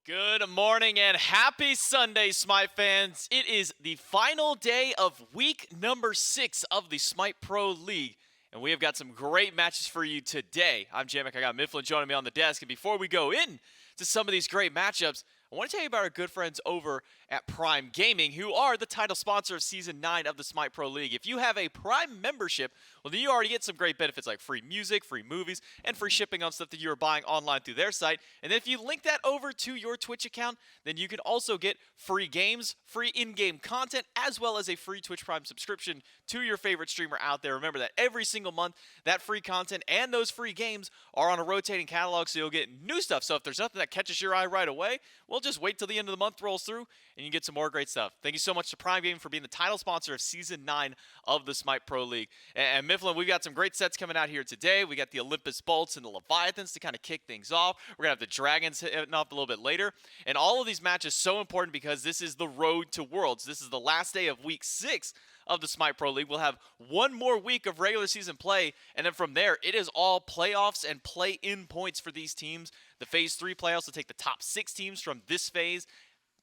Good morning and happy Sunday, SMITE fans. It is the final day of week number 6 of the SMITE Pro League, and we have got some great matches for you today. I'm Jamek. I got Mifflin joining me on the desk, and before we go in to some of these great matchups, I want to tell you about our good friends over at Prime Gaming, who are the title sponsor of Season 9 of the SMITE Pro League. If you have a Prime membership, well, then you already get some great benefits like free music, free movies, and free shipping on stuff that you are buying online through their site. And then if you link that over to your Twitch account, then you can also get free games, free in-game content, as well as a free Twitch Prime subscription to your favorite streamer out there. Remember that every single month, that free content and those free games are on a rotating catalog, so you'll get new stuff. So if there's nothing that catches your eye right away, well, just wait till the end of the month rolls through, and you get some more great stuff. Thank you so much to Prime Gaming for being the title sponsor of Season 9 of the SMITE Pro League. And Mifflin, we've got some great sets coming out here today. We got the Olympus Bolts and the Leviathans to kind of kick things off. We're going to have the Dragons hitting off a little bit later. And all of these matches so important because this is the road to Worlds. This is the last day of Week 6 of the SMITE Pro League. We'll have one more week of regular season play, and then from there, it is all playoffs and play-in points for these teams. The Phase 3 playoffs will take the top 6 teams from this phase,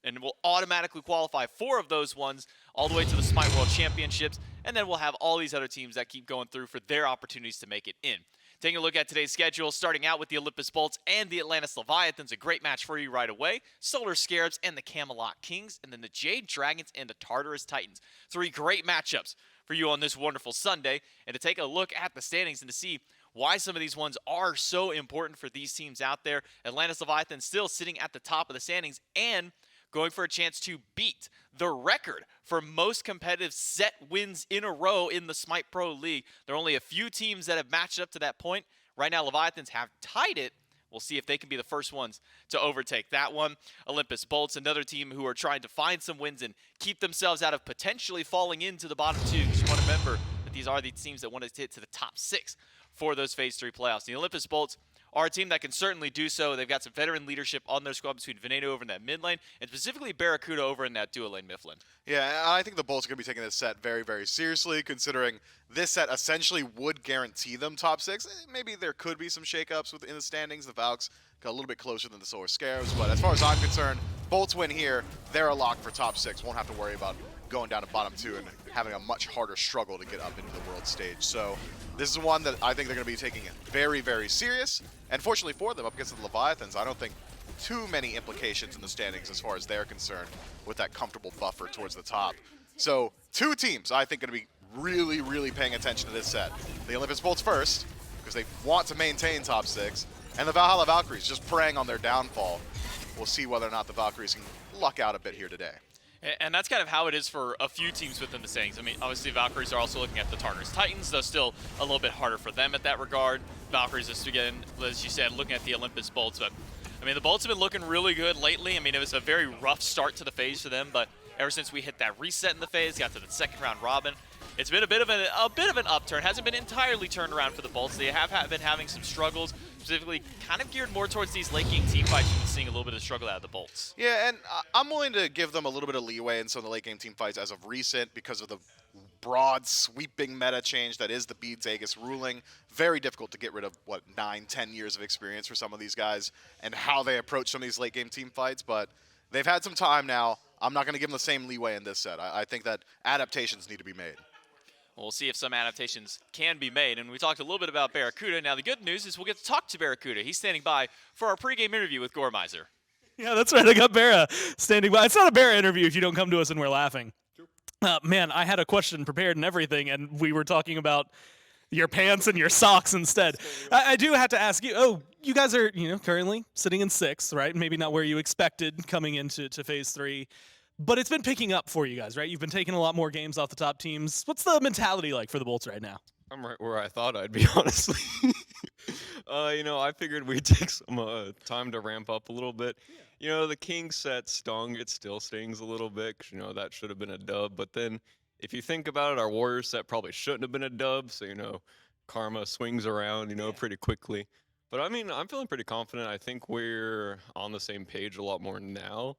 and we'll automatically qualify 4 of those ones all the way to the SMITE World Championships, and then we'll have all these other teams that keep going through for their opportunities to make it in. Taking a look at today's schedule, starting out with the Olympus Bolts and the Atlantis Leviathans, a great match for you right away. Solar Scarabs and the Camelot Kings, and then the Jade Dragons and the Tartarus Titans. 3 great matchups for you on this wonderful Sunday, and to take a look at the standings and to see why some of these ones are so important for these teams out there. Atlantis Leviathan still sitting at the top of the standings and going for a chance to beat the record for most competitive set wins in a row in the SMITE Pro League. There are only a few teams that have matched up to that point. Right now, Leviathans have tied it. We'll see if they can be the first ones to overtake that one. Olympus Bolts, another team who are trying to find some wins and keep themselves out of potentially falling into the bottom 2. Just want to remember that these are the teams that want to hit to the top 6 for those Phase 3 playoffs. The Olympus Bolts are a team that can certainly do so. They've got some veteran leadership on their squad between Veneno over in that mid lane and specifically Barracuda over in that duo lane, Mifflin. Yeah, I think the Bolts are going to be taking this set very, very seriously, considering this set essentially would guarantee them top 6. Maybe there could be some shakeups within the standings. The Valks got a little bit closer than the Solar Scarabs, but as far as I'm concerned, Bolts win here. They're a lock for top 6. Won't have to worry about going down to bottom 2 and having a much harder struggle to get up into the world stage. So this is one that I think they're going to be taking very, very serious. And fortunately for them, up against the Leviathans, I don't think too many implications in the standings as far as they're concerned with that comfortable buffer towards the top. So 2 teams, I think, going to be really, really paying attention to this set. The Olympus Bolts first, because they want to maintain top 6, and the Valhalla Valkyries just preying on their downfall. We'll see whether or not the Valkyries can luck out a bit here today. And that's kind of how it is for a few teams within the standings. I mean, obviously, Valkyries are also looking at the Tartarus Titans, though still a little bit harder for them at that regard. Valkyries is, again, as you said, looking at the Olympus Bolts. But, I mean, the Bolts have been looking really good lately. I mean, it was a very rough start to the phase for them, but ever since we hit that reset in the phase, got to the second round robin, it's been a bit of an upturn. Hasn't been entirely turned around for the Bolts. They have been having some struggles, specifically kind of geared more towards these late game team fights. You've been seeing a little bit of struggle out of the Bolts. Yeah, and I'm willing to give them a little bit of leeway in some of the late game team fights as of recent because of the broad, sweeping meta change that is the Beads Aegis ruling. Very difficult to get rid of, 9-10 years of experience for some of these guys and how they approach some of these late game team fights, but they've had some time now. I'm not going to give them the same leeway in this set. I think that adaptations need to be made. We'll see if some adaptations can be made. And we talked a little bit about Barracuda. Now, the good news is we'll get to talk to Barracuda. He's standing by for our pregame interview with Gormizer. Yeah, that's right. I got Barra standing by. It's not a Barra interview if you don't come to us and we're laughing. Man, I had a question prepared and everything, and we were talking about your pants and your socks instead. I do have to ask you, you guys are, currently sitting in 6th, right? Maybe not where you expected coming into Phase 3. But it's been picking up for you guys, right? You've been taking a lot more games off the top teams. What's the mentality like for the Bolts right now? I'm right where I thought I'd be, honestly. I figured we'd take some time to ramp up a little bit. The King set stung. It still stings a little bit, 'cause, that should have been a dub. But then, if you think about it, our Warrior set probably shouldn't have been a dub. So, karma swings around, pretty quickly. But, I mean, I'm feeling pretty confident. I think we're on the same page a lot more now.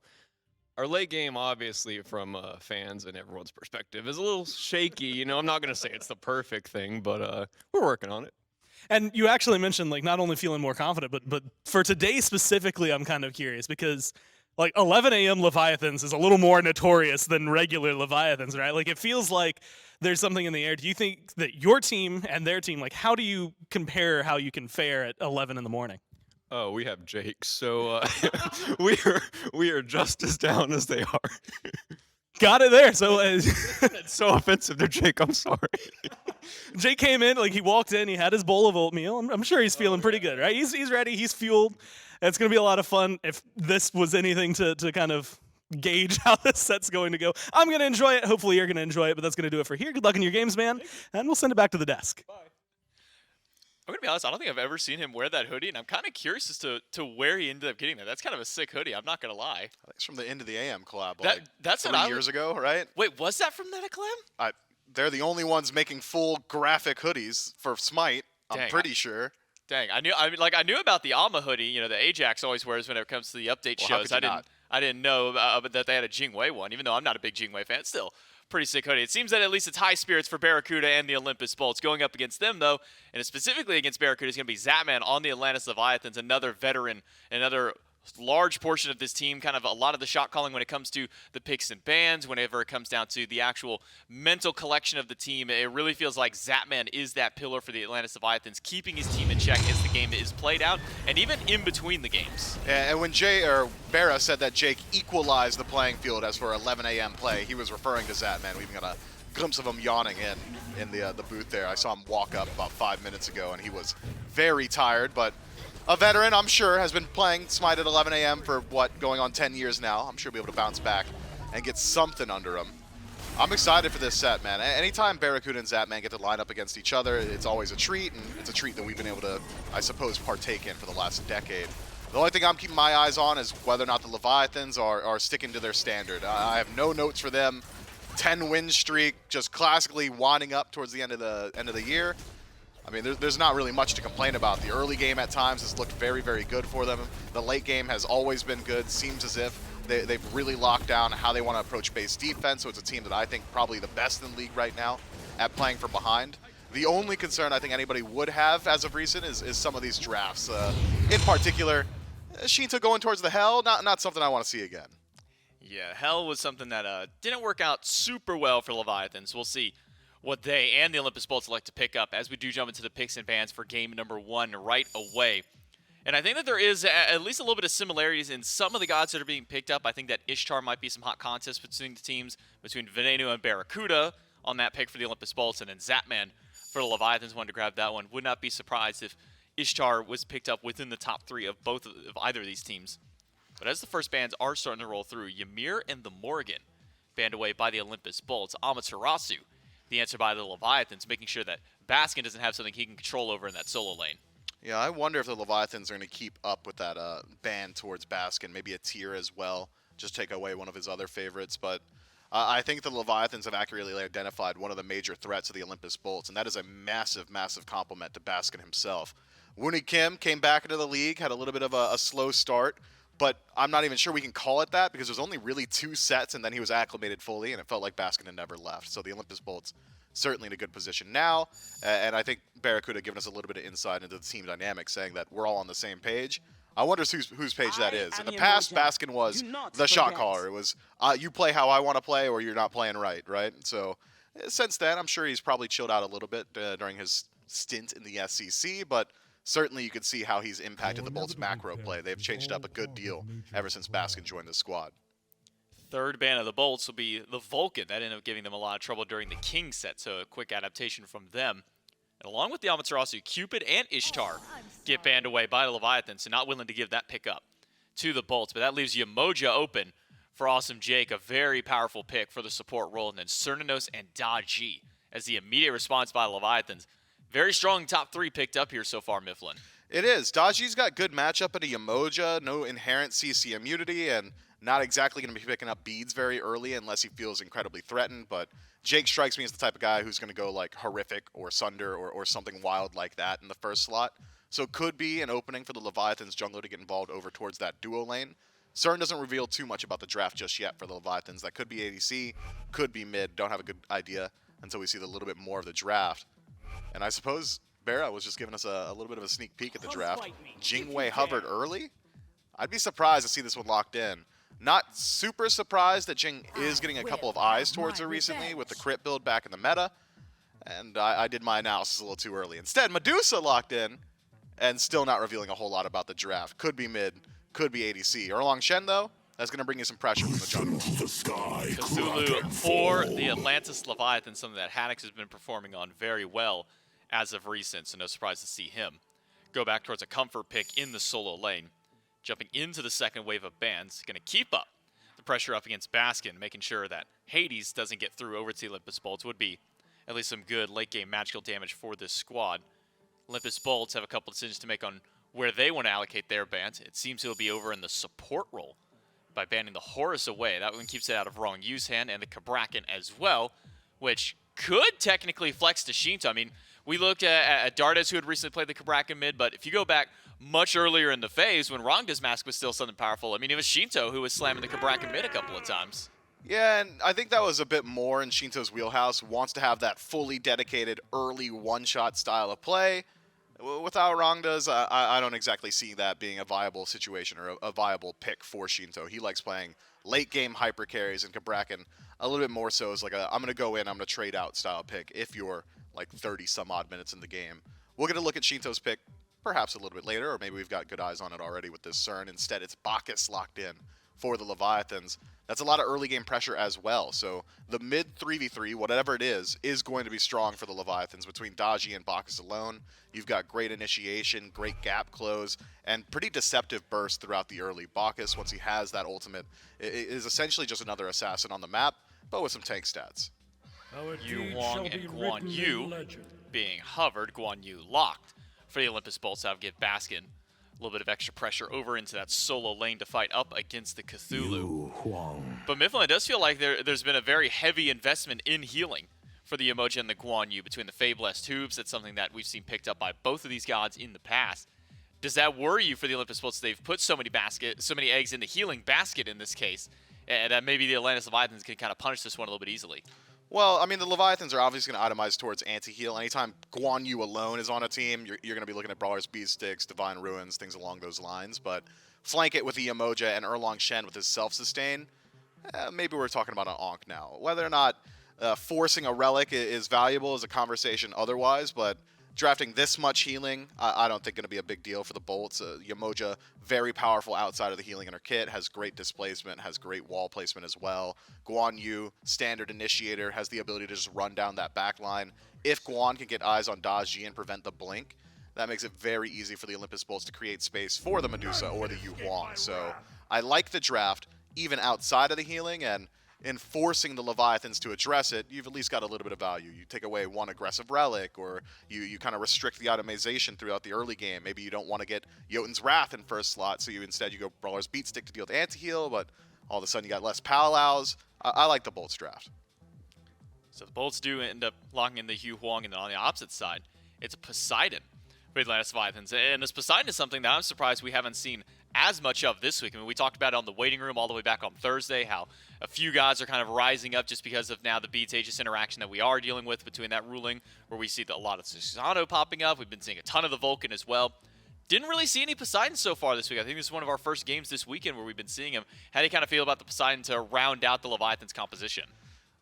Our late game, obviously, from fans and everyone's perspective, is a little shaky. I'm not going to say it's the perfect thing, but we're working on it. And you actually mentioned like not only feeling more confident, but for today specifically, I'm kind of curious because like 11 a.m. Leviathans is a little more notorious than regular Leviathans, right? Like it feels like there's something in the air. Do you think that your team and their team, like how do you compare how you can fare at 11 in the morning? Oh, we have Jake, so we are just as down as they are. Got it there. So It's so offensive to Jake. I'm sorry. Jake came in, like he walked in, he had his bowl of oatmeal. I'm sure he's feeling pretty good, right? He's ready, he's fueled. It's going to be a lot of fun. If this was anything to kind of gauge how this set's going to go, I'm going to enjoy it. Hopefully you're going to enjoy it, but that's going to do it for here. Good luck in your games, man. And we'll send it back to the desk. I'm going to be honest, I don't think I've ever seen him wear that hoodie, and I'm kind of curious as to where he ended up getting that. That's kind of a sick hoodie, I'm not going to lie. I think it's from the End of the AM collab, That's 3 what I years ago, right? Wait, was that from that collab? They're the only ones making full graphic hoodies for Smite. I'm Dang, pretty sure. Dang, I knew about the Alma hoodie, you know, that Ajax always wears whenever it comes to the update Well, how shows. could you not? I didn't know that they had a Jingwei one, even though I'm not a big Jingwei fan. Still, pretty sick hoodie. It seems that at least it's high spirits for Barracuda and the Olympus Bolts. Going up against them, though, and specifically against Barracuda, is going to be Zatman on the Atlantis Leviathans, another veteran, another large portion of this team, kind of a lot of the shot calling when it comes to the picks and bans, whenever it comes down to the actual mental collection of the team. It really feels like Zatman is that pillar for the Atlantis Leviathans, keeping his team in check as the game is played out, and even in between the games. And when Barra said that Jake equalized the playing field as for 11 a.m. play, he was referring to Zatman. We even got a glimpse of him yawning in the booth there. I saw him walk up about 5 minutes ago, and he was very tired, but a veteran, I'm sure, has been playing Smite at 11 a.m. for, going on 10 years now. I'm sure he'll be able to bounce back and get something under him. I'm excited for this set, man. Anytime Barracuda and Zatman get to line up against each other, it's always a treat, and it's a treat that we've been able to, I suppose, partake in for the last decade. The only thing I'm keeping my eyes on is whether or not the Leviathans are sticking to their standard. I have no notes for them. 10-win streak, just classically winding up towards the end of the year. I mean, there's not really much to complain about. The early game at times has looked very, very good for them. The late game has always been good. Seems as if they've really locked down how they want to approach base defense, so it's a team that I think probably the best in the league right now at playing from behind. The only concern I think anybody would have as of recent is some of these drafts. In particular, Shinta going towards the Hell, not something I want to see again. Yeah, Hell was something that didn't work out super well for Leviathans. We'll see what they and the Olympus Bolts like to pick up as we do jump into the picks and bans for game number 1 right away. And I think that there is at least a little bit of similarities in some of the gods that are being picked up. I think that Ishtar might be some hot contests between the teams, between Venenu and Barracuda on that pick for the Olympus Bolts, and then Zatman for the Leviathans wanted to grab that one. Would not be surprised if Ishtar was picked up within the top 3 of either of these teams. But as the first bans are starting to roll through, Ymir and the Morgan banned away by the Olympus Bolts. Amaterasu, the answer by the Leviathans, making sure that Baskin doesn't have something he can control over in that solo lane. Yeah, I wonder if the Leviathans are going to keep up with that ban towards Baskin, maybe a tier as well, just take away one of his other favorites. But I think the Leviathans have accurately identified one of the major threats of the Olympus Bolts, and that is a massive, massive compliment to Baskin himself. Woonie Kim came back into the league, had a little bit of a slow start, but I'm not even sure we can call it that because there's only really 2 sets, and then he was acclimated fully, and it felt like Baskin had never left. So the Olympus Bolts certainly in a good position now, and I think Barracuda given us a little bit of insight into the team dynamic, saying that we're all on the same page. I wonder whose page that is. In the past, Baskin was the shot caller. It was, you play how I want to play or you're not playing right? So since then, I'm sure he's probably chilled out a little bit during his stint in the SEC, but certainly you can see how he's impacted the Bolts' macro play. They've changed up a good deal ever since Baskin joined the squad. Third ban of the Bolts will be the Vulcan. That ended up giving them a lot of trouble during the King set, so a quick adaptation from them. And along with the Amaterasu, Cupid and Ishtar get banned away by the Leviathans, so not willing to give that pick up to the Bolts. But that leaves Yamoja open for Awesome Jake, a very powerful pick for the support role. And then Cernanos and Daji as the immediate response by the Leviathans. Very strong top 3 picked up here so far, Mifflin. It is. Daji's got good matchup at a Yamoja, no inherent CC immunity, and not exactly going to be picking up beads very early unless he feels incredibly threatened, but Jake strikes me as the type of guy who's going to go like Horrific or Sunder or something wild like that in the first slot. So it could be an opening for the Leviathans jungler to get involved over towards that duo lane. CERN doesn't reveal too much about the draft just yet for the Leviathans. That could be ADC, could be mid, don't have a good idea until we see a little bit more of the draft. And I suppose Barra was just giving us a little bit of a sneak peek at the draft. Jingwei hovered early. I'd be surprised to see this one locked in. Not super surprised that Jing is getting a couple of eyes towards her recently with the crit build back in the meta. And I did my analysis a little too early. Instead, Medusa locked in and still not revealing a whole lot about the draft. Could be mid, could be ADC. Erlang Shen, though, that's going to bring you some pressure from the jungle. Cthulhu for the Atlantis Leviathan, something that Haddix has been performing on very well as of recent, so no surprise to see him go back towards a comfort pick in the solo lane. Jumping into the second wave of bans, going to keep up the pressure up against Baskin, making sure that Hades doesn't get through over to the Olympus Bolts. Would be at least some good late-game magical damage for this squad. Olympus Bolts have a couple decisions to make on where they want to allocate their bans. It seems it'll be over in the support role by banning the Horus away. That one keeps it out of Wrong Use hand, and the Kabrakan as well, which could technically flex to Shinto. I mean, we looked at Dardes, who had recently played the Kabrakan mid, but if you go back much earlier in the phase when Rangda's mask was still something powerful, I mean, it was Shinto who was slamming the Kabrakan mid a couple of times. Yeah, and I think that was a bit more in Shinto's wheelhouse. Wants to have that fully dedicated early one-shot style of play. Without Rangda's, I don't exactly see that being a viable situation or a viable pick for Shinto. He likes playing late-game hyper carries, and Kabrakan a little bit more so is like a I'm going to go in, I'm going to trade out style pick if you're like 30-some-odd minutes in the game. We'll get a look at Shinto's pick perhaps a little bit later, or maybe we've got good eyes on it already with this CERN. Instead, it's Bacchus locked in for the Leviathans. That's a lot of early game pressure as well. So the mid 3v3, whatever it is going to be strong for the Leviathans. Between Daji and Bacchus alone, you've got great initiation, great gap close, and pretty deceptive burst throughout the early. Bacchus, once he has that ultimate, is essentially just another assassin on the map, but with some tank stats. Yu Huang and Guan Yu being hovered, Guan Yu locked for the Olympus Bolts. That'll give Baskin a little bit of extra pressure over into that solo lane to fight up against the Cthulhu. But Mifflin, does feel like there's been a very heavy investment in healing for the Emoji and the Guan Yu between the Fabulous Tubes. That's something that we've seen picked up by both of these gods in the past. Does that worry you for the Olympus Bolts? They've put so many eggs in the healing basket in this case, and that maybe the Atlantis Leviathans can kind of punish this one a little bit easily. Well, I mean, the Leviathans are obviously going to itemize towards anti-heal. Anytime Guan Yu alone is on a team, you're going to be looking at Brawler's Beast Sticks, Divine Ruins, things along those lines. But flank it with the Emoja and Erlang Shen with his self-sustain, maybe we're talking about an Ankh now. Whether or not forcing a Relic is valuable is a conversation otherwise, but drafting this much healing, I don't think going to be a big deal for the Bolts. Yamoja, very powerful outside of the healing in her kit, has great displacement, has great wall placement as well. Guan Yu, standard initiator, has the ability to just run down that back line. If Guan can get eyes on Daji and prevent the blink, that makes it very easy for the Olympus Bolts to create space for the Medusa or the Yu Huang. So I like the draft, even outside of the healing, and in forcing the Leviathans to address it, you've at least got a little bit of value. You take away one aggressive relic, or you kind of restrict the itemization throughout the early game. Maybe you don't want to get Jotun's Wrath in first slot, so instead you go Brawler's Beat Stick to deal with anti-heal, but all of a sudden you got less Powwows. I like the Bolts draft. So the Bolts do end up locking in the Yu Huang, and then on the opposite side, it's a Poseidon for the Atlantis Leviathans. And this Poseidon is something that I'm surprised we haven't seen as much of this week. I mean, we talked about it on the waiting room all the way back on Thursday, how a few guys are kind of rising up just because of now the Beats Aegis interaction that we are dealing with between that ruling, where we see a lot of Susano popping up. We've been seeing a ton of the Vulcan as well. Didn't really see any Poseidon so far this week. I think this is one of our first games this weekend where we've been seeing him. How do you kind of feel about the Poseidon to round out the Leviathan's composition?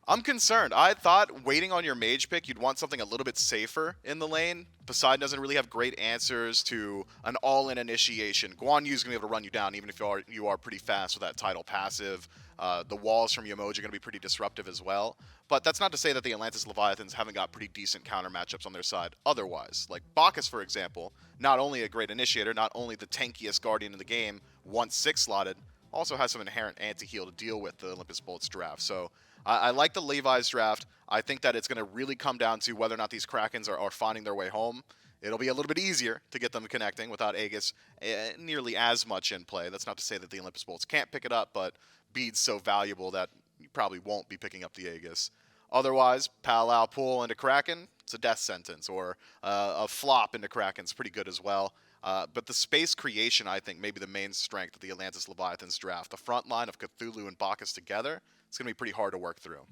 I'm concerned. I thought waiting on your mage pick, you'd want something a little bit safer in the lane. Poseidon doesn't really have great answers to an all-in initiation. Guan Yu's going to be able to run you down, even if you are pretty fast with that tidal passive. The walls from Yamoja are going to be pretty disruptive as well. But that's not to say that the Atlantis Leviathans haven't got pretty decent counter matchups on their side otherwise. Like Bacchus, for example, not only a great initiator, not only the tankiest guardian in the game, once 6-slotted, also has some inherent anti-heal to deal with the Olympus Bolts draft. So I like the Levi's draft. I think that it's going to really come down to whether or not these Krakens are finding their way home. It'll be a little bit easier to get them connecting without Aegis nearly as much in play. That's not to say that the Olympus Bolts can't pick it up, but Bede's so valuable that you probably won't be picking up the Aegis. Otherwise, Palau pull into Kraken, it's a death sentence, or a flop into Kraken's pretty good as well. But the space creation, I think, may be the main strength of the Atlantis Leviathans draft. The front line of Cthulhu and Bacchus together, it's going to be pretty hard to work through.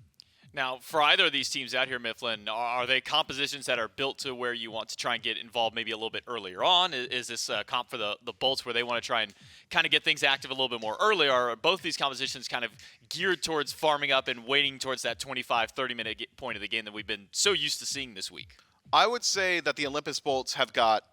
Now, for either of these teams out here, Mifflin, are they compositions that are built to where you want to try and get involved maybe a little bit earlier on? Is this a comp for the Bolts where they want to try and kind of get things active a little bit more early? Or are both these compositions kind of geared towards farming up and waiting towards that 25, 30-minute point of the game that we've been so used to seeing this week? I would say that the Olympus Bolts have got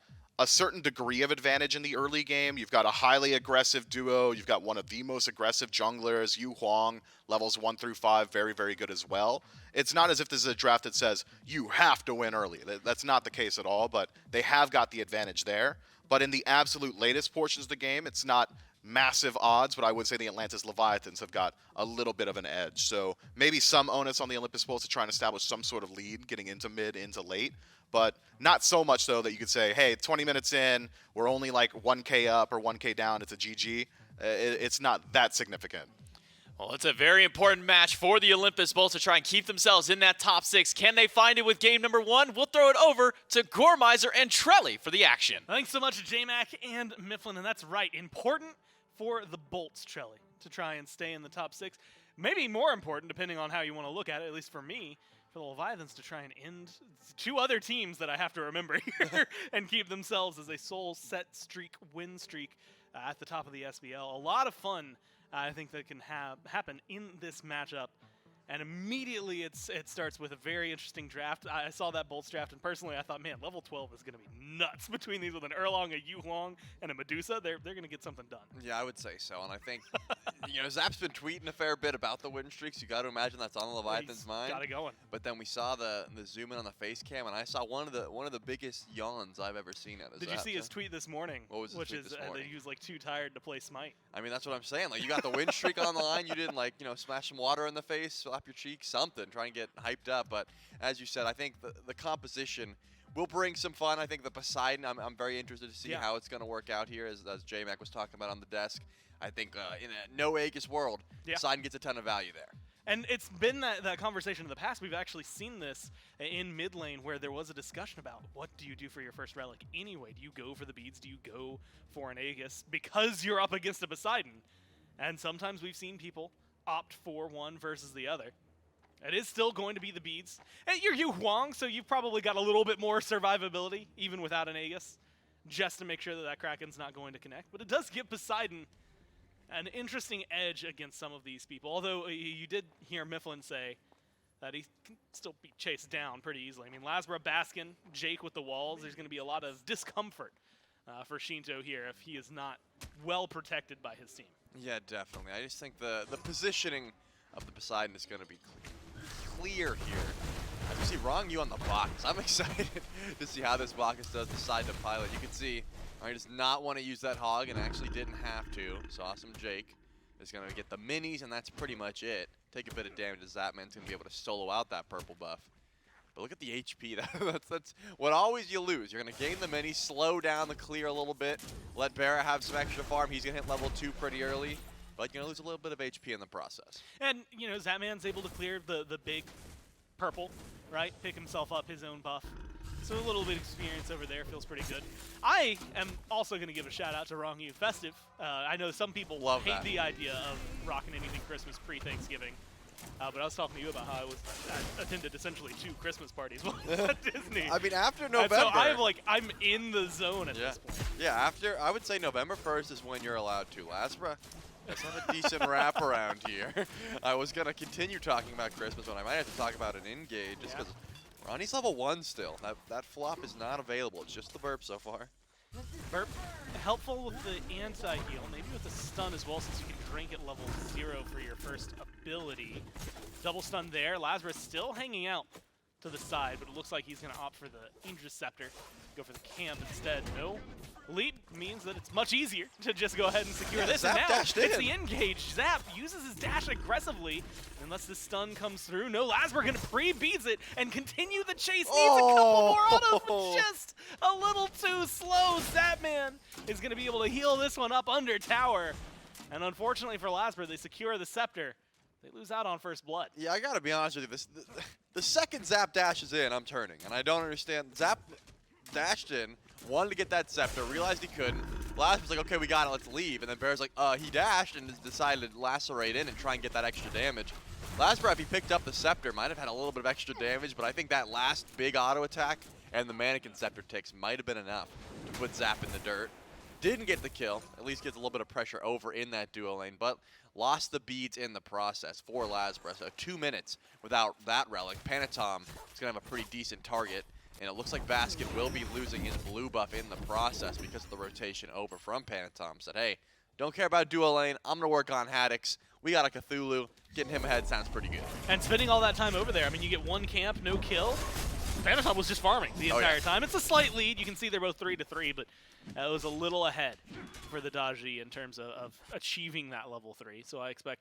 a certain degree of advantage in the early game. You've got a highly aggressive duo. You've got one of the most aggressive junglers, Yu Huang, levels 1 through 5, very, very good as well. It's not as if this is a draft that says you have to win early. That's not the case at all, but they have got the advantage there. But in the absolute latest portions of the game, it's not massive odds, but I would say the Atlantis Leviathans have got a little bit of an edge. So maybe some onus on the Olympus Bolts to try and establish some sort of lead getting into mid, into late. But not so much, though, that you could say, hey, 20 minutes in, we're only like 1K up or 1K down, it's a GG. It's not that significant. Well, it's a very important match for the Olympus Bolts to try and keep themselves in that top 6. Can they find it with game number 1? We'll throw it over to Gormizer and Trelly for the action. Thanks so much, J-Mac and Mifflin, and that's right. Important for the Bolts, Trelly, to try and stay in the top 6. Maybe more important, depending on how you want to look at it, at least for me, for the Leviathans to try and end 2 other teams that I have to remember here and keep themselves as a sole set streak, win streak at the top of the SBL. A lot of fun, I think, that can happen in this matchup. And immediately it starts with a very interesting draft. I saw that Bolts draft, and personally I thought, man, level 12 is going to be nuts between these with an Erlong, a Yu Huang, and a Medusa. They're going to get something done. Yeah, I would say so. And I think, Zap's been tweeting a fair bit about the win streaks. You got to imagine that's on the Leviathan's mind. Got it going. But then we saw the zoom in on the face cam, and I saw one of the biggest yawns I've ever seen at a Did you see his tweet this morning? What was his which tweet is this morning? that he was like too tired to play Smite. I mean, that's what I'm saying. Like, you got the win streak on the line. You didn't, smash some water in the face, slap your cheek, something, try and get hyped up. But as you said, I think the composition will bring some fun. I think the Poseidon, I'm very interested to see how it's going to work out here, as J-Mac was talking about on the desk. I think in a no Aegis world, Poseidon gets a ton of value there. And it's been that conversation in the past. We've actually seen this in mid lane where there was a discussion about what do you do for your first relic anyway? Do you go for the beads? Do you go for an Aegis? Because you're up against a Poseidon. And sometimes we've seen people opt for one versus the other. It is still going to be the beads. And you're Yu Huang, so you've probably got a little bit more survivability, even without an Aegis, just to make sure that Kraken's not going to connect. But it does give Poseidon an interesting edge against some of these people. Although you did hear Mifflin say that he can still be chased down pretty easily. I mean, Lasbra, Baskin, Jake with the walls, there's going to be a lot of discomfort for Shinto here if he is not well protected by his team. Yeah, definitely. I just think the positioning of the Poseidon is going to be clear here. I can see Wrong You on the Bacchus. I'm excited to see how this Bacchus does decide to pilot. You can see he does not want to use that hog and actually didn't have to. Saw some Jake is going to get the minis, and that's pretty much it. Take a bit of damage as Zapman's going to be able to solo out that purple buff. But look at the HP. That's what always you lose. You're going to gain the mini, slow down the clear a little bit, let Barra have some extra farm. He's going to hit level 2 pretty early. But you're going to lose a little bit of HP in the process. And, Zapman's able to clear the big purple, right? Pick himself up his own buff. So a little bit of experience over there feels pretty good. I am also going to give a shout out to Wrong You Festive. I know some people hate the idea of rocking anything Christmas pre-Thanksgiving. But I was talking to you about how I attended essentially 2 Christmas parties while I was at Disney. I mean, after November. So I'm in the zone at this point. Yeah, I would say November 1st is when you're allowed to. Lasbra, let's have a decent wrap around here. I was going to continue talking about Christmas, but I might have to talk about an engage just because Ronnie's level 1 still. That flop is not available. It's just the burp so far. Burp, helpful with the anti-heal, maybe with the stun as well, since you can drink at level 0 for your first ability. Double stun there. Lasbra still hanging out to the side, but it looks like he's going to opt for the Interceptor. Go for the camp instead. No. Leap means that it's much easier to just go ahead and secure this. Zap and now dashed it's in. the engage. Zap uses his dash aggressively. Unless the stun comes through. No, Lasbra going to pre-beats it and continue the chase. Needs a couple more autos, but just a little too slow. Zapman is going to be able to heal this one up under tower. And unfortunately for Lasbra, they secure the scepter. They lose out on first blood. Yeah, I got to be honest with you. The second Zap dashes in, I'm turning. And I don't understand. Zap dashed in, wanted to get that scepter, realized he couldn't. Lasbra's like, okay, we got it, let's leave. And then Bear's like, he dashed and decided to lacerate in and try and get that extra damage. Lasbra, if he picked up the Scepter, might have had a little bit of extra damage, but I think that last big auto attack and the Mannequin Scepter ticks might have been enough to put Zap in the dirt. Didn't get the kill, at least gets a little bit of pressure over in that duo lane, but lost the beads in the process for Lasbra. So 2 minutes without that relic. Panatom is going to have a pretty decent target, and it looks like Basket will be losing his blue buff in the process because of the rotation over from Panatom. Said, hey, don't care about duo lane, I'm going to work on Haddix. We got a Cthulhu. Getting him ahead sounds pretty good. And spending all that time over there, I mean, you get 1 camp, no kill. Panatom was just farming the entire time. It's a slight lead. You can see they're both 3-3, but it was a little ahead for the Daji in terms of achieving that level 3. So I expect,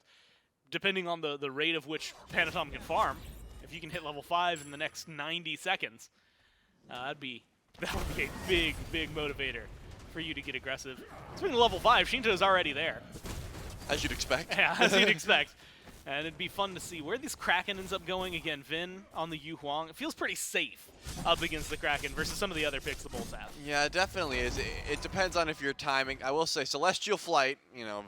depending on the rate of which Panatom can farm, if you can hit level 5 in the next 90 seconds, that would be a big, big motivator for you to get aggressive. Speaking of level 5, Shinto's already there. As you'd expect. Yeah, as you'd expect. And it'd be fun to see where this Kraken ends up going. Again, Vin on the Yu Huang. It feels pretty safe up against the Kraken versus some of the other picks the Bolts have. Yeah, it definitely is. It depends on if you're timing. I will say Celestial Flight, you know,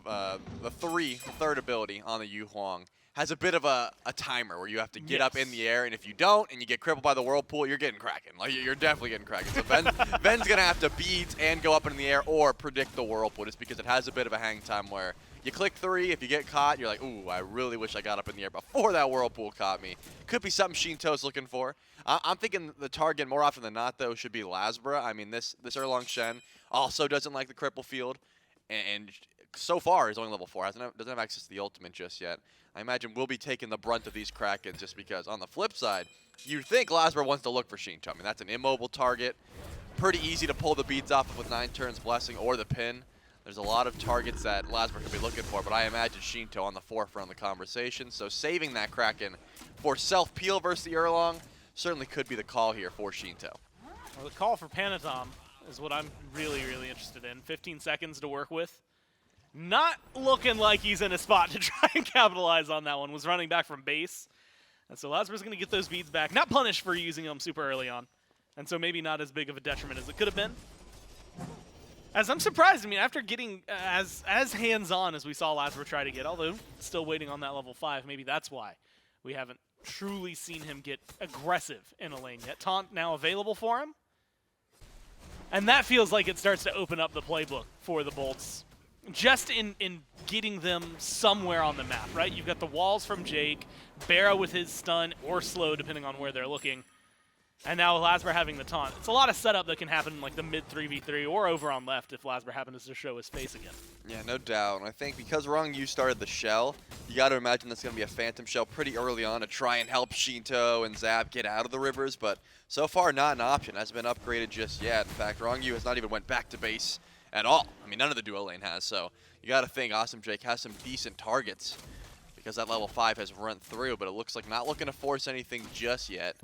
the third ability on the Yu Huang, has a bit of a timer where you have to get up in the air, and if you don't and you get crippled by the Whirlpool, you're getting Kraken. Like, you're definitely getting Kraken. So Ven's going to have to beat and go up in the air or predict the Whirlpool just because it has a bit of a hang time where you click 3, if you get caught, you're like, ooh, I really wish I got up in the air before that Whirlpool caught me. Could be something Shinto's looking for. I'm thinking the target more often than not, though, should be Lasbra. I mean, this Erlang Shen also doesn't like the cripple field, and so far is only level 4. Doesn't have access to the ultimate just yet. I imagine we'll be taking the brunt of these Krakens just because, on the flip side, you'd think Lasbra wants to look for Shinto. I mean, that's an immobile target. Pretty easy to pull the beads off with 9 turns Blessing or the pin. There's a lot of targets that Lasbra could be looking for, but I imagine Shinto on the forefront of the conversation. So saving that Kraken for self-peel versus the Erlong certainly could be the call here for Shinto. Well, the call for Panatom is what I'm really, really interested in. 15 seconds to work with. Not looking like he's in a spot to try and capitalize on that one. Was running back from base. And so Lasbra's going to get those beads back. Not punished for using them super early on. And so maybe not as big of a detriment as it could have been. As I'm surprised, I mean, after getting as hands-on as we saw Lasbra try to get, although still waiting on that level 5, maybe that's why we haven't truly seen him get aggressive in a lane yet. Taunt now available for him. And that feels like it starts to open up the playbook for the Bolts. Just in getting them somewhere on the map, right? You've got the walls from Jake, Barra with his stun or slow, depending on where they're looking. And now Lasbra having the taunt. It's a lot of setup that can happen in like the mid 3v3 or over on left if Lasbra happens to show his face again. Yeah, no doubt. And I think because Rong Yu started the shell, you got to imagine that's going to be a Phantom Shell pretty early on to try and help Shinto and Zap get out of the rivers. But so far, not an option. Hasn't been upgraded just yet. In fact, Rong Yu has not even went back to base at all. I mean, none of the duo lane has. So you got to think Awesome Jake has some decent targets because that level 5 has run through. But it looks like not looking to force anything just yet.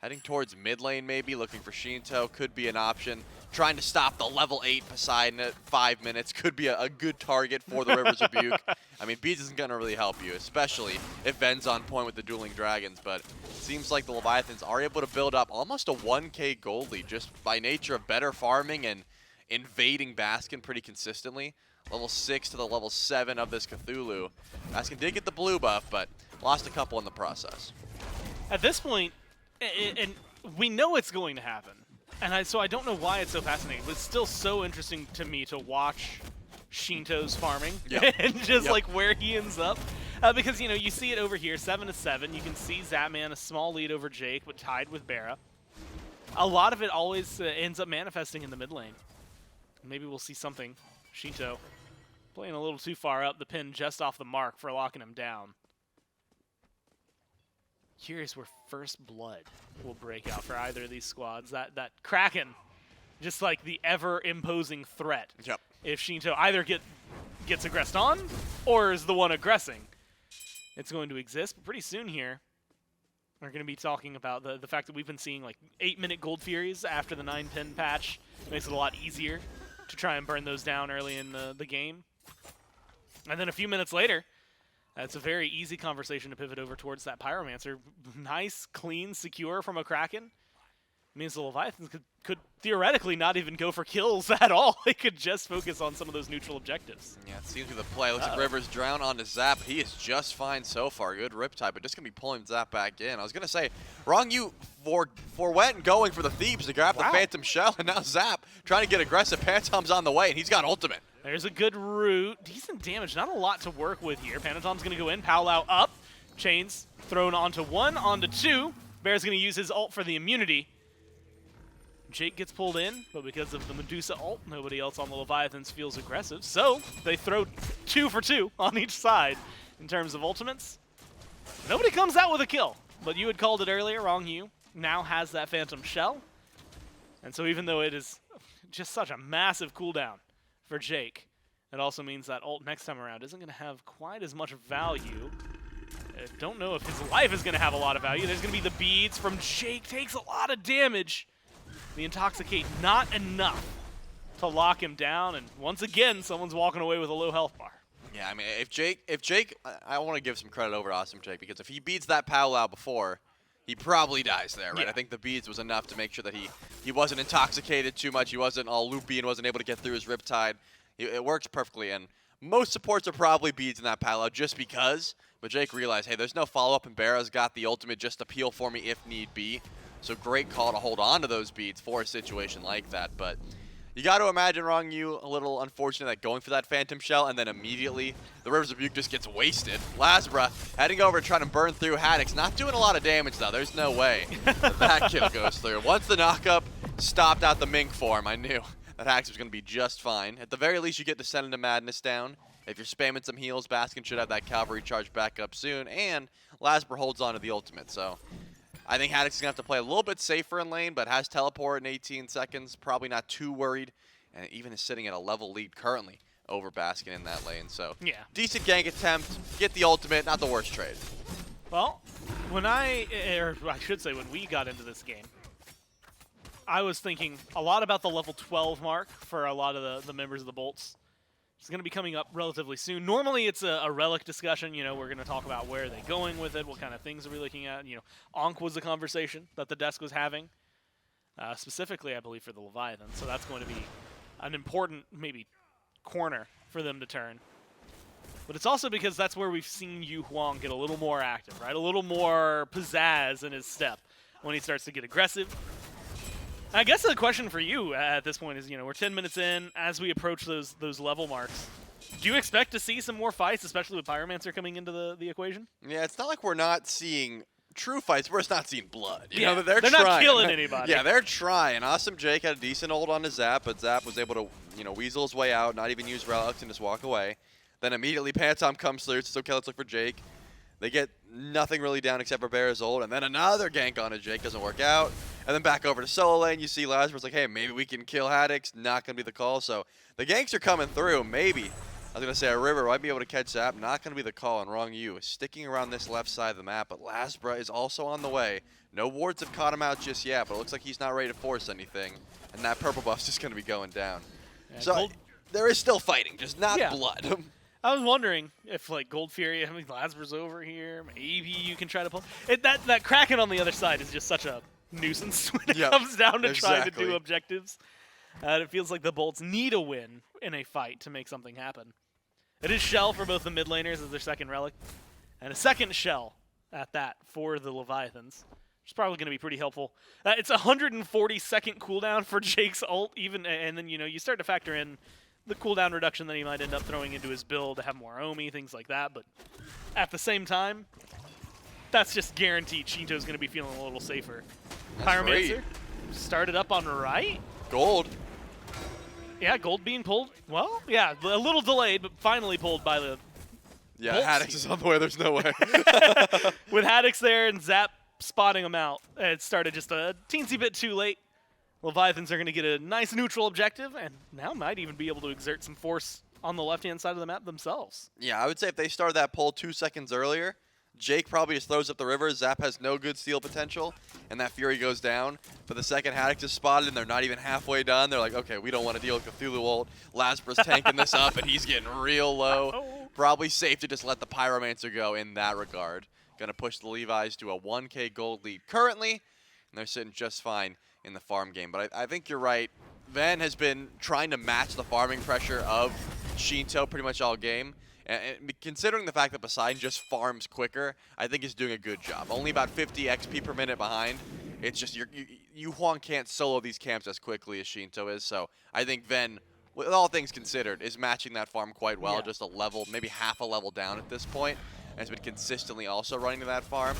Heading towards mid lane maybe, looking for Shinto, could be an option. Trying to stop the level 8 Poseidon at 5 minutes could be a good target for the Rivers Rebuke. I mean, Beads isn't going to really help you, especially if Ven's on point with the Dueling Dragons, but it seems like the Leviathans are able to build up almost a 1k gold lead just by nature of better farming and invading Baskin pretty consistently. Level 6 to the level 7 of this Cthulhu. Baskin did get the blue buff, but lost a couple in the process. At this point, and we know it's going to happen, and so I don't know why it's so fascinating, but it's still so interesting to me to watch Shinto's farming and just like where he ends up, because you know you see it over here, 7-7. You can see Zapman a small lead over Jake, but tied with Barra. A lot of it always ends up manifesting in the mid lane. Maybe we'll see something. Shinto playing a little too far up, the pin just off the mark for locking him down. Curious where first blood will break out for either of these squads. That Kraken, just like the ever-imposing threat. Yep. If Shinto either gets aggressed on or is the one aggressing, it's going to exist. But pretty soon here, we're going to be talking about the fact that we've been seeing like 8-minute Gold Furies after the 9-pin patch. Makes it a lot easier to try and burn those down early in the game. And then a few minutes later, it's a very easy conversation to pivot over towards that Pyromancer. Nice, clean, secure from a Kraken. means the Leviathans could theoretically not even go for kills at all. They could just focus on some of those neutral objectives. Yeah, it seems to be the play. Looks like Rivers drown onto Zap. He is just fine so far. Good Riptide, but just going to be pulling Zap back in. I was going to say, Wrong you forwent going for the Thieves to grab the Phantom Shell, and now Zap trying to get aggressive. Pantom's on the way, and he's got ultimate. There's a good root. Decent damage. Not a lot to work with here. Panatom's going to go in. Powwow up. Chains thrown onto 1, onto 2. Bear's going to use his ult for the immunity. Jake gets pulled in, but because of the Medusa ult, nobody else on the Leviathans feels aggressive. So they throw 2 for 2 on each side in terms of ultimates. Nobody comes out with a kill, but you had called it earlier. Wrong you now has that Phantom Shell. And so even though it is just such a massive cooldown for Jake, it also means that ult next time around isn't going to have quite as much value. I don't know if his life is going to have a lot of value. There's going to be the beads from Jake. Takes a lot of damage. The Intoxicate not enough to lock him down. And once again, someone's walking away with a low health bar. Yeah, I mean, if Jake, I want to give some credit over to Awesome Jake, because if he beats that Powwow before, he probably dies there, right? Yeah. I think the beads was enough to make sure that he wasn't intoxicated too much. He wasn't all loopy and wasn't able to get through his Riptide. It works perfectly, and most supports are probably beads in that Powwow just because. But Jake realized, hey, there's no follow-up, and Barra's got the ultimate just to peel for me if need be. So great call to hold on to those beads for a situation like that. But you got to imagine, Wrong you, a little unfortunate that going for that Phantom Shell and then immediately the Rivers of Rebuke just gets wasted. Lasbra heading over trying to burn through Haddix. Not doing a lot of damage, though. There's no way that kill goes through. Once the knockup stopped out the Mink form, I knew that Haddix was going to be just fine. At the very least, you get Descend into Madness down. If you're spamming some heals, Baskin should have that Cavalry charge back up soon. And Lasbra holds on to the ultimate. So I think Haddix is going to have to play a little bit safer in lane, but has teleport in 18 seconds. Probably not too worried. And even is sitting at a level lead currently over Baskin in that lane. So Yeah. decent gank attempt. Get the ultimate. Not the worst trade. Well, when I should say when we got into this game, I was thinking a lot about the level 12 mark for a lot of the members of the Bolts. It's going to be coming up relatively soon. Normally, it's a relic discussion. You know, we're going to talk about where are they going with it, what kind of things are we looking at. You know, Ankh was the conversation that the desk was having, specifically, I believe, for the Leviathan. So that's going to be an important, maybe, corner for them to turn. But it's also because that's where we've seen Yu Huang get a little more active, right? A little more pizzazz in his step when he starts to get aggressive. I guess the question for you at this point is, you know, we're 10 minutes in. As we approach those level marks, do you expect to see some more fights, especially with Pyromancer coming into the equation? Yeah, it's not like we're not seeing true fights. We're just not seeing blood. You Yeah, know, they're not trying. killing anybody. Yeah, they're trying. Awesome Jake had a decent ult on his Zap, but Zap was able to, you know, weasel his way out, not even use relics and just walk away. Then immediately Pantom comes through. It's okay, let's look for Jake. They get nothing really down except for Bear's ult, and then another gank on a Jake doesn't work out. And then back over to solo lane, you see Lazarus like, hey, maybe we can kill Haddix. Not going to be the call. So the ganks are coming through. Maybe, I was going to say a River might be able to catch Zap. Not going to be the call, and Wrong you is sticking around this left side of the map, but Lasbra is also on the way. No wards have caught him out just yet, but it looks like he's not ready to force anything. And that purple buff's just going to be going down. Yeah, So there is still fighting, just not blood. I was wondering if, like, Gold Fury, I mean, Lazarus over here, maybe you can try to pull. That Kraken on the other side is just such a nuisance when it comes down to trying to do objectives. It feels like the Bolts need a win in a fight to make something happen. It is Shell for both the mid laners as their second relic, and a second Shell at that for the Leviathans, which is probably going to be pretty helpful. It's a 140-second cooldown for Jake's ult, and then, you know, you start to factor in the cooldown reduction that he might end up throwing into his build to have more Omi, things like that. But at the same time, that's just guaranteed Shinto's going to be feeling a little safer. Pyromancer started up on right. Gold. Yeah, Gold being pulled. Well, yeah, a little delayed, but finally pulled by the Yeah, Bolts. Haddix is on the way. There's no way. With Haddix there and Zap spotting him out, it started just a teensy bit too late. Leviathans are going to get a nice neutral objective, and now might even be able to exert some force on the left-hand side of the map themselves. Yeah, I would say if they started that pull 2 seconds earlier, Jake probably just throws up the river. Zap has no good steal potential, and that Fury goes down. But the second Haddix is spotted, and they're not even halfway done. They're like, okay, we don't want to deal with Cthulhu ult. Lasbra's tanking this up, and he's getting real low. Probably safe to just let the Pyromancer go in that regard. Going to push the Levi's to a 1K gold lead currently, and they're sitting just fine. in the farm game. But I think you're right. Ven has been trying to match the farming pressure of Shinto pretty much all game. And considering the fact that Poseidon just farms quicker, I think he's doing a good job. Only about 50 XP per minute behind. It's just Yu Huang can't solo these camps as quickly as Shinto is. So I think Ven, with all things considered, is matching that farm quite well. Yeah. Just a level, maybe half a level down at this point. And has been consistently also running to that farm.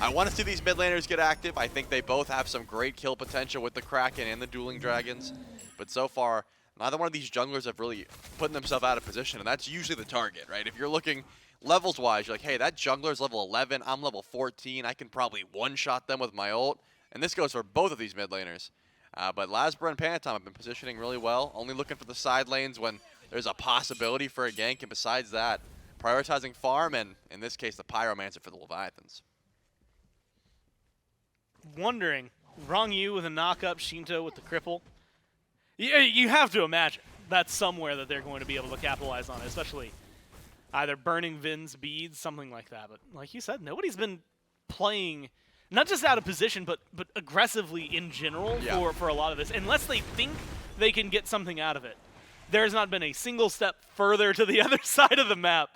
I want to see these mid laners get active. I think they both have some great kill potential with the Kraken and the Dueling Dragons. But so far, neither one of these junglers have really put themselves out of position, and that's usually the target, right? If you're looking levels-wise, you're like, hey, that jungler's level 11, I'm level 14, I can probably one-shot them with my ult. And this goes for both of these mid laners. But Lasbra and Panatom have been positioning really well, only looking for the side lanes when there's a possibility for a gank, and besides that, prioritizing farm, and in this case, the Pyromancer for the Leviathans. Wondering, Rong Yu with a knock-up, Shinto with the cripple. You have to imagine that's somewhere that they're going to be able to capitalize on, especially either burning Vin's beads, something like that. But like you said, nobody's been playing, not just out of position, but aggressively in general for a lot of this, unless they think they can get something out of it. There's not been a single step further to the other side of the map,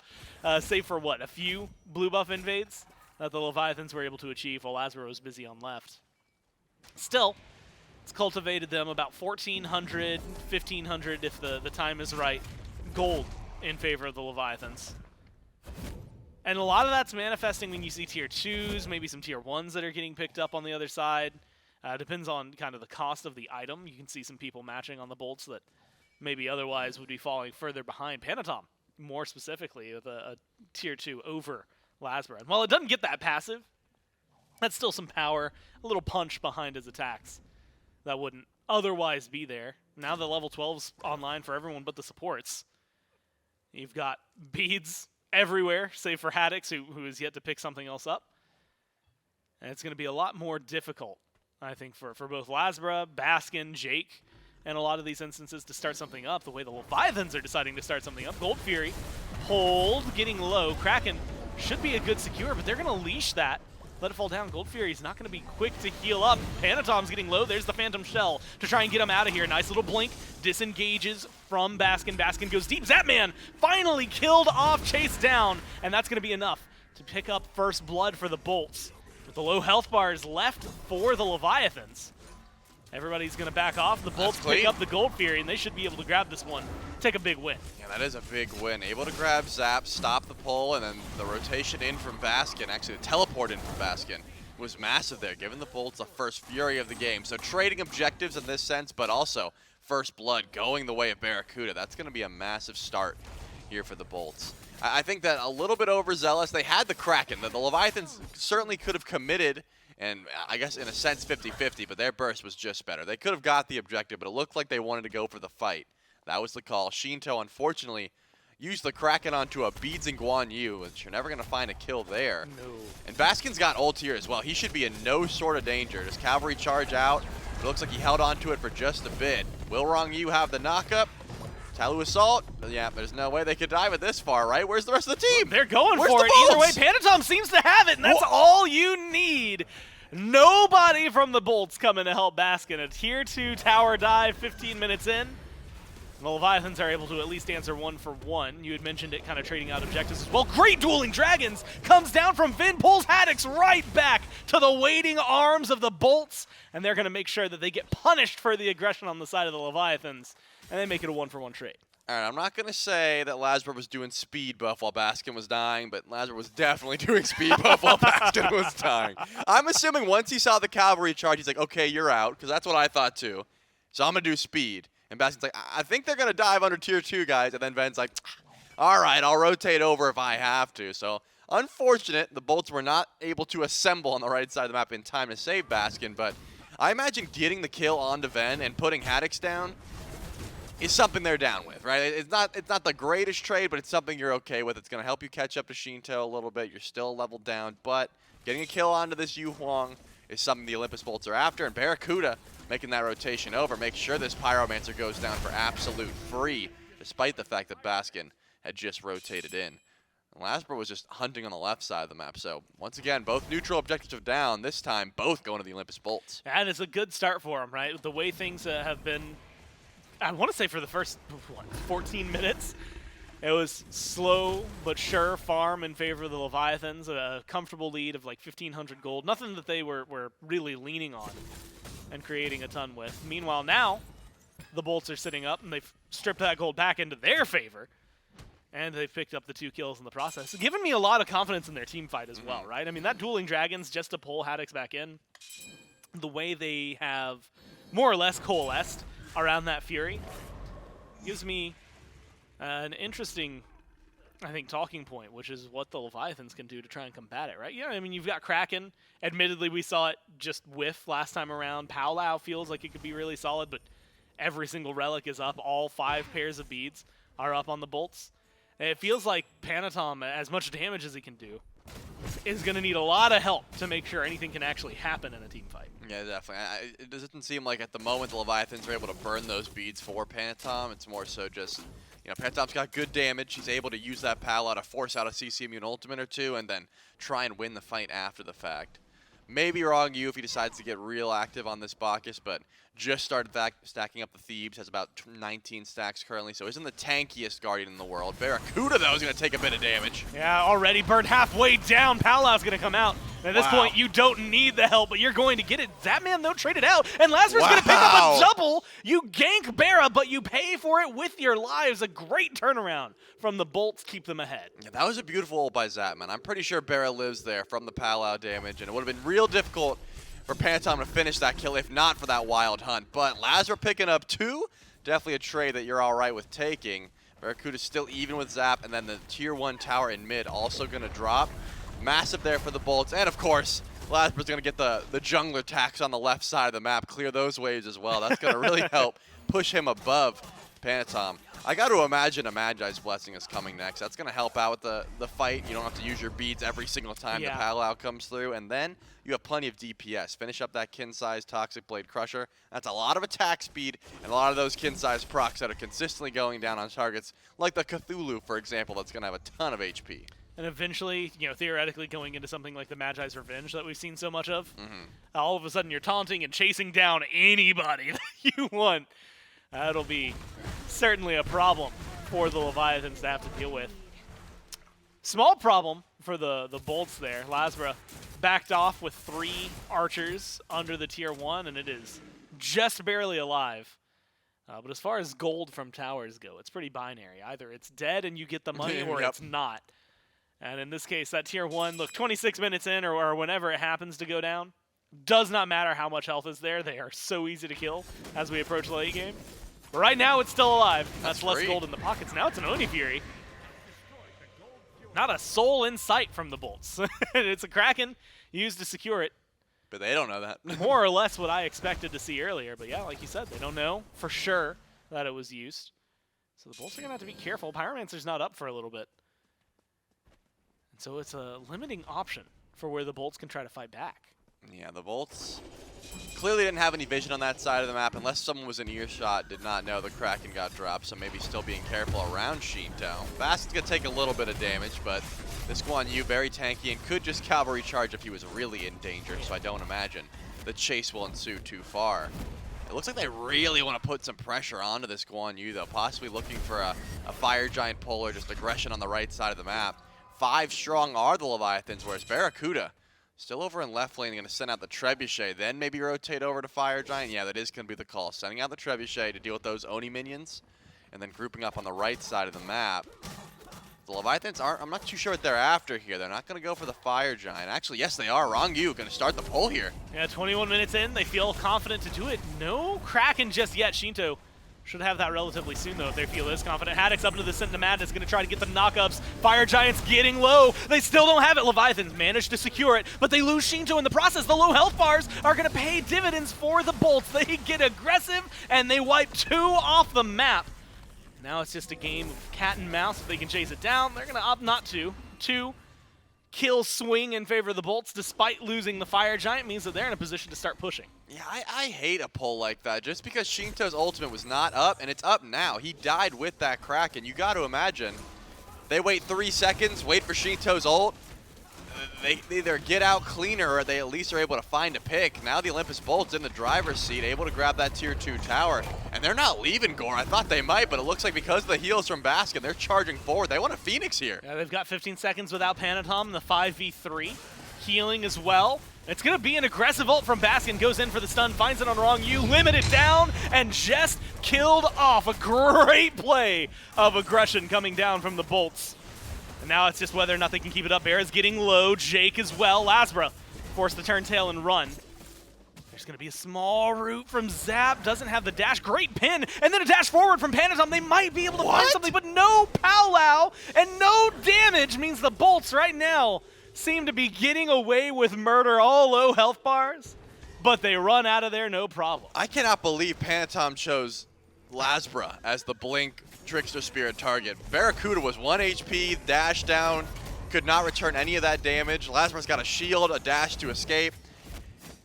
save for what, a few blue buff invades that the Leviathans were able to achieve while Lasbra was busy on left. Still, it's cultivated them about 1,400, 1,500 if the time is right, gold in favor of the Leviathans. And a lot of that's manifesting when you see tier 2s, maybe some tier 1s that are getting picked up on the other side. Depends on kind of the cost of the item. You can see some people matching on the bolts that maybe otherwise would be falling further behind. Panatom, more specifically, with a tier 2 over Lasbra. And while it doesn't get that passive, that's still some power, a little punch behind his attacks that wouldn't otherwise be there. Now that level 12's online for everyone but the supports. You've got beads everywhere, save for Haddix, who is yet to pick something else up. And it's going to be a lot more difficult, I think, for both Lasbra, Baskin, Jake, and a lot of these instances to start something up the way the Leviathans are deciding to start something up. Gold Fury, hold, getting low. Kraken should be a good secure, but they're going to leash that. Let it fall down. Gold Fury's not going to be quick to heal up. Panatom's getting low. There's the Phantom Shell to try and get him out of here. Nice little blink. Disengages from Baskin. Baskin goes deep. Zapman finally killed off, chased down, and that's going to be enough to pick up first blood for the Bolts. With the low health bars left for the Leviathans. Everybody's going to back off. The Bolts pick up the Gold Fury, and they should be able to grab this one. Take a big win. Yeah, that is a big win. Able to grab Zap, stop the pull, and then the rotation in from Baskin, actually the teleport in from Baskin, was massive there, giving the Bolts the first fury of the game. So trading objectives in this sense, but also first blood going the way of Barracuda. That's going to be a massive start here for the Bolts. I think that a little bit overzealous. They had the Kraken. The Leviathans certainly could have committed, and I guess in a sense 50-50, but their burst was just better. They could have got the objective, but it looked like they wanted to go for the fight. That was the call. Shinto, unfortunately, used the Kraken onto a Beads and Guan Yu, which you're never going to find a kill there. No. And Baskin's got ult here as well. He should be in no sort of danger. Does Cavalry charge out? It looks like he held onto it for just a bit. Will Rong Yu have the knockup? Talu Assault? Yeah, there's no way they could dive it this far, right? Where's the rest of the team? They're going Where's for the it. Either way, Bolts? Panatom seems to have it, and that's all you need. Nobody from the Bolts coming to help Baskin. A tier 2 tower dive 15 minutes in. The Leviathans are able to at least answer 1 for 1. You had mentioned it kind of trading out objectives as well. Great Dueling Dragons comes down from Vin, pulls Haddix right back to the waiting arms of the Bolts, and they're going to make sure that they get punished for the aggression on the side of the Leviathans, and they make it a 1-for-1 trade. All right, I'm not going to say that Lasbra was doing speed buff while Baskin was dying, but Lasbra was definitely doing speed buff while Baskin was dying. I'm assuming once he saw the cavalry charge, he's like, okay, you're out, because that's what I thought too. So I'm going to do speed. And Baskin's like, I think they're going to dive under tier 2, guys. And then Ven's like, all right, I'll rotate over if I have to. So unfortunate, the Bolts were not able to assemble on the right side of the map in time to save Baskin, but I imagine getting the kill onto Ven and putting Haddix down is something they're down with, right? It's not the greatest trade, but it's something you're okay with. It's going to help you catch up to Shinto a little bit. You're still leveled down, but getting a kill onto this Yu Huang is something the Olympus Bolts are after, and Barracuda making that rotation over makes sure this Pyromancer goes down for absolute free, despite the fact that Baskin had just rotated in. And Lasbro was just hunting on the left side of the map. So once again, both neutral objectives are down. This time, both going to the Olympus Bolts. And it's a good start for him, right? The way things have been, I want to say for the first, 14 minutes, it was slow but sure farm in favor of the Leviathans, a comfortable lead of like 1,500 gold. Nothing that they were really leaning on and creating a ton with. Meanwhile, now the Bolts are sitting up, and they've stripped that gold back into their favor, and they've picked up the 2 kills in the process. Giving me a lot of confidence in their team fight as well, right? I mean, that Dueling Dragons just to pull Haddix back in, the way they have more or less coalesced around that Fury gives me an interesting, I think, talking point, which is what the Leviathans can do to try and combat it, right? Yeah, I mean, you've got Kraken. Admittedly, we saw it just whiff last time around. Powwow feels like it could be really solid, but every single relic is up. All 5 pairs of beads are up on the Bolts. And it feels like Panatom, as much damage as he can do, is going to need a lot of help to make sure anything can actually happen in a team fight. Yeah, definitely. It doesn't seem like at the moment the Leviathans are able to burn those beads for Panatom. It's more so just, you know, Panatom's got good damage. He's able to use that Powwow to force out a CC immune ultimate or 2 and then try and win the fight after the fact. Maybe wrong you if he decides to get real active on this Bacchus, but just started stacking up the Thebes, has about 19 stacks currently, so isn't the tankiest Guardian in the world. Barracuda, though, is going to take a bit of damage. Yeah, already burned halfway down. Powwow's going to come out. And at this point, you don't need the help, but you're going to get it. Zapman, though, traded out. And Lazarus going to pick up a double. You gank Barra, but you pay for it with your lives. A great turnaround from the Bolts. Keep them ahead. Yeah, that was a beautiful ult by Zapman. I'm pretty sure Barra lives there from the Powwow damage, and it would have been real difficult for Panatom to finish that kill if not for that wild hunt. But Lazarus picking up 2, definitely a trade that you're all right with taking. Barracuda's still even with Zap, and then the tier 1 tower in mid also going to drop. Massive there for the Bolts, and of course, Lazarus going to get the jungler tax on the left side of the map, clear those waves as well. That's going to really help push him above Panatom. I got to imagine a Magi's Blessing is coming next. That's going to help out with the fight. You don't have to use your beads every single time the Powwow comes through. And then you have plenty of DPS. Finish up that kin-size Toxic Blade Crusher. That's a lot of attack speed and a lot of those kin-size procs that are consistently going down on targets, like the Cthulhu, for example, that's going to have a ton of HP. And eventually, you know, theoretically going into something like the Magi's Revenge that we've seen so much of, all of a sudden you're taunting and chasing down anybody that you want. That'll be certainly a problem for the Leviathans to have to deal with. Small problem for the Bolts there. Lasbra backed off with 3 archers under the tier 1, and it is just barely alive. But as far as gold from towers go, it's pretty binary. Either it's dead and you get the money, or it's not. And in this case, that tier 1, look, 26 minutes in or whenever it happens to go down, does not matter how much health is there. They are so easy to kill as we approach the late game. But right now, it's still alive. That's less gold in the pockets. Now it's an Oni Fury. Not a soul in sight from the Bolts. It's a Kraken used to secure it. But they don't know that. More or less what I expected to see earlier. But yeah, like you said, they don't know for sure that it was used. So the Bolts are going to have to be careful. Pyromancer's not up for a little bit. And so it's a limiting option for where the Bolts can try to fight back. Yeah, the Bolts clearly didn't have any vision on that side of the map, unless someone was in earshot, did not know the Kraken got dropped, so maybe still being careful around Shinto. Fast is going to take a little bit of damage, but this Guan Yu very tanky and could just cavalry charge if he was really in danger, so I don't imagine the chase will ensue too far. It looks like they really want to put some pressure onto this Guan Yu, though, possibly looking for a Fire Giant pull or just aggression on the right side of the map. 5 strong are the Leviathans, whereas Barracuda still over in left lane, going to send out the Trebuchet, then maybe rotate over to Fire Giant. Yeah, that is going to be the call. Sending out the Trebuchet to deal with those Oni minions, and then grouping up on the right side of the map. The Leviathans aren't, I'm not too sure what they're after here. They're not going to go for the Fire Giant. Actually, yes, they are. Wrong you, going to start the pull here. Yeah, 21 minutes in, they feel confident to do it. No Kraken just yet. Shinto should have that relatively soon, though, if they feel this confident. Haddix up into the Scent of Madness, going to try to get the knockups. Fire Giant's getting low. They still don't have it. Leviathans managed to secure it, but they lose Shinto in the process. The low health bars are going to pay dividends for the Bolts. They get aggressive, and they wipe 2 off the map. Now it's just a game of cat and mouse. If they can chase it down, they're going to opt not to. 2 kill swing in favor of the Bolts, despite losing the Fire Giant, means that they're in a position to start pushing. Yeah, I hate a pull like that. Just because Shinto's ultimate was not up, and it's up now. He died with that Kraken. You got to imagine They wait 3 seconds, wait for Shinto's ult. They either get out cleaner or they at least are able to find a pick. Now the Olympus Bolt's in the driver's seat, able to grab that tier 2 tower. And they're not leaving Gore. I thought they might, but it looks like because of the heals from Baskin, they're charging forward. They want a Phoenix here. Yeah, they've got 15 seconds without Panatom in the 5v3. Healing as well. It's going to be an aggressive ult from Baskin. Goes in for the stun, finds it on wrong you, limit it down, and just killed off. A great play of aggression coming down from the Bolts. And now it's just whether or not they can keep it up. Bear's getting low. Jake as well. Lasbra forced the turn tail and run. There's going to be a small route from Zap. Doesn't have the dash. Great pin. And then a dash forward from Panatom. They might be able to find something, but no powwow and no damage means the Bolts right now seem to be getting away with murder, all low health bars, but they run out of there no problem. I cannot believe Panatom chose Lasbra as the Blink Trickster Spirit target. Barracuda was 1 HP, dash down, could not return any of that damage. Lasbra's got a shield, a dash to escape.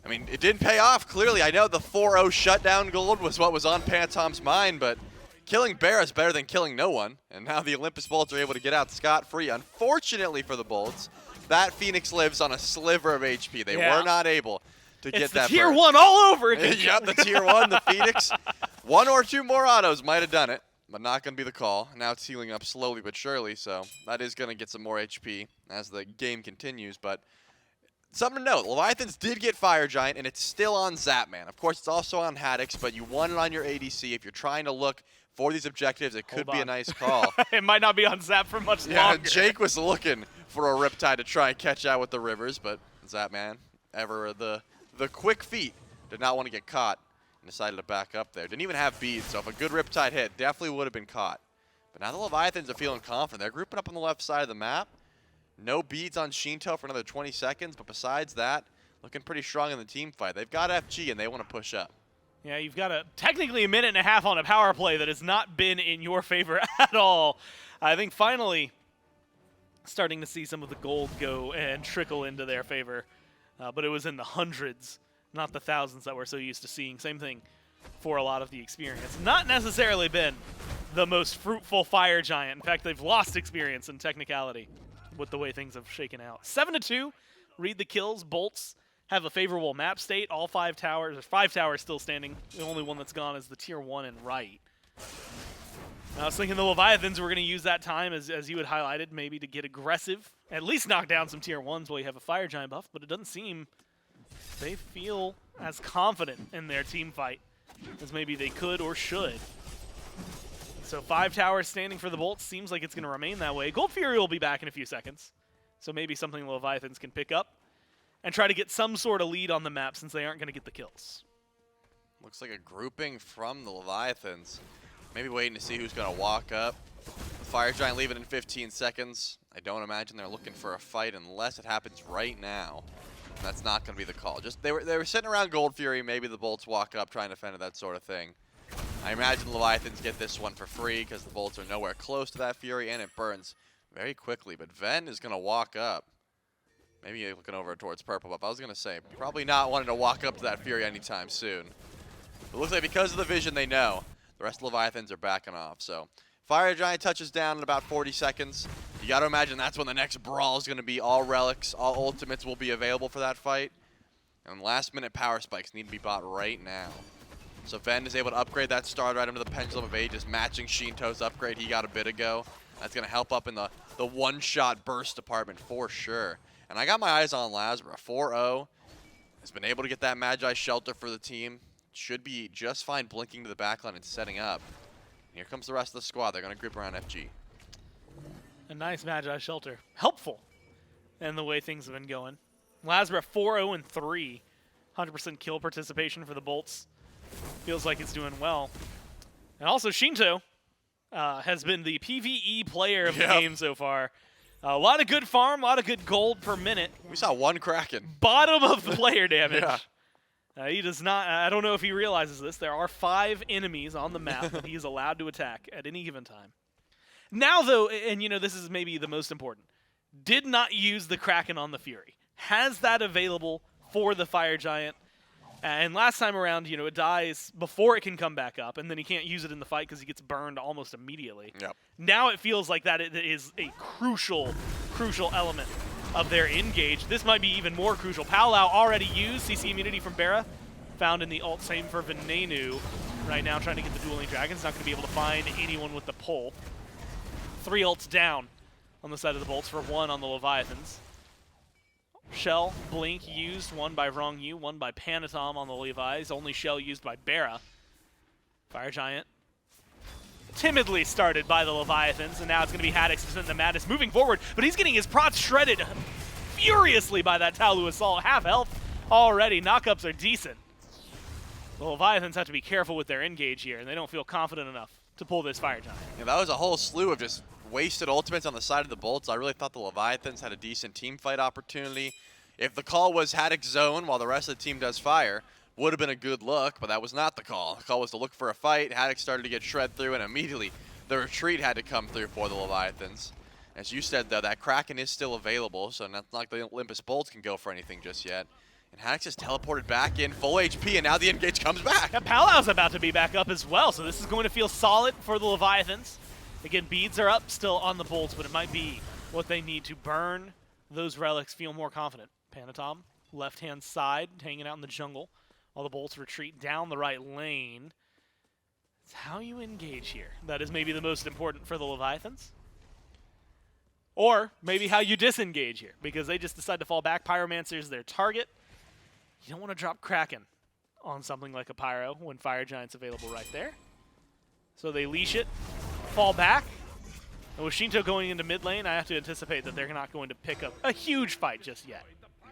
I mean, it didn't pay off, clearly. I know the 4-0 shutdown gold was what was on Panatom's mind, but killing Bear is better than killing no one. And now the Olympus Bolts are able to get out scot-free. Unfortunately for the Bolts, that Phoenix lives on a sliver of HP. They were not able to get that. It's the tier burn. 1 all over again. Yep, the tier 1, the Phoenix. 1 or 2 more autos might have done it, but not going to be the call. Now it's healing up slowly but surely, so that is going to get some more HP as the game continues. But something to note, Leviathans did get Fire Giant, and it's still on Zapman. Of course, it's also on Haddix, but you won it on your ADC. If you're trying to look for these objectives, it could be a nice call. It might not be on Zap for much Yeah, longer. Jake was looking for a Riptide to try and catch out with the Rivers, but Zapman, ever the quick feet, did not want to get caught and decided to back up there. Didn't even have beads, so if a good Riptide hit, definitely would have been caught. But now the Leviathans are feeling confident. They're grouping up on the left side of the map. No beads on Shinto for another 20 seconds, but besides that, looking pretty strong in the team fight. They've got FG, and they want to push up. Yeah, you've got technically a minute and a half on a power play that has not been in your favor at all. I think finally starting to see some of the gold go and trickle into their favor. But it was in the hundreds, not the thousands that we're so used to seeing. Same thing for a lot of the experience. Not necessarily been the most fruitful Fire Giant. In fact, they've lost experience and technicality with the way things have shaken out. 7-2, read the kills. Bolts have a favorable map state. All 5 towers, or 5 towers still standing. The only one that's gone is the tier 1 and right. I was thinking the Leviathans were going to use that time, as you had highlighted, maybe to get aggressive, at least knock down some tier 1s while you have a Fire Giant buff, but it doesn't seem they feel as confident in their team fight as maybe they could or should. So 5 towers standing for the Bolts. Seems like it's going to remain that way. Gold Fury will be back in a few seconds, so maybe something the Leviathans can pick up and try to get some sort of lead on the map since they aren't going to get the kills. Looks like a grouping from the Leviathans. Maybe waiting to see who's going to walk up. The Fire Giant leaving in 15 seconds. I don't imagine they're looking for a fight unless it happens right now. And that's not going to be the call. Just they were sitting around Gold Fury. Maybe the Bolts walk up trying to defend it, that sort of thing. I imagine the Leviathans get this one for free because the Bolts are nowhere close to that Fury, and it burns very quickly. But Ven is going to walk up. Maybe looking over towards Purple Buff. I was going to say, probably not wanting to walk up to that Fury anytime soon. It looks like because of the vision they know, the rest of the Leviathans are backing off. So Fire Giant touches down in about 40 seconds. You got to imagine that's when the next brawl is going to be. All relics, all ultimates will be available for that fight. And last minute power spikes need to be bought right now. So Ven is able to upgrade that starter item to the Pendulum of Ages, matching Shinto's upgrade he got a bit ago. That's going to help up in the one-shot burst department for sure. And I got my eyes on Lasbra. 4-0. Has been able to get that Magi shelter for the team. Should be just fine blinking to the backline and setting up. And here comes the rest of the squad. They're going to group around FG. A nice Magi shelter. Helpful in the way things have been going. Lasbra 4-0-3. 100% kill participation for the Bolts. Feels like it's doing well. And also Shinto has been the PvE player of the game so far. A lot of good farm, a lot of good gold per minute. We saw one Kraken. Bottom of the player damage. Yeah. He does not, I don't know if he realizes this, there are 5 enemies on the map that he is allowed to attack at any given time. Now though, and you know this is maybe the most important, did not use the Kraken on the Fury. Has that available for the Fire Giant. And last time around, you know, it dies before it can come back up, and then he can't use it in the fight because he gets burned almost immediately. Yep. Now it feels like that it is a crucial element of their engage. This might be even more crucial. Palau already used CC immunity from Bera, found in the ult. Same for Venenu. Right now trying to get the dueling dragons. Not going to be able to find anyone with the pull. 3 ults down on the side of the bolts for 1 on the Leviathans. Shell, Blink used, 1 by Wrong Yu, 1 by Panatom on the Levi's, only Shell used by Bera. Fire Giant timidly started by the Leviathans, and now it's going to be Haddix who's in the madness moving forward, but he's getting his prots shredded furiously by that Talu Assault. Half health already, knockups are decent. The Leviathans have to be careful with their engage here, and they don't feel confident enough to pull this Fire Giant. Yeah, that was a whole slew of just wasted ultimates on the side of the bolts. I really thought the Leviathans had a decent team fight opportunity. If the call was Haddix zone while the rest of the team does fire, would have been a good look, but that was not the call. The call was to look for a fight. Haddix started to get shred through, and immediately the retreat had to come through for the Leviathans. As you said, though, that Kraken is still available, so not like the Olympus bolts can go for anything just yet. And Haddix is teleported back in, full HP, and now the engage comes back. Yeah, Palau's about to be back up as well, so this is going to feel solid for the Leviathans. Again, beads are up still on the bolts, but it might be what they need to burn those relics, feel more confident. Panatom, left-hand side, hanging out in the jungle. All the bolts retreat down the right lane. It's how you engage here. That is maybe the most important for the Leviathans. Or maybe how you disengage here, because they just decide to fall back. Pyromancer's their target. You don't want to drop Kraken on something like a Pyro when Fire Giant's available right there. So they leash it, fall back. And with Shinto going into mid lane, I have to anticipate that they're not going to pick up a huge fight just yet.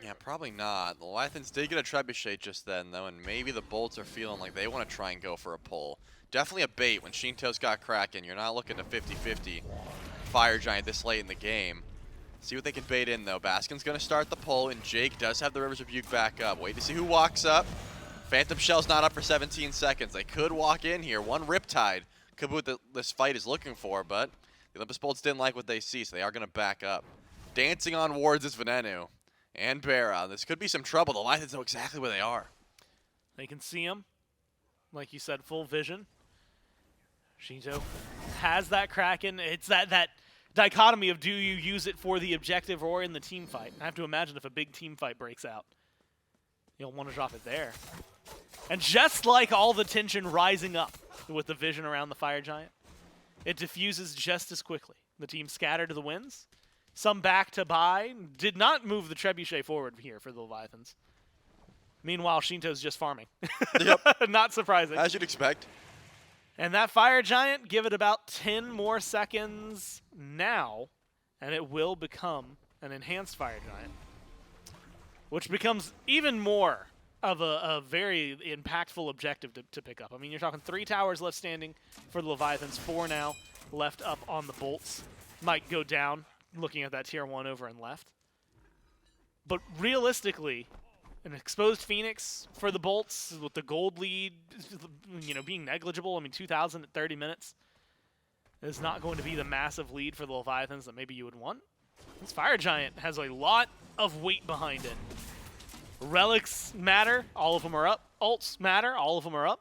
Yeah, probably not. The Leviathans did get a trebuchet just then, though, and maybe the bolts are feeling like they want to try and go for a pull. Definitely a bait when Shinto's got Kraken. You're not looking to 50-50 Fire Giant this late in the game. See what they can bait in, though. Baskin's going to start the pull, and Jake does have the Rivers of Rebuke back up. Wait to see who walks up. Phantom Shell's not up for 17 seconds. They could walk in here. One Riptide could be what this fight is looking for, but the Olympus bolts didn't like what they see, so they are going to back up. Dancing on wards is Venenu and Bera. This could be some trouble. The Leviathans know exactly where they are. They can see him. Like you said, full vision. Shinto has that Kraken. It's that dichotomy of do you use it for the objective or in the team fight. I have to imagine if a big team fight breaks out, you'll want to drop it there. And just like all the tension rising up with the vision around the Fire Giant, it diffuses just as quickly. The team scattered to the winds. Some back to buy. Did not move the trebuchet forward here for the Leviathans. Meanwhile, Shinto's just farming. Yep. Not surprising. As you'd expect. And that Fire Giant, give it about 10 more seconds now, and it will become an enhanced Fire Giant, which becomes even more of a very impactful objective to pick up. I mean, you're talking 3 towers left standing for the Leviathans, 4 now left up on the bolts. Might go down, looking at that tier 1 over and left. But realistically, an exposed Phoenix for the bolts with the gold lead, you know, being negligible. I mean, 2,000 at 30 minutes is not going to be the massive lead for the Leviathans that maybe you would want. This Fire Giant has a lot of weight behind it. Relics matter, all of them are up. Ults matter, all of them are up.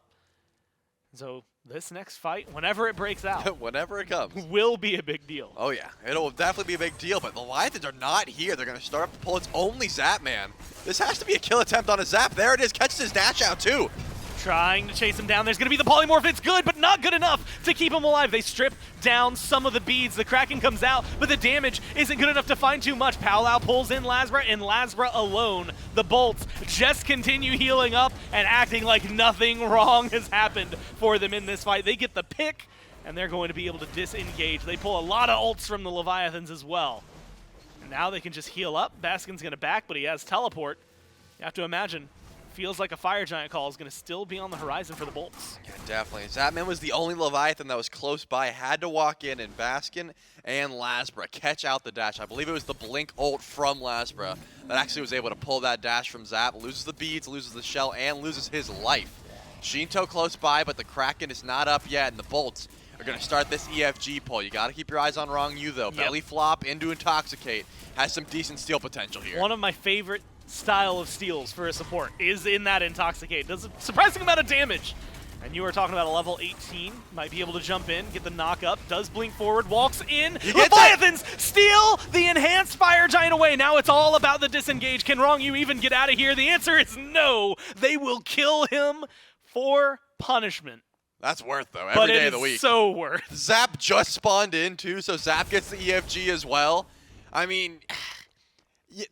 So this next fight, whenever it breaks out, Whenever it comes. will be a big deal. Oh, yeah. It'll definitely be a big deal, but the Leviathans are not here. They're going to start up the pull. It's only Zap Man. This has to be a kill attempt on a Zap. There it is. Catches his dash out, too. Trying to chase him down. There's going to be the polymorph. It's good, but not good enough to keep him alive. They strip down some of the beads. The Kraken comes out, but the damage isn't good enough to find too much. Palau pulls in Lasbra, and Lasbra alone. The bolts just continue healing up and acting like nothing wrong has happened for them in this fight. They get the pick, and they're going to be able to disengage. They pull a lot of ults from the Leviathans as well. And now they can just heal up. Baskin's going to back, but he has teleport. You have to imagine. Feels like a Fire Giant call is going to still be on the horizon for the bolts. Yeah, definitely. Zapman was the only Leviathan that was close by. Had to walk in, and Baskin and Lasbra catch out the dash. I believe it was the Blink ult from Lasbra that actually was able to pull that dash from Zap. Loses the beads, loses the shell, and loses his life. Shinto close by, but the Kraken is not up yet, and the bolts are going to start this EFG pull. You got to keep your eyes on Wrong Yu, though. Yep. Belly flop into Intoxicate. Has some decent steal potential here. One of my favorite style of steals for a support is in that Intoxicate. Does a surprising amount of damage. And you are talking about a level 18. Might be able to jump in, get the knock up, does blink forward, walks in. Leviathans steal the enhanced fire giant away. Now it's all about the disengage. Can Wrong You even get out of here? The answer is no. They will kill him for punishment. That's worth, though, But every day it of the is week. so worth. Zap just spawned in, too, so Zap gets the EFG as well. I mean,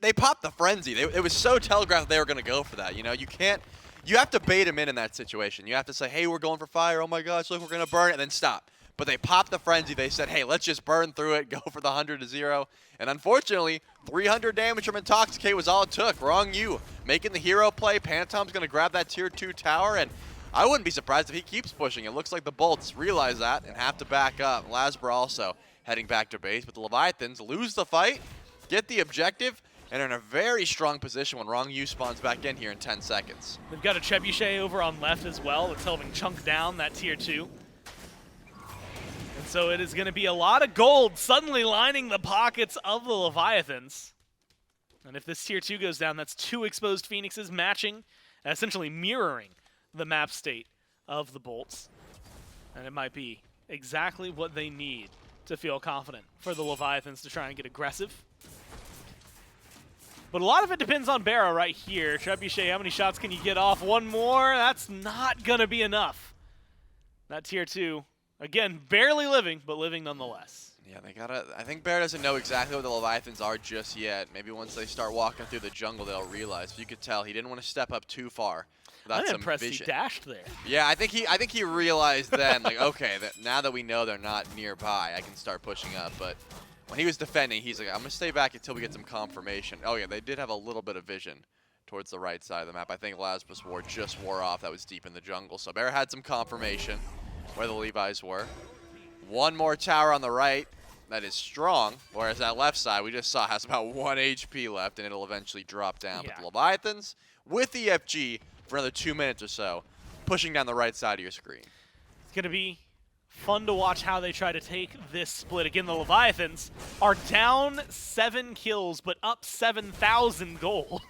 they popped the Frenzy. It was so telegraphed they were going to go for that. You know, you have to bait him in that situation. You have to say, hey, we're going for fire. Oh, my gosh, look, we're going to burn it, and then stop. But they popped the Frenzy. They said, hey, let's just burn through it, go for the 100-0. And unfortunately, 300 damage from Intoxicate was all it took. Wrong You making the hero play. Pantom's going to grab that tier 2 tower, and I wouldn't be surprised if he keeps pushing. It looks like the Bolts realize that and have to back up. Lasbra also heading back to base, but the Leviathans lose the fight, get the objective, and are in a very strong position when Wrong You spawns back in here in 10 seconds. They've got a Trebuchet over on left as well. That's helping chunk down that tier 2. And so it is going to be a lot of gold suddenly lining the pockets of the Leviathans. And if this tier 2 goes down, that's 2 exposed Phoenixes matching, essentially mirroring the map state of the Bolts. And it might be exactly what they need to feel confident for the Leviathans to try and get aggressive. But a lot of it depends on Barra right here. Trebuchet, how many shots can you get off? One more, that's not going to be enough. That tier 2, again, barely living, but living nonetheless. Yeah, I think Bear doesn't know exactly what the Leviathans are just yet. Maybe once they start walking through the jungle, they'll realize. But you could tell he didn't want to step up too far without I'm some impressed vision. he dashed there. Yeah, I think he realized then, like, okay, that now that we know they're not nearby, I can start pushing up. But when he was defending, he's like, I'm going to stay back until we get some confirmation. Oh, yeah, they did have a little bit of vision towards the right side of the map. I think Lasbus War just wore off. That was deep in the jungle. So Bear had some confirmation where the Levi's were. One more tower on the right that is strong, whereas that left side we just saw has about 1 HP left, and it'll eventually drop down. Yeah. But the Leviathans, with EFG for another 2 minutes or so, pushing down the right side of your screen. It's going to be fun to watch how they try to take this split. Again, the Leviathans are down 7 kills, but up 7,000 gold.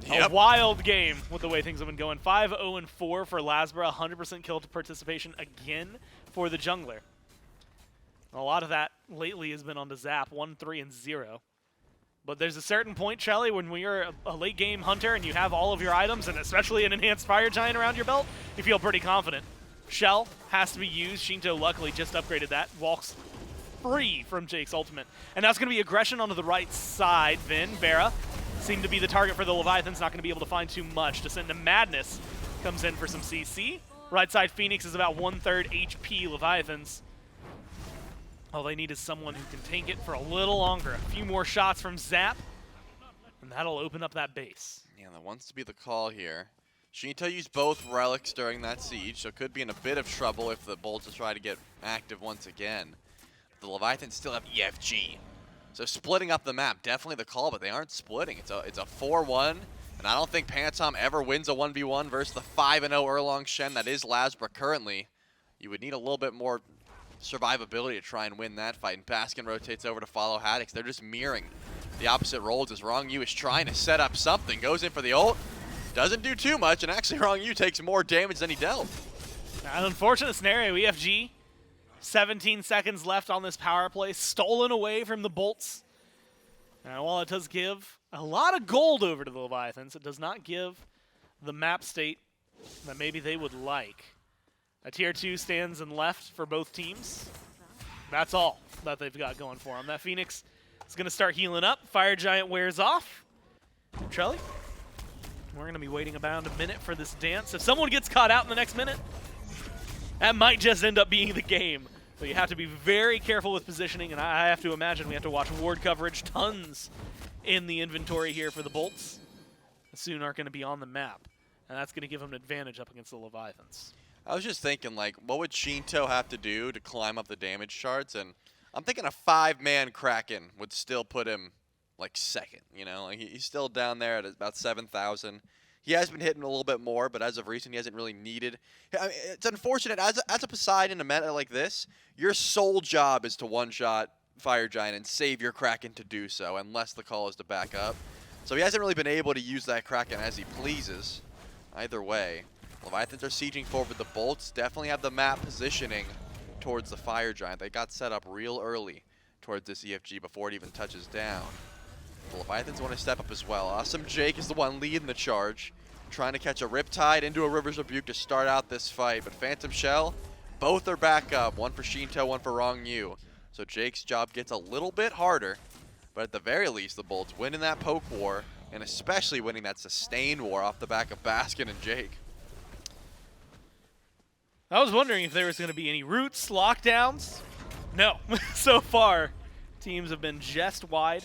Yep. A wild game with the way things have been going. 5-0-4 for Lasbra, 100% kill participation again for the jungler. A lot of that lately has been on the Zap, 1-3-0. But there's a certain point, Shelly, when you're a late game hunter and you have all of your items, and especially an enhanced fire giant around your belt, you feel pretty confident. Shell has to be used. Shinto luckily just upgraded that. Walks free from Jake's ultimate. And that's going to be aggression onto the right side. Vin, Barra seem to be the target for the Leviathans. Not going to be able to find too much. Descent into Madness comes in for some CC. Right side Phoenix is about 1/3 HP Leviathans. All they need is someone who can tank it for a little longer. A few more shots from Zap, and that'll open up that base. Yeah, that wants to be the call here. Shinto used both relics during that siege, so could be in a bit of trouble if the Bolts try to get active once again. The Leviathans still have EFG. So splitting up the map, definitely the call, but they aren't splitting. It's a 4-1, and I don't think Pantom ever wins a 1v1 versus the 5-0 Erlong Shen that is Lasbra currently. You would need a little bit more survivability to try and win that fight, and Baskin rotates over to follow Haddix. They're just mirroring the opposite roles as Wrong You is trying to set up something. Goes in for the ult, doesn't do too much, and actually Wrong You takes more damage than he dealt. An unfortunate scenario, EFG. 17 seconds left on this power play, stolen away from the Bolts. And while it does give a lot of gold over to the Leviathans, it does not give the map state that maybe they would like. A tier 2 stands in left for both teams. That's all that they've got going for them. That Phoenix is going to start healing up. Fire Giant wears off. Trelly, we're going to be waiting about a minute for this dance. If someone gets caught out in the next minute, that might just end up being the game. So you have to be very careful with positioning, and I have to imagine we have to watch ward coverage. Tons in the inventory here for the Bolts. Soon aren't going to be on the map, and that's going to give them an advantage up against the Leviathans. I was just thinking, like, what would Shinto have to do to climb up the damage charts? And I'm thinking a 5-man Kraken would still put him, like, second, you know? Like, he's still down there at about 7,000. He has been hitting a little bit more, but as of recent, he hasn't really needed. I mean, it's unfortunate. As a Poseidon in a meta like this, your sole job is to one-shot Fire Giant and save your Kraken to do so, unless the call is to back up. So he hasn't really been able to use that Kraken as he pleases. Either way, Leviathans are sieging forward. The Bolts definitely have the map positioning towards the Fire Giant. They got set up real early towards this EFG before it even touches down. The Leviathans want to step up as well. Awesome Jake is the one leading the charge, trying to catch a Riptide into a River's Rebuke to start out this fight. But Phantom Shell, both are back up. One for Shinto, one for Rong Yu. So Jake's job gets a little bit harder. But at the very least, the Bolts winning that poke war, and especially winning that sustained war off the back of Baskin and Jake. I was wondering if there was going to be any roots, lockdowns. No. So far, teams have been just wide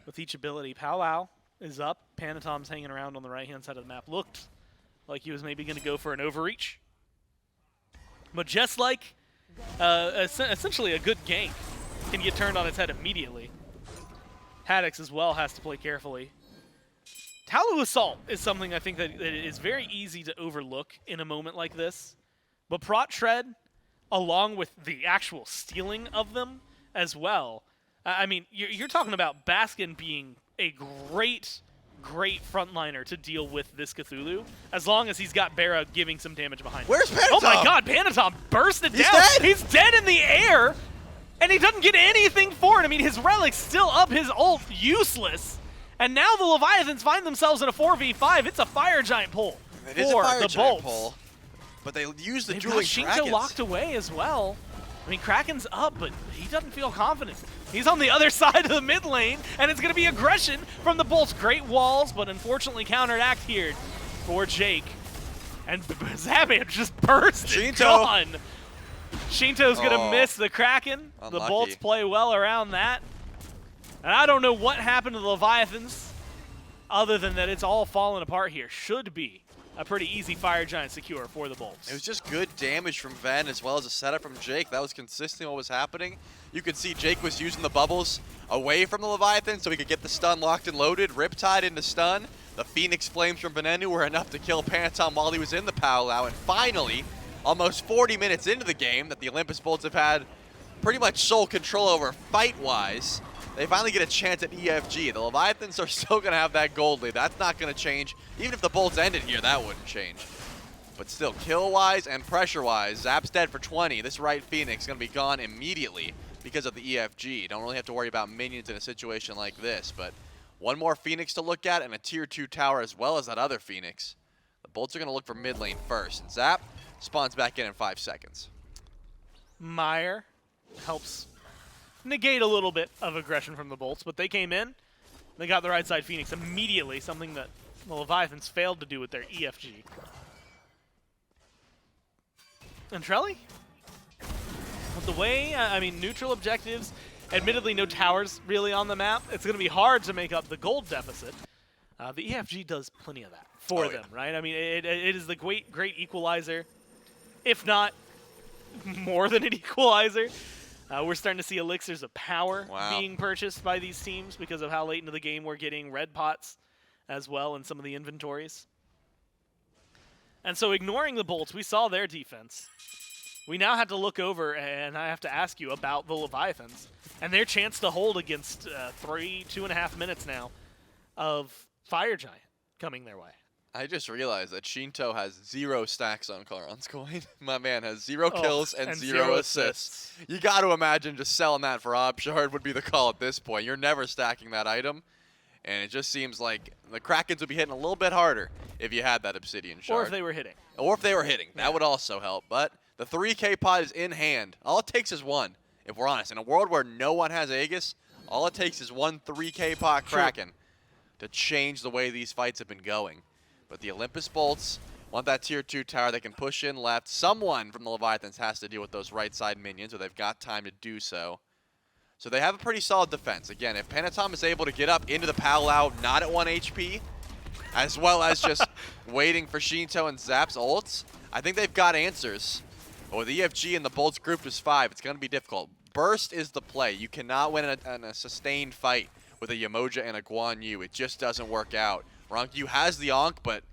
with each ability. Powwow is up. Panatom's hanging around on the right-hand side of the map. Looked like he was maybe going to go for an overreach. But just like essentially a good gank can get turned on its head immediately. Haddix as well has to play carefully. Talu Assault is something I think that is very easy to overlook in a moment like this. But Prot Shred, along with the actual stealing of them as well, I mean, you're talking about Baskin being a great frontliner to deal with this Cthulhu, as long as he's got Barra giving some damage behind him. Where's Panatom? Oh my god, Panatom bursted He's down! dead! He's dead in the air! And he doesn't get anything for it. I mean, his relic's still up, his ult useless. And now the Leviathans find themselves in a 4v5. It's a Fire Giant pull It is a for Fire the Giant Bolts. pull, but they use the They've dueling got Shinto Krakens. locked away as well. I mean, Kraken's up, but he doesn't feel confident. He's on the other side of the mid lane, and it's going to be aggression from the Bolts. Great walls, but unfortunately counteract here for Jake. And Zabam just burst and Shinto. gone. Shinto's going to Oh. miss the Kraken. The Unlucky. Bolts play well around that. And I don't know what happened to the Leviathans, other than that it's all falling apart here. Should be a pretty easy Fire Giant secure for the Bolts. It was just good damage from Ven as well as a setup from Jake. That was consistent what was happening. You could see Jake was using the bubbles away from the Leviathan so he could get the stun locked and loaded. Riptide into stun. The Phoenix Flames from Venenu were enough to kill Panatom while he was in the powwow. And finally, almost 40 minutes into the game that the Olympus Bolts have had pretty much sole control over fight-wise, they finally get a chance at EFG. The Leviathans are still going to have that gold lead. That's not going to change. Even if the Bolts ended here, that wouldn't change. But still, kill-wise and pressure-wise, Zap's dead for 20. This right Phoenix is going to be gone immediately because of the EFG. Don't really have to worry about minions in a situation like this. But one more Phoenix to look at and a tier 2 tower as well as that other Phoenix. The Bolts are going to look for mid lane first. And Zap spawns back in 5 seconds. Meyer helps negate a little bit of aggression from the Bolts, but they came in, they got the right side Phoenix immediately, something that the Leviathans failed to do with their EFG. And Trelly? With the way, I mean, neutral objectives, admittedly no towers really on the map, it's going to be hard to make up the gold deficit. The EFG does plenty of that for them, right? I mean, it is the great equalizer, if not more than an equalizer. We're starting to see elixirs of power being purchased by these teams because of how late into the game we're getting red pots as well in some of the inventories. And so ignoring the Bolts, we saw their defense. We now have to look over, and I have to ask you about the Leviathans and their chance to hold against 2.5 minutes now of Fire Giant coming their way. I just realized that Shinto has 0 stacks on Charon's coin. My man has 0 kills and 0 assists. You got to imagine just selling that for Obshard would be the call at this point. You're never stacking that item. And it just seems like the Krakens would be hitting a little bit harder if you had that Obsidian Shard. Or if they were hitting. Or if they were hitting. That would also help. But the 3K pot is in hand. All it takes is one, if we're honest. In a world where no one has Aegis, all it takes is one 3K pot Kraken to change the way these fights have been going. But the Olympus Bolts want that tier 2 tower. They can push in left. Someone from the Leviathans has to deal with those right side minions, or they've got time to do so. So they have a pretty solid defense. Again, if Panatom is able to get up into the powwow, not at 1 HP, as well as just waiting for Shinto and Zap's ults, I think they've got answers. But with EFG and the Bolts grouped as 5, it's going to be difficult. Burst is the play. You cannot win in a sustained fight with a Yamoja and a Guan Yu. It just doesn't work out. Yu has the Ankh, but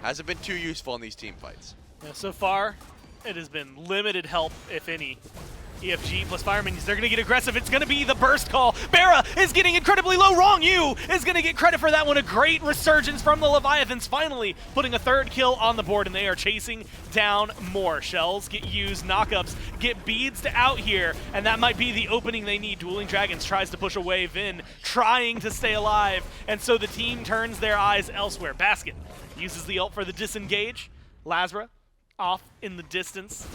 hasn't been too useful in these team fights. Yeah, so far, it has been limited help, if any, EFG plus Fire Minions, they're going to get aggressive. It's going to be the burst call. Bera is getting incredibly low. Wrong You is going to get credit for that one. A great resurgence from the Leviathans, finally putting a third kill on the board, and they are chasing down more. Shells get used, knockups get beads out here, and that might be the opening they need. Dueling Dragons tries to push away Vin, trying to stay alive, and so the team turns their eyes elsewhere. Basket uses the ult for the disengage. Lazra off in the distance.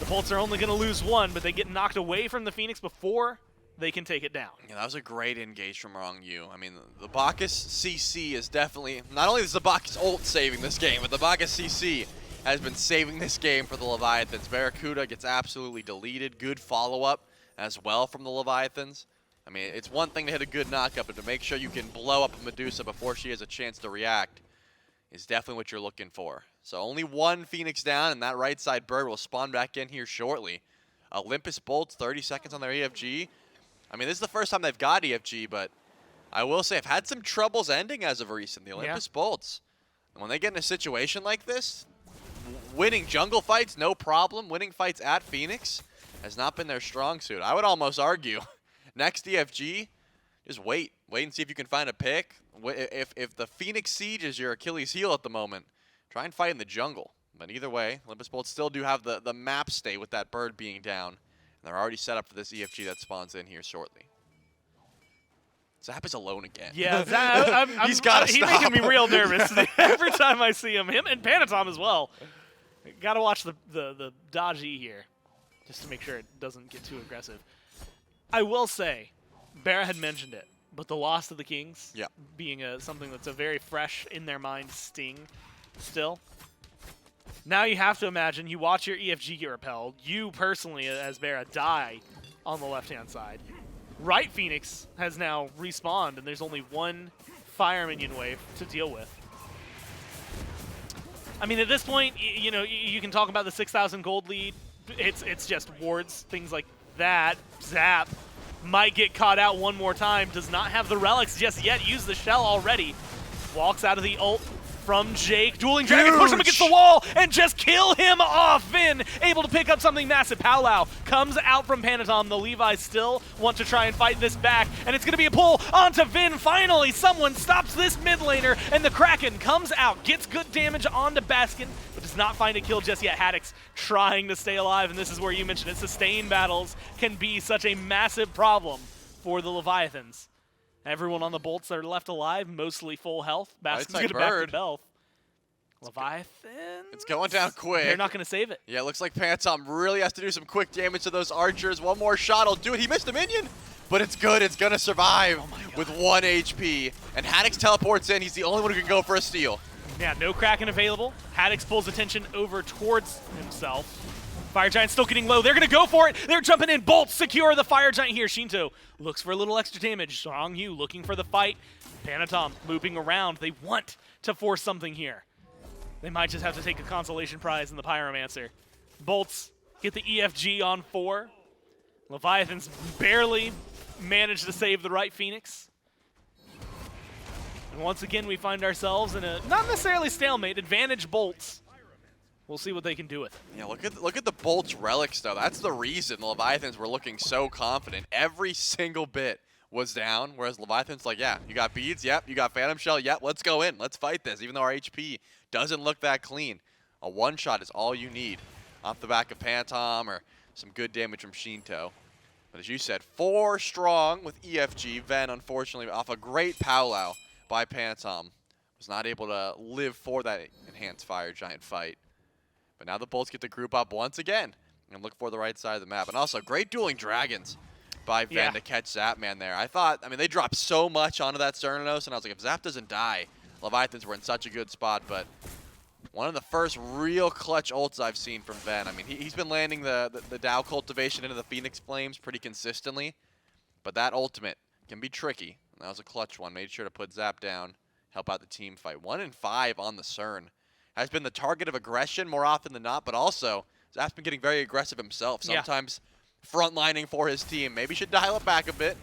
The Bolts are only going to lose one, but they get knocked away from the Phoenix before they can take it down. Yeah, that was a great engage from Wrong You. I mean, the Bacchus CC is definitely, not only is the Bacchus ult saving this game, but the Bacchus CC has been saving this game for the Leviathans. Barracuda gets absolutely deleted. Good follow-up as well from the Leviathans. I mean, it's one thing to hit a good knockup, but to make sure you can blow up a Medusa before she has a chance to react is definitely what you're looking for. So only one Phoenix down, and that right side bird will spawn back in here shortly. Olympus Bolts, 30 seconds on their EFG. I mean, this is the first time they've got EFG, but I will say I've had some troubles ending as of recent. The Olympus Bolts, and when they get in a situation like this, winning jungle fights, no problem. Winning fights at Phoenix has not been their strong suit. I would almost argue next EFG, just wait. Wait and see if you can find a pick. If the Phoenix Siege is your Achilles heel at the moment, try and fight in the jungle. But either way, Olympus Bolts still do have the map stay with that bird being down. And they're already set up for this EFG that spawns in here shortly. Zap is alone again. Yeah, Zap, He's got to stop. He's making me real nervous every time I see him. Him and Panatom as well. Got to watch the dodge E here just to make sure it doesn't get too aggressive. I will say, Barra had mentioned it, but the loss of the Kings being something that's a very fresh in their mind sting still. Now you have to imagine you watch your EFG get repelled. You personally, as Barra, die on the left-hand side. Right Phoenix has now respawned, and there's only one Fire Minion wave to deal with. I mean, at this point, you know, you can talk about the 6,000 gold lead. It's just wards, things like that. Zap might get caught out one more time. Does not have the relics just yet. Use the shell already. Walks out of the ult from Jake. Dueling Dragon, push him against the wall and just kill him off. Vin able to pick up something massive. Palau comes out from Panatom. The Levi's still want to try and fight this back, and it's going to be a pull onto Vin. Finally, someone stops this mid laner, and the Kraken comes out, gets good damage onto Baskin, but does not find a kill just yet. Haddock's trying to stay alive, and this is where you mentioned it. Sustained battles can be such a massive problem for the Leviathans. Everyone on the Bolts are left alive, mostly full health. Baskin's going to back to health. Leviathans? It's going down quick. They're not going to save it. Yeah, it looks like Panatom really has to do some quick damage to those archers. One more shot will do it. He missed a minion, but it's good. It's going to survive with 1 HP. And Haddox teleports in. He's the only one who can go for a steal. Yeah, no Kraken available. Haddox pulls attention over towards himself. Fire Giant still getting low. They're going to go for it. They're jumping in. Bolts secure the Fire Giant here. Shinto looks for a little extra damage. Strong Yu looking for the fight. Panatom looping around. They want to force something here. They might just have to take a consolation prize in the Pyromancer. Bolts get the EFG on 4. Leviathans barely manage to save the right Phoenix. And once again, we find ourselves in a not necessarily stalemate. Advantage Bolts. We'll see what they can do with it. Yeah, look at the Bolts relics, though. That's the reason the Leviathans were looking so confident. Every single bit was down, whereas Leviathan's like, yeah, you got beads, yep, you got Phantom Shell, yep, let's go in, let's fight this, even though our HP doesn't look that clean. A one-shot is all you need off the back of Panatom or some good damage from Shinto. But as you said, 4 strong with EFG. Ven, unfortunately, off a great Palau by Panatom, was not able to live for that enhanced Fire Giant fight. But now the Bolts get the group up once again and look for the right side of the map. And also, great Dueling Dragons by Ven to catch Zapman there. I mean, they dropped so much onto that Cernanos, and I was like, if Zap doesn't die, Leviathans were in such a good spot. But one of the first real clutch ults I've seen from Ven. I mean, he's been landing the Dow cultivation into the Phoenix Flames pretty consistently. But that ultimate can be tricky. And that was a clutch one. Made sure to put Zap down, help out the team fight. 1 in 5 on the Cern. Has been the target of aggression more often than not, but also Zap's been getting very aggressive himself. Sometimes frontlining for his team. Maybe should dial it back a bit.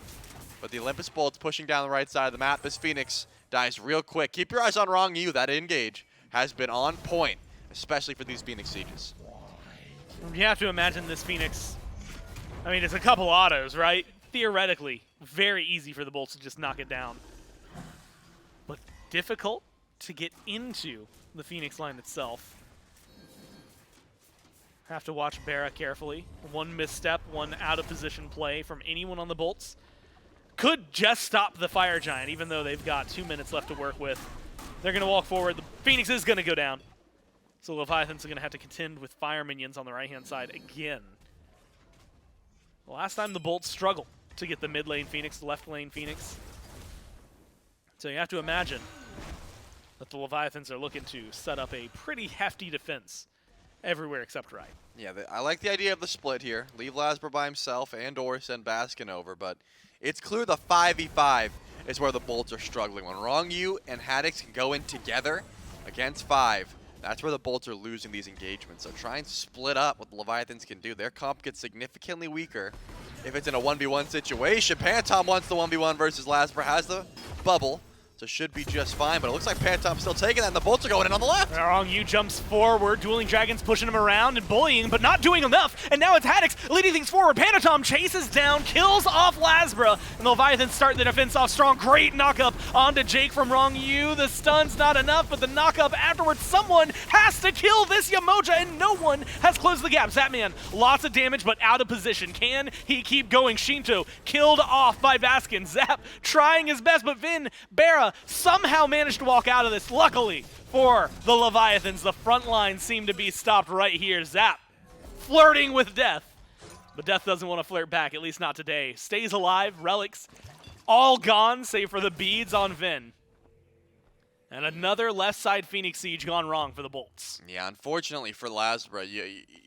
But the Olympus Bolts pushing down the right side of the map. This Phoenix dies real quick. Keep your eyes on Wrong Yu. That engage has been on point, especially for these Phoenix Sieges. You have to imagine this Phoenix I mean, it's a couple autos, right? Theoretically, very easy for the Bolts to just knock it down. But difficult to get into the Phoenix line itself. Have to watch Barra carefully. One misstep, one out-of-position play from anyone on the Bolts could just stop the Fire Giant, even though they've got 2 minutes left to work with. They're going to walk forward. The Phoenix is going to go down. So Leviathans are going to have to contend with Fire Minions on the right-hand side again. The last time the Bolts struggled to get the mid lane Phoenix, the left lane Phoenix. So you have to imagine that the Leviathans are looking to set up a pretty hefty defense everywhere except right. Yeah, I like the idea of the split here. Leave Lasber by himself and or send Baskin over, but it's clear the 5v5 is where the Bolts are struggling. When Wrong You and Haddix can go in together against 5, that's where the Bolts are losing these engagements. So try and split up what the Leviathans can do. Their comp gets significantly weaker if it's in a 1v1 situation. Pantom wants the 1v1 versus Lasper, has the bubble, so should be just fine, but it looks like Pantom's still taking that, and the Bolts are going in on the left. Wrong You jumps forward, Dueling Dragons pushing him around and bullying, but not doing enough, and now it's Haddix leading things forward. Panatom chases down, kills off Lasbra, and the Leviathans start the defense off strong. Great knockup onto Jake from Wrong You. The stun's not enough, but the knockup afterwards, someone has to kill this Yamoja, and no one has closed the gap. Zatman, lots of damage, but out of position. Can he keep going? Shinto killed off by Baskin. Zap trying his best, but Vin, Barra somehow managed to walk out of this. Luckily for the Leviathans, the front line seemed to be stopped right here. Zap flirting with Death, but Death doesn't want to flirt back, at least not today. Stays alive, relics all gone, save for the beads on Vin. And another left side Phoenix Siege gone wrong for the Bolts. Yeah, unfortunately for Lasbra,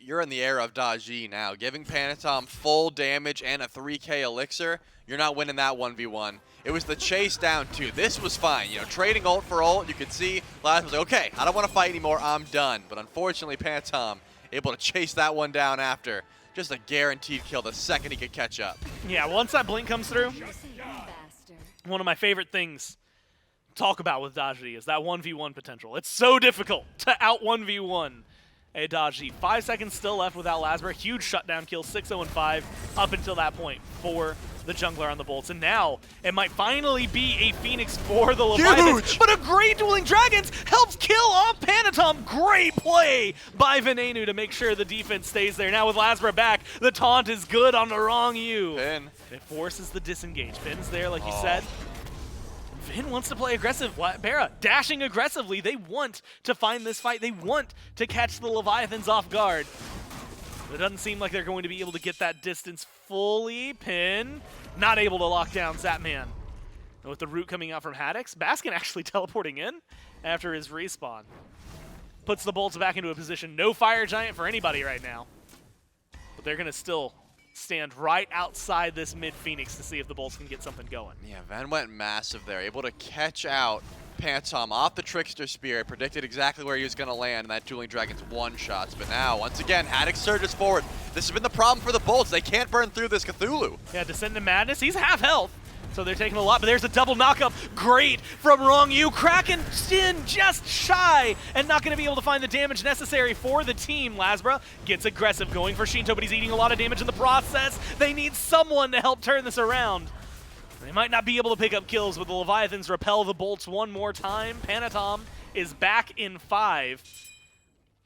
you're in the era of Daji now. Giving Panatom full damage and a 3k elixir, you're not winning that 1v1. It was the chase down too. This was fine. You know, trading ult for ult, you could see Lasbra was like, okay, I don't want to fight anymore, I'm done. But unfortunately, Panatom able to chase that one down after. Just a guaranteed kill the second he could catch up. Yeah, once that blink comes through, one of my favorite things talk about with Daji is that 1v1 potential. It's so difficult to out 1v1 a Daji. 5 seconds still left without Lasber. Huge shutdown kill, 6-0-5 up until that point for the jungler on the Bolts. And now it might finally be a Phoenix for the Leviathans. But a great Dueling Dragons helps kill off Panatom. Great play by Venenu to make sure the defense stays there. Now with Lasber back, the taunt is good on the Wrong You. Finn. It forces the disengage. Finn's there, like you said. Vin wants to play aggressive. Barra dashing aggressively. They want to find this fight. They want to catch the Leviathans off guard. It doesn't seem like they're going to be able to get that distance fully. Pin, not able to lock down Zatman. And with the root coming out from Haddix, Baskin actually teleporting in after his respawn. Puts the Bolts back into a position. No Fire Giant for anybody right now. But they're going to still stand right outside this mid-Phoenix to see if the Bolts can get something going. Yeah, Van went massive there, able to catch out Pantom off the Trickster Spear. Predicted exactly where he was going to land in that Dueling Dragons one-shots. But now, once again, Haddix surges forward. This has been the problem for the Bolts. They can't burn through this Cthulhu. Yeah, Descent into Madness. He's half health, so they're taking a lot. But there's a double knockup. Great from Wrong You. Kraken in just shy and not going to be able to find the damage necessary for the team. Lasbra gets aggressive, going for Shinto, but he's eating a lot of damage in the process. They need someone to help turn this around. They might not be able to pick up kills, but the Leviathans repel the Bolts one more time. Panatom is back in 5.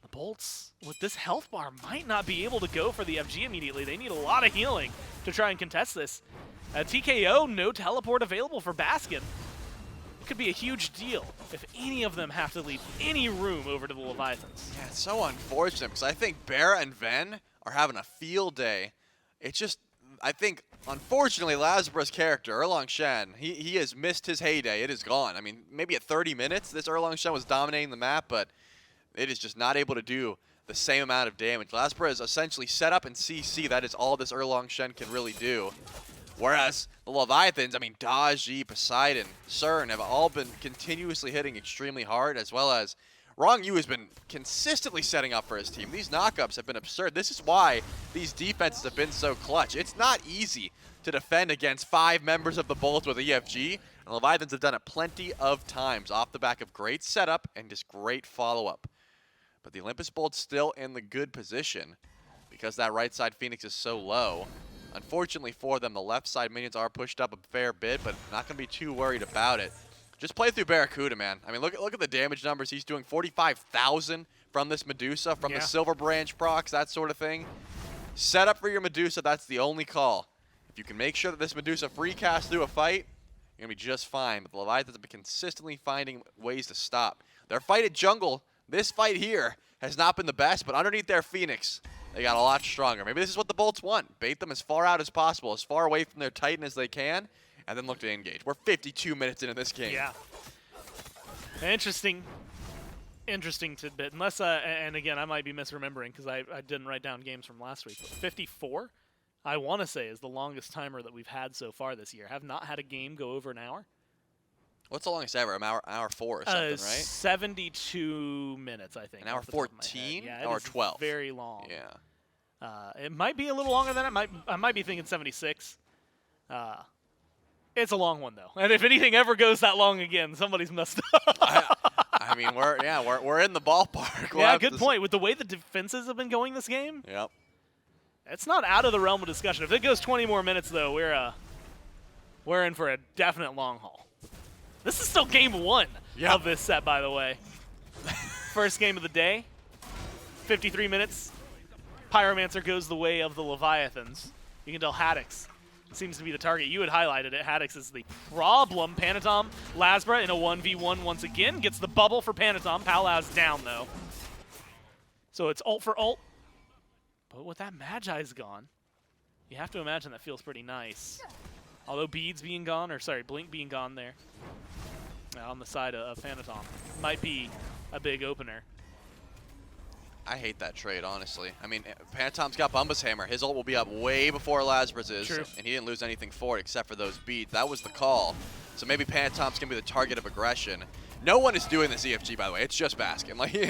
The Bolts, with this health bar, might not be able to go for the FG immediately. They need a lot of healing to try and contest this. TKO, no teleport available for Baskin. It could be a huge deal if any of them have to leave any room over to the Leviathans. Yeah, it's so unfortunate because I think Barra and Ven are having a field day. It's just, I think, unfortunately, Lasbra's character, Erlang Shen, he has missed his heyday. It is gone. I mean, maybe at 30 minutes, this Erlang Shen was dominating the map, but it is just not able to do the same amount of damage. Lasbra is essentially set up in CC. That is all this Erlang Shen can really do. Whereas the Leviathans, I mean, Daji, Poseidon, CERN have all been continuously hitting extremely hard, as well as Wrong You has been consistently setting up for his team. These knockups have been absurd. This is why these defenses have been so clutch. It's not easy to defend against 5 members of the Bolts with EFG, and Leviathans have done it plenty of times off the back of great setup and just great follow-up. But the Olympus Bolts still in the good position because that right side Phoenix is so low. Unfortunately for them, the left side minions are pushed up a fair bit, but not going to be too worried about it. Just play through Barracuda, man. I mean, look at the damage numbers. He's doing 45,000 from this Medusa, from the Silver Branch procs, that sort of thing. Set up for your Medusa. That's the only call. If you can make sure that this Medusa free cast through a fight, you're going to be just fine. But the Leviathans have been consistently finding ways to stop. Their fight at jungle, this fight here, has not been the best, but underneath their Phoenix, they got a lot stronger. Maybe this is what the Bolts want. Bait them as far out as possible, as far away from their Titan as they can, and then look to engage. We're 52 minutes into this game. Yeah. Interesting tidbit. Unless, and again, I might be misremembering because I didn't write down games from last week. But 54, I want to say, is the longest timer that we've had so far this year. Have not had a game go over an hour. What's the longest ever? An hour 4 or something, right? 72 minutes, I think. An hour 14? Yeah, Hour 12. Very long. Yeah. It might be a little longer than it. I might be thinking 76. It's a long one though, and if anything ever goes that long again, somebody's messed up. I mean, we're in the ballpark. Yeah, good point. With the way the defenses have been going this game, Yep. it's not out of the realm of discussion. If it goes 20 more minutes though, we're in for a definite long haul. This is still game 1 of this set, by the way. First game of the day. 53 minutes. Pyromancer goes the way of the Leviathans. You can tell Haddix seems to be the target. You had highlighted it. Haddix is the problem. Panatom, Lasbra in a 1v1 once again. Gets the bubble for Panatom. Palaz down, though. So it's ult for ult. But with that Magi's gone, you have to imagine that feels pretty nice. Although Beads being gone, or sorry, Blink being gone there on the side of Panatom might be a big opener. I hate that trade, honestly. I mean, Panatom's got Bumba's Hammer. His ult will be up way before Lasbra's is, True. and he didn't lose anything for it except for those beats. That was the call. So maybe Panatom's going to be the target of aggression. No one is doing this EFG, by the way. It's just Baskin. Like he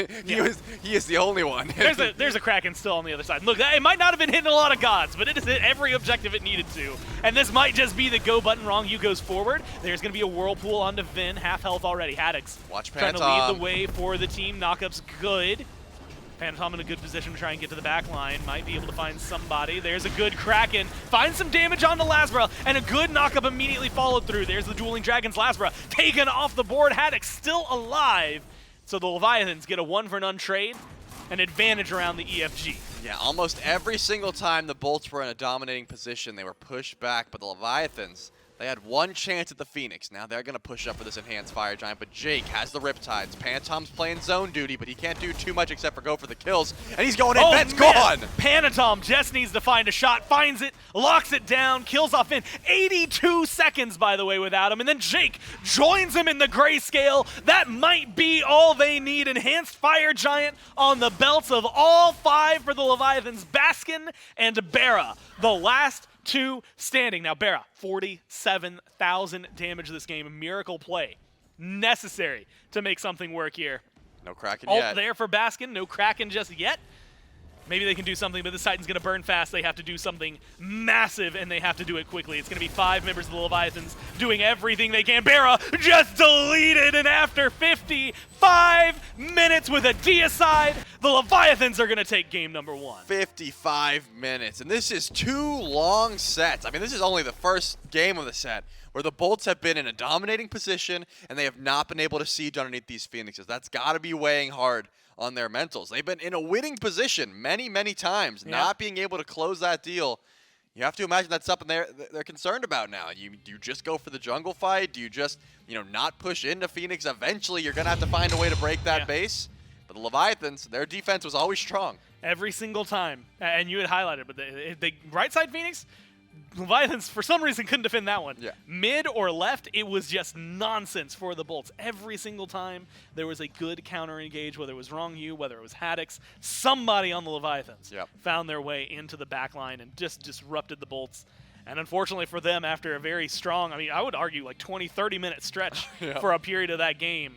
is the only one. There's a Kraken still on the other side. Look, it might not have been hitting a lot of gods, but it has hit every objective it needed to. And this might just be the go button wrong. You goes forward. There's going to be a whirlpool onto Vin. Half health already. Haddix Watch trying to Panatom. lead the way for the team. Knockup's good. Panatom in a good position to try and get to the back line. Might be able to find somebody. There's a good Kraken. Finds some damage onto Lasbra, and a good knockup immediately followed through. There's the Dueling Dragons. Lasbra taken off the board. Haddix still alive. So the Leviathans get a 1-for-none trade, an advantage around the EFG. Yeah, almost every single time the Bolts were in a dominating position, they were pushed back, but the Leviathans, they had one chance at the Phoenix. Now they're going to push up for this enhanced Fire Giant, but Jake has the Riptides. Panatom's playing zone duty, but he can't do too much except for go for the kills, and he's going in. Oh, Ben's man. gone! Panatom just needs to find a shot, finds it, locks it down, kills off in 82 seconds, by the way, without him, and then Jake joins him in the grayscale. That might be all they need. Enhanced Fire Giant on the belts of all 5 for the Leviathans, Baskin and Barra, the last 2 standing. Now, Barra, 47,000 damage this game. A miracle play necessary to make something work here. No Kraken Ult yet. there for Baskin. No Kraken just yet. Maybe they can do something, but this Titan's going to burn fast. They have to do something massive, and they have to do it quickly. It's going to be 5 members of the Leviathans doing everything they can. Barra just deleted, and after 55 minutes with a deicide, the Leviathans are going to take game number 1. 55 minutes, and this is 2 long sets. I mean, this is only the first game of the set where the Bolts have been in a dominating position, and they have not been able to siege underneath these Phoenixes. That's got to be weighing hard on their mentals. They've been in a winning position many, many times, not being able to close that deal. You have to imagine that's something they're concerned about now. Do you just go for the jungle fight? Do you just, not push into Phoenix? Eventually, you're going to have to find a way to break that base. But the Leviathans, their defense was always strong. Every single time. And you had highlighted, but the right side Phoenix, Leviathans, for some reason, couldn't defend that one. Yeah. Mid or left, it was just nonsense for the Bolts. Every single time there was a good counter-engage, whether it was Rongyu, whether it was Haddix, somebody on the Leviathans found their way into the back line and just disrupted the Bolts. And unfortunately for them, after a very strong, I would argue like 20, 30-minute stretch for a period of that game,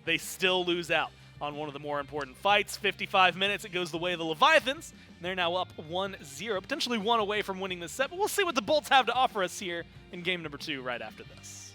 they still lose out on one of the more important fights. 55 minutes, it goes the way of the Leviathans. They're now up 1-0, potentially 1 away from winning this set, but we'll see what the Bolts have to offer us here in game number 2 right after this.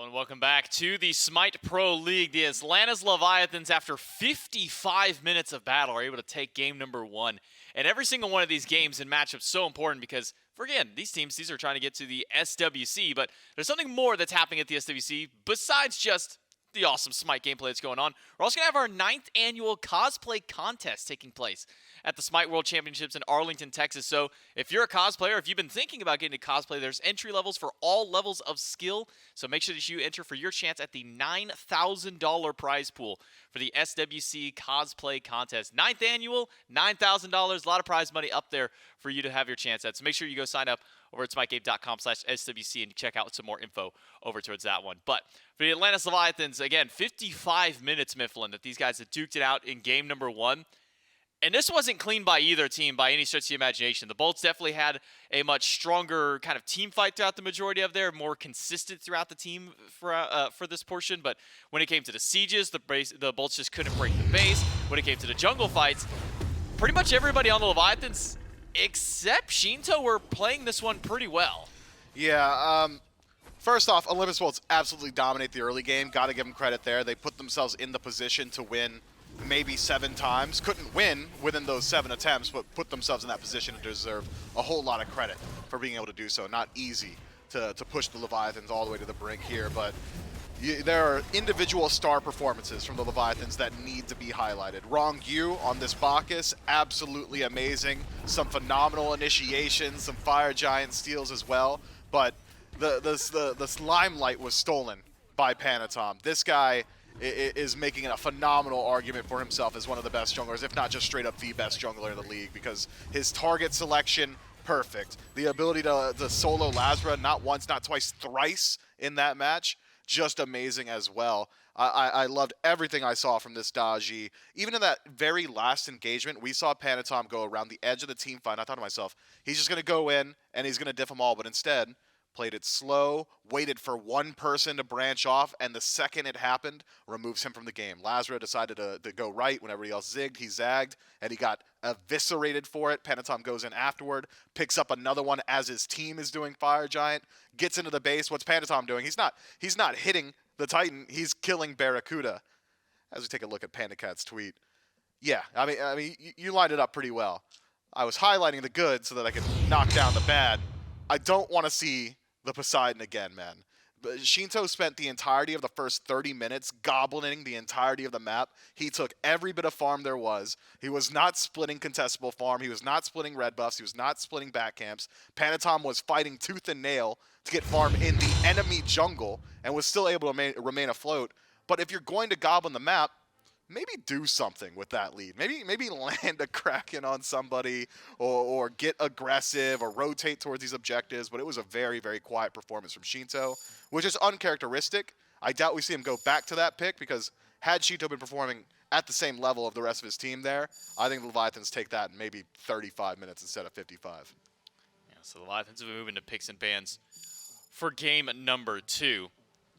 Hello and welcome back to the SMITE Pro League. The Atlantis Leviathans, after 55 minutes of battle, are able to take game number 1. And every single one of these games and matchups so important because, for again, these teams, these are trying to get to the SWC, but there's something more that's happening at the SWC besides just the awesome SMITE gameplay that's going on. We're also going to have our 9th annual cosplay contest taking place at the SMITE World Championships in Arlington, Texas. So if you're a cosplayer, if you've been thinking about getting into cosplay, there's entry levels for all levels of skill. So make sure that you enter for your chance at the $9,000 prize pool for the SWC cosplay contest. 9th annual, $9,000, a lot of prize money up there for you to have your chance at. So make sure you go sign up over at smitegame.com/SWC and check out some more info over towards that one. But for the Atlantis Leviathans, again, 55 minutes, Mifflin, that these guys have duked it out in game number 1. And this wasn't clean by either team by any stretch of the imagination. The Bolts definitely had a much stronger kind of team fight throughout the majority of there, more consistent throughout the team for this portion. But when it came to the sieges, the Bolts just couldn't break the base. When it came to the jungle fights, pretty much everybody on the Leviathans, except Shinto, were playing this one pretty well. Yeah, first off, Olympus Bolts absolutely dominate the early game. Got to give them credit there. They put themselves in the position to win maybe 7 times. Couldn't win within those 7 attempts, but put themselves in that position to deserve a whole lot of credit for being able to do so. Not easy to push the Leviathans all the way to the brink here, but there are individual star performances from the Leviathans that need to be highlighted. Rong Yu on this Bacchus, absolutely amazing. Some phenomenal initiations, some fire giant steals as well, but the limelight was stolen by Panatom. This guy is making a phenomenal argument for himself as one of the best junglers, if not just straight up the best jungler in the league, because his target selection, perfect. The ability to solo Lazra not once, not twice, thrice in that match, just amazing as well. I loved everything I saw from this Daji. Even in that very last engagement, we saw Panatom go around the edge of the team fight. I thought to myself, he's just going to go in and he's going to diff them all, but instead played it slow, waited for one person to branch off, and the second it happened, removes him from the game. Lazra decided to go right when everybody else zigged. He zagged, and he got eviscerated for it. Panatom goes in afterward, picks up another one as his team is doing Fire Giant, gets into the base. What's Panatom doing? He's not hitting the Titan. He's killing Barracuda. As we take a look at Panda Cat's tweet. Yeah, I mean, you lined it up pretty well. I was highlighting the good so that I could knock down the bad. I don't want to see the Poseidon again, man. But Shinto spent the entirety of the first 30 minutes gobbling the entirety of the map. He took every bit of farm there was. He was not splitting contestable farm. He was not splitting red buffs. He was not splitting back camps. Panatom was fighting tooth and nail to get farm in the enemy jungle and was still able to remain afloat. But if you're going to goblin the map, maybe do something with that lead. Maybe land a Kraken on somebody or get aggressive or rotate towards these objectives. But it was a very, very quiet performance from Shinto, which is uncharacteristic. I doubt we see him go back to that pick because had Shinto been performing at the same level of the rest of his team there, I think the Leviathans take that in maybe 35 minutes instead of 55. Yeah, so the Leviathans have been moving to picks and bans for game number 2.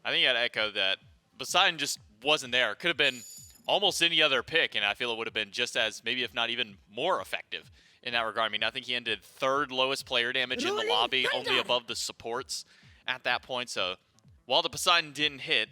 I think I'd echo that Poseidon just wasn't there. Could have been almost any other pick, and I feel it would have been just as, maybe if not even more effective in that regard. I mean, I think he ended 3rd lowest player damage in the lobby, only above the supports at that point. So while the Poseidon didn't hit,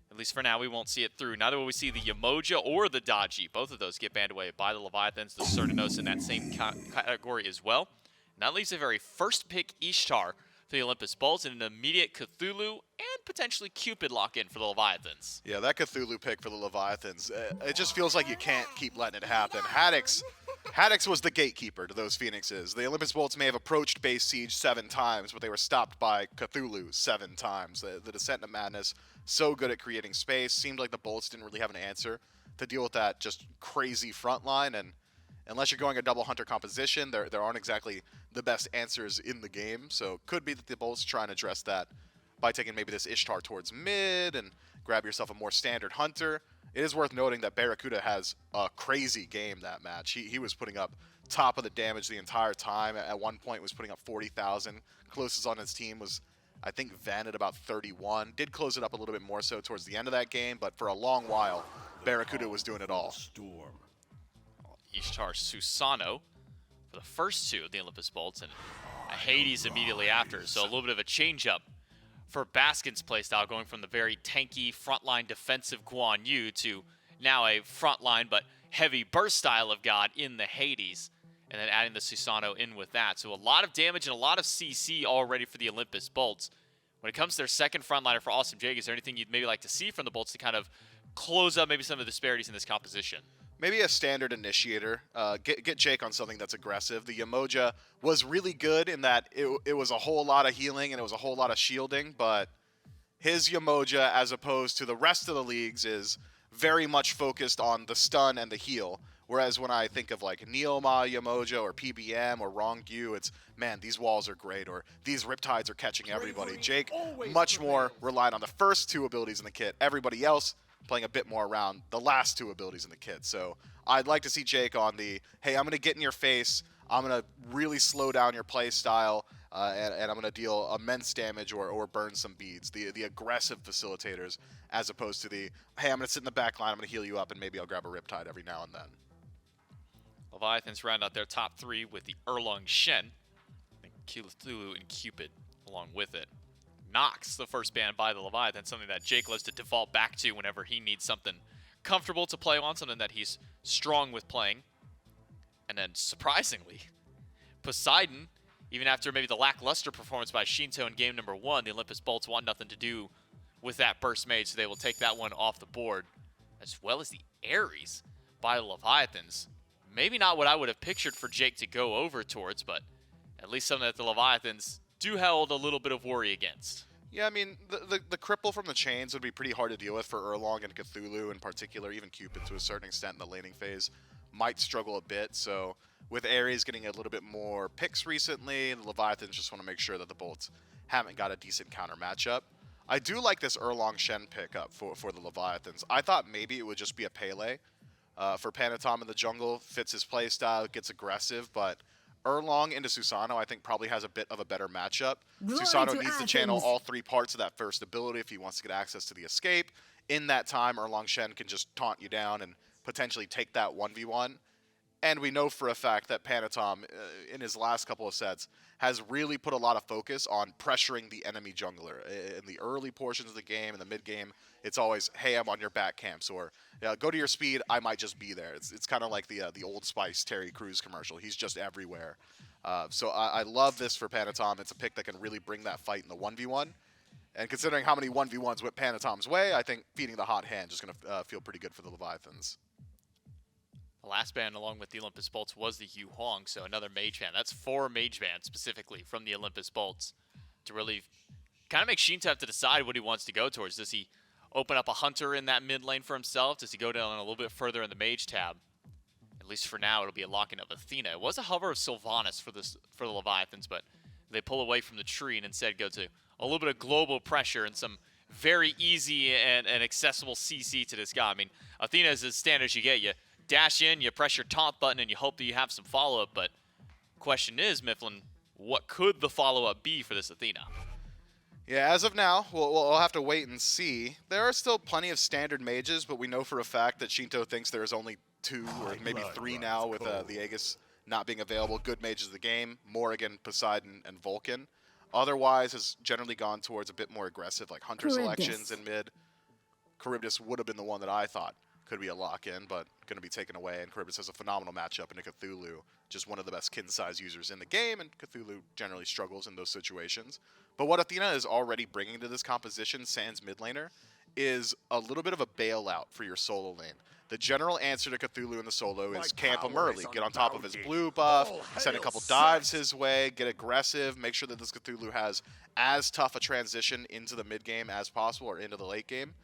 at least for now, we won't see it through. Neither will we see the Yamoja or the Daji. Both of those get banned away by the Leviathans. The Cernanos in that same category as well. And that leaves a very first pick Ishtar for the Olympus Bolts and an immediate Cthulhu and potentially Cupid lock-in for the Leviathans. Yeah, that Cthulhu pick for the Leviathans, it just feels like you can't keep letting it happen. Haddix was the gatekeeper to those Phoenixes. The Olympus Bolts may have approached base siege 7 times, but they were stopped by Cthulhu 7 times. The Descent of Madness, so good at creating space. Seemed like the Bolts didn't really have an answer to deal with that just crazy front line, and unless you're going a double hunter composition, there aren't exactly the best answers in the game. So it could be that the Bolts try and address that by taking maybe this Ishtar towards mid and grab yourself a more standard hunter. It is worth noting that Barracuda has a crazy game that match. He was putting up top of the damage the entire time. At one point was putting up 40,000. Closest on his team was, I think, Van at about 31. Did close it up a little bit more so towards the end of that game, but for a long while, Barracuda was doing it all. Ishtar Susano for the first 2 of the Olympus Bolts, and a Hades immediately after. So a little bit of a change-up for Baskin's playstyle, going from the very tanky frontline defensive Guan Yu to now a frontline but heavy burst style of God in the Hades, and then adding the Susano in with that. So a lot of damage and a lot of CC already for the Olympus Bolts. When it comes to their second frontliner for Awesome Jake, is there anything you'd maybe like to see from the Bolts to kind of close up maybe some of the disparities in this composition? Maybe a standard initiator. Get Jake on something that's aggressive. The Yamoja was really good in that it was a whole lot of healing and it was a whole lot of shielding, but his Yamoja, as opposed to the rest of the leagues, is very much focused on the stun and the heal. Whereas when I think of like Neoma Yamoja or PBM or Rongyu, it's, man, these walls are great, or these Riptides are catching everybody. Jake much more relied on the first two abilities in the kit. Everybody else playing a bit more around the last two abilities in the kit. So I'd like to see Jake on the, hey, I'm going to get in your face, I'm going to really slow down your play style, and I'm going to deal immense damage or burn some beads. The aggressive facilitators, as opposed to the, hey, I'm going to sit in the back line, I'm going to heal you up, and maybe I'll grab a Riptide every now and then. Leviathans round out their top three with the Erlong Shen, and Cthulhu and Cupid along with it. Nox, the first ban by the Leviathan, something that Jake loves to default back to whenever he needs something comfortable to play on, something that he's strong with playing. And then, surprisingly, Poseidon, even after maybe the lackluster performance by Shinto in game number 1, the Olympus Bolts want nothing to do with that burst mage, so they will take that one off the board, as well as the Ares by the Leviathans. Maybe not what I would have pictured for Jake to go over towards, but at least something that the Leviathans do hold a little bit of worry against. Yeah, I mean, the cripple from the chains would be pretty hard to deal with for Erlong and Cthulhu in particular. Even Cupid, to a certain extent, in the laning phase, might struggle a bit. So with Ares getting a little bit more picks recently, the Leviathans just want to make sure that the Bolts haven't got a decent counter matchup. I do like this Erlong Shen pickup for the Leviathans. I thought maybe it would just be a Pele. For Panatom in the jungle, fits his playstyle, gets aggressive, but Erlong into Susano, I think, probably has a bit of a better matchup. Susano needs to channel all three parts of that first ability if he wants to get access to the escape. In that time, Erlong Shen can just taunt you down and potentially take that 1v1. And we know for a fact that Panatom, in his last couple of sets, has really put a lot of focus on pressuring the enemy jungler. In the early portions of the game, in the mid-game, it's always, hey, I'm on your back camps, or go to your speed, I might just be there. It's kind of like the Old Spice Terry Crews commercial. He's just everywhere. So I love this for Panatom. It's a pick that can really bring that fight in the 1v1. And considering how many 1v1s went Panatom's way, I think feeding the hot hand is going to feel pretty good for the Leviathans. The last ban along with the Olympus Bolts was the Yu Huang, so another mage ban. That's 4 mage bans specifically from the Olympus Bolts to really kind of make Shinto have to decide what he wants to go towards. Does he open up a hunter in that mid lane for himself? Does he go down a little bit further in the mage tab? At least for now, it'll be a locking of Athena. It was a hover of Sylvanas for the Leviathans, but they pull away from the tree and instead go to a little bit of global pressure and some very easy and accessible CC to this guy. I mean, Athena is as standard as you get. You dash in, you press your taunt button, and you hope that you have some follow-up, but question is, Mifflin, what could the follow-up be for this Athena? Yeah, as of now, we'll have to wait and see. There are still plenty of standard mages, but we know for a fact that Shinto thinks there is only 2 or maybe 3 now with the Aegis not being available. Good mages of the game, Morrigan, Poseidon, and Vulcan. Otherwise has generally gone towards a bit more aggressive, like Hunter selections in mid. Charybdis would have been the one that I thought could be a lock-in, but going to be taken away, and Charybdis has a phenomenal matchup into Cthulhu, just one of the best kin size users in the game, and Cthulhu generally struggles in those situations. But what Athena is already bringing to this composition, sans mid laner, is a little bit of a bailout for your solo lane. The general answer to Cthulhu in the solo is camp him early, get on top of his blue buff, send a couple dives his way, get aggressive, make sure that this Cthulhu has as tough a transition into the mid game as possible or into the late game.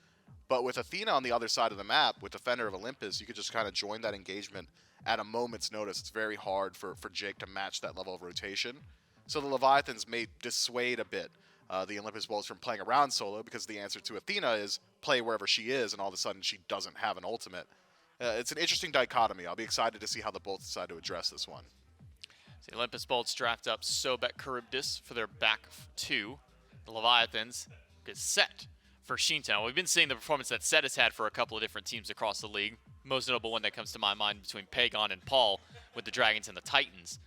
But with Athena on the other side of the map, with Defender of Olympus, you could just kind of join that engagement at a moment's notice. It's very hard for Jake to match that level of rotation. So the Leviathans may dissuade a bit the Olympus Bolts from playing around solo, because the answer to Athena is play wherever she is, and all of a sudden she doesn't have an ultimate. It's an interesting dichotomy. I'll be excited to see how the Bolts decide to address this one. So the Olympus Bolts draft up Sobek Charybdis for their back 2. The Leviathans get set for Shinto. We've been seeing the performance that Set has had for a couple of different teams across the league. Most notable one that comes to my mind between Pagon and Paul with the Dragons and the Titans.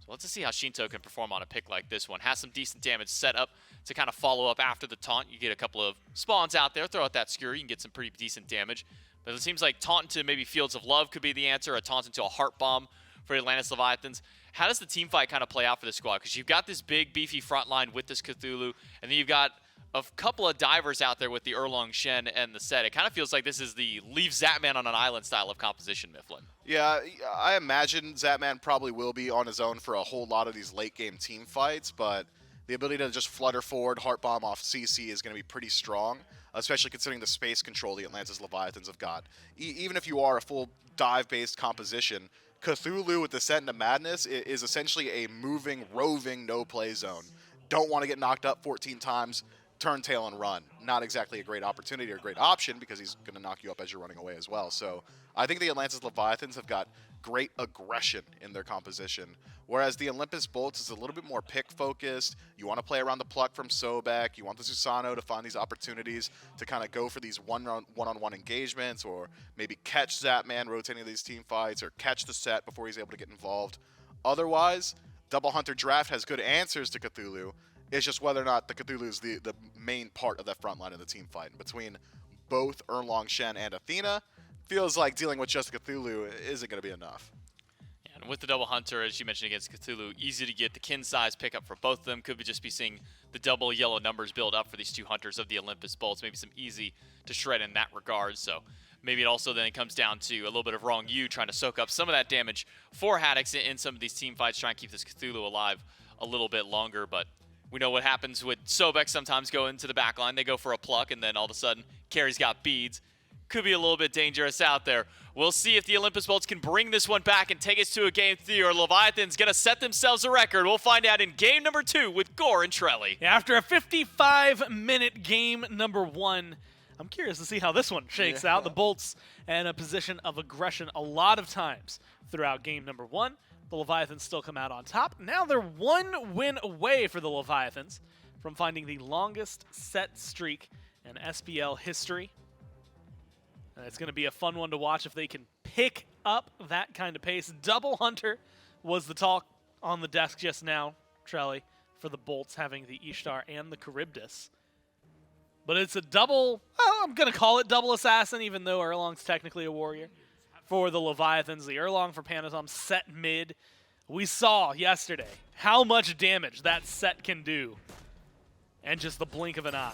So let's see how Shinto can perform on a pick like this one. Has some decent damage set up to kind of follow up after the taunt. You get a couple of spawns out there, throw out that skewer, you can get some pretty decent damage. But it seems like taunt into maybe Fields of Love could be the answer, a taunt into a Heart Bomb for Atlantis Leviathans. How does the team fight kind of play out for this squad? Because you've got this big, beefy front line with this Cthulhu, and then you've got a couple of divers out there with the Erlong Shen and the set. It kind of feels like this is the leave Zatman on an island style of composition, Mifflin. Yeah, I imagine Zatman probably will be on his own for a whole lot of these late-game team fights, but the ability to just flutter forward, Heart Bomb off CC is going to be pretty strong, especially considering the space control the Atlantis Leviathans have got. Even if you are a full dive-based composition, Cthulhu with Descent into Madness is essentially a moving, roving, no-play zone. Don't want to get knocked up 14 times, turn tail and run. Not exactly a great opportunity or a great option because he's going to knock you up as you're running away as well. So I think the Atlantis Leviathans have got great aggression in their composition, whereas the Olympus Bolts is a little bit more pick-focused. You want to play around the pluck from Sobek. You want the Susano to find these opportunities to kind of go for these one-on-one engagements, or maybe catch Zatman rotating these team fights, or catch the set before he's able to get involved. Otherwise, Double Hunter Draft has good answers to Cthulhu. It's just whether or not the Cthulhu is the main part of that front line of the team fight. And between both Erlong Shen and Athena, feels like dealing with just Cthulhu isn't going to be enough. Yeah, and with the Double Hunter, as you mentioned against Cthulhu, easy to get the kin size pickup for both of them. Could just be seeing the double yellow numbers build up for these two hunters of the Olympus Bolts. Maybe some easy to shred in that regard. So maybe it also then comes down to a little bit of Wrong U trying to soak up some of that damage for Haddix in some of these team fights, trying to keep this Cthulhu alive a little bit longer. But we know what happens with Sobek sometimes go into the back line. They go for a pluck, and then all of a sudden, Carrie's got beads. Could be a little bit dangerous out there. We'll see if the Olympus Bolts can bring this one back and take us to a game 3, or Leviathan's going to set themselves a record. We'll find out in game number 2 with Gore and Trelly. After a 55-minute game number 1, I'm curious to see how this one shakes out. The Bolts in a position of aggression a lot of times throughout game number 1. The Leviathans still come out on top. Now they're 1 win away for the Leviathans from finding the longest set streak in SPL history. It's going to be a fun one to watch if they can pick up that kind of pace. Double Hunter was the talk on the desk just now, Trelly, for the Bolts having the Ishtar and the Charybdis. But it's a double, I'm going to call it double assassin, even though Erlong's technically a warrior. For the Leviathans, the Erlong for Panatom set mid. We saw yesterday how much damage that set can do in just the blink of an eye.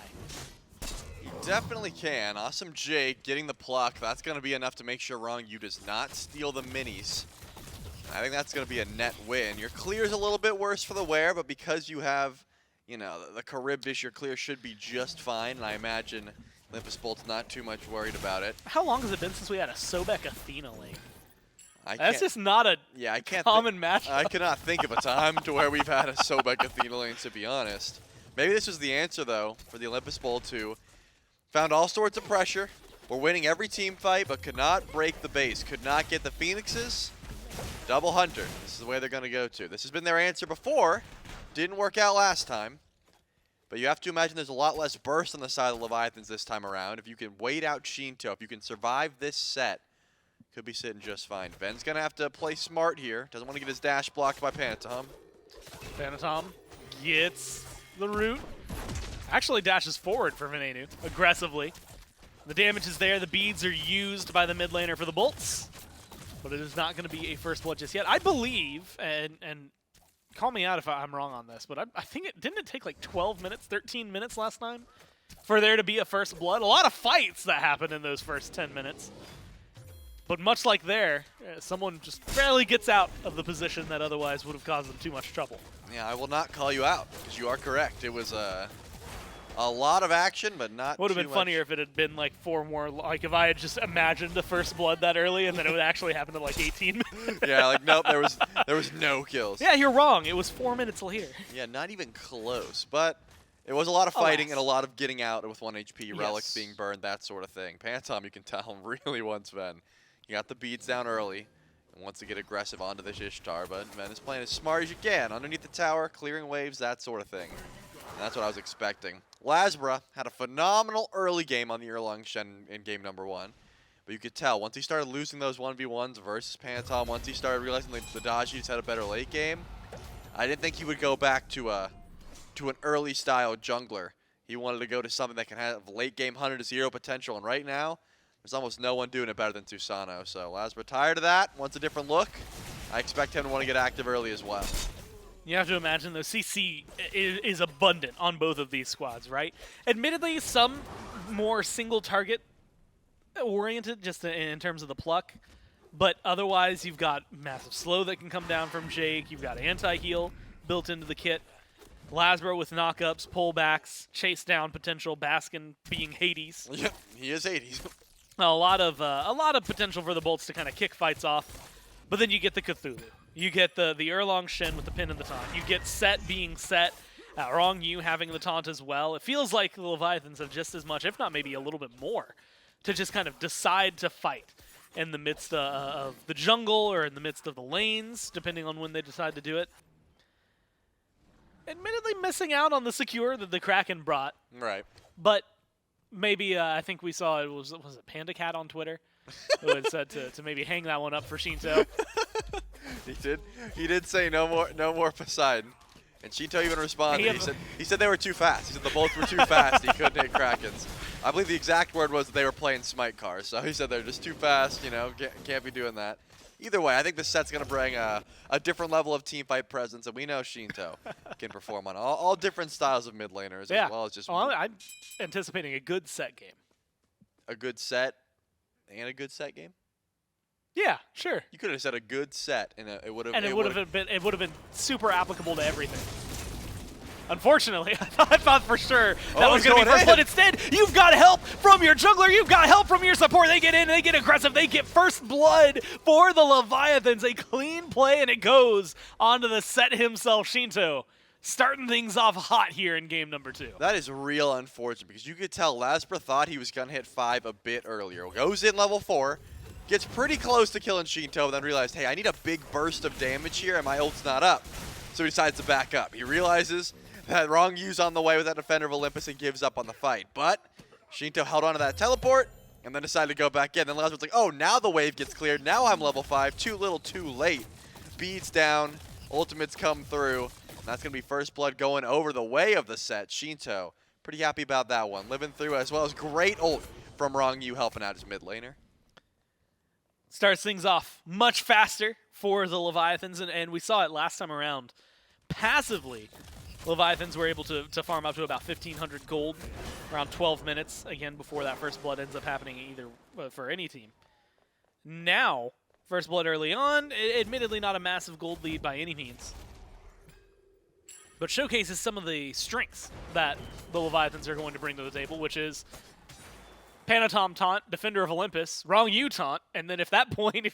You definitely can. Awesome Jake getting the pluck. That's going to be enough to make sure Wrong U does not steal the minis. I think that's going to be a net win. Your clear is a little bit worse for the wear, but because you have, you know, the Charybdis, your clear should be just fine. And I imagine Olympus Bolt's not too much worried about it. How long has it been since we had a Sobek Athena lane? That's That's just not a common match. I cannot think of a time to where we've had a Sobek Athena lane, to be honest. Maybe this was the answer, though, for the Olympus Bolt, who found all sorts of pressure. We're winning every team fight, but could not break the base. Could not get the Phoenixes. Double Hunter. This is the way they're going to go to. This has been their answer before. Didn't work out last time. But you have to imagine there's a lot less burst on the side of the Leviathans this time around. If you can wait out Shinto, if you can survive this set, could be sitting just fine. Ven's going to have to play smart here. Doesn't want to get his dash blocked by Panatom. Panatom gets the root. Actually dashes forward for Venenu aggressively. The damage is there. The beads are used by the mid laner for the Bolts. But it is not going to be a first blood just yet. I believe, and call me out if I'm wrong on this, but I think didn't it take like 12 minutes, 13 minutes last time for there to be a first blood? A lot of fights that happened in those first 10 minutes. But much like there, someone just barely gets out of the position that otherwise would have caused them too much trouble. Yeah, I will not call you out, because you are correct. It was a lot of action, but not Would have too been much. funnier if it had been like 4 more, like if I had just imagined the first blood that early and then it would actually happen in like 18 minutes. Yeah, like nope, there was no kills. Yeah, you're wrong. It was 4 minutes later. Yeah, not even close. But it was a lot of fighting Alas. and a lot of getting out with 1 HP, relics Yes. being burned, that sort of thing. Panatom, you can tell, really wants Ven. He got the beads down early and wants to get aggressive onto this Ishtar, but Ven is playing as smart as you can, underneath the tower, clearing waves, that sort of thing. And that's what I was expecting. Lasbra had a phenomenal early game on the Erlong Shen in game number 1. But you could tell, once he started losing those 1v1s versus Panatom, once he started realizing the Dodgy just had a better late game, I didn't think he would go back to an early style jungler. He wanted to go to something that can have late game 100 to 0 potential, and right now, there's almost no one doing it better than Tusano. So Lasbra tired of that, wants a different look. I expect him to want to get active early as well. You have to imagine, though, CC is abundant on both of these squads, right? Admittedly, some more single-target oriented, just in terms of the pluck. But otherwise, you've got massive slow that can come down from Jake. You've got anti-heal built into the kit. Lasbra with knockups, pullbacks, chase down potential. Baskin being Hades. Yep, he is Hades. A lot of potential for the bolts to kind of kick fights off. But then you get the Cthulhu. You get the Erlong Shen with the pin and the taunt. You get Set being Set. Wrong Yu having the taunt as well. It feels like the Leviathans have just as much, if not maybe a little bit more, to just kind of decide to fight in the midst of the jungle or in the midst of the lanes, depending on when they decide to do it. Admittedly missing out on the secure that the Kraken brought, Right. but maybe I think we saw was it Panda Cat on Twitter who had said to maybe hang that one up for Shinto. He did say no more Poseidon. And Shinto even responded. He said they were too fast. He said the bolts were too fast. He couldn't hit Krakens. I believe the exact word was that they were playing Smite cars. So he said they're just too fast. You know, can't be doing that. Either way, I think the set's going to bring a different level of team fight presence, and we know Shinto can perform on all different styles of mid laners as well as just I'm anticipating a good set game. a good set and a good set game. Yeah, sure. You could have said a good set, and it would have. And it would have been super applicable to everything. Unfortunately, I thought for sure that was going to be first blood. Instead, you've got help from your jungler. You've got help from your support. They get in, they get aggressive. They get first blood for the Leviathans. A clean play, and it goes onto the set himself, Shinto. Starting things off hot here in game number 2. That is real unfortunate because you could tell Lasbra thought he was going to hit 5 a bit earlier. Goes in level 4, gets pretty close to killing Shinto, then realized, hey, I need a big burst of damage here, and my ult's not up. So he decides to back up. He realizes that Wrong Yu's on the way with that Defender of Olympus and gives up on the fight. But Shinto held on to that teleport and then decided to go back in. Then Lasbra's like, oh, now the wave gets cleared. Now I'm level 5. Too little, too late. Beads down. Ultimates come through. And that's going to be first blood going over the way of the set. Shinto, pretty happy about that one. Living through as well as great ult from Wrong Yu helping out his mid laner. Starts things off much faster for the Leviathans, and we saw it last time around. Passively, Leviathans were able to farm up to about 1,500 gold, around 12 minutes, again, before that first blood ends up happening either for any team. Now, first blood early on, admittedly not a massive gold lead by any means, but showcases some of the strengths that the Leviathans are going to bring to the table, which is Panatom taunt, Defender of Olympus, Wrong Yu taunt, and then if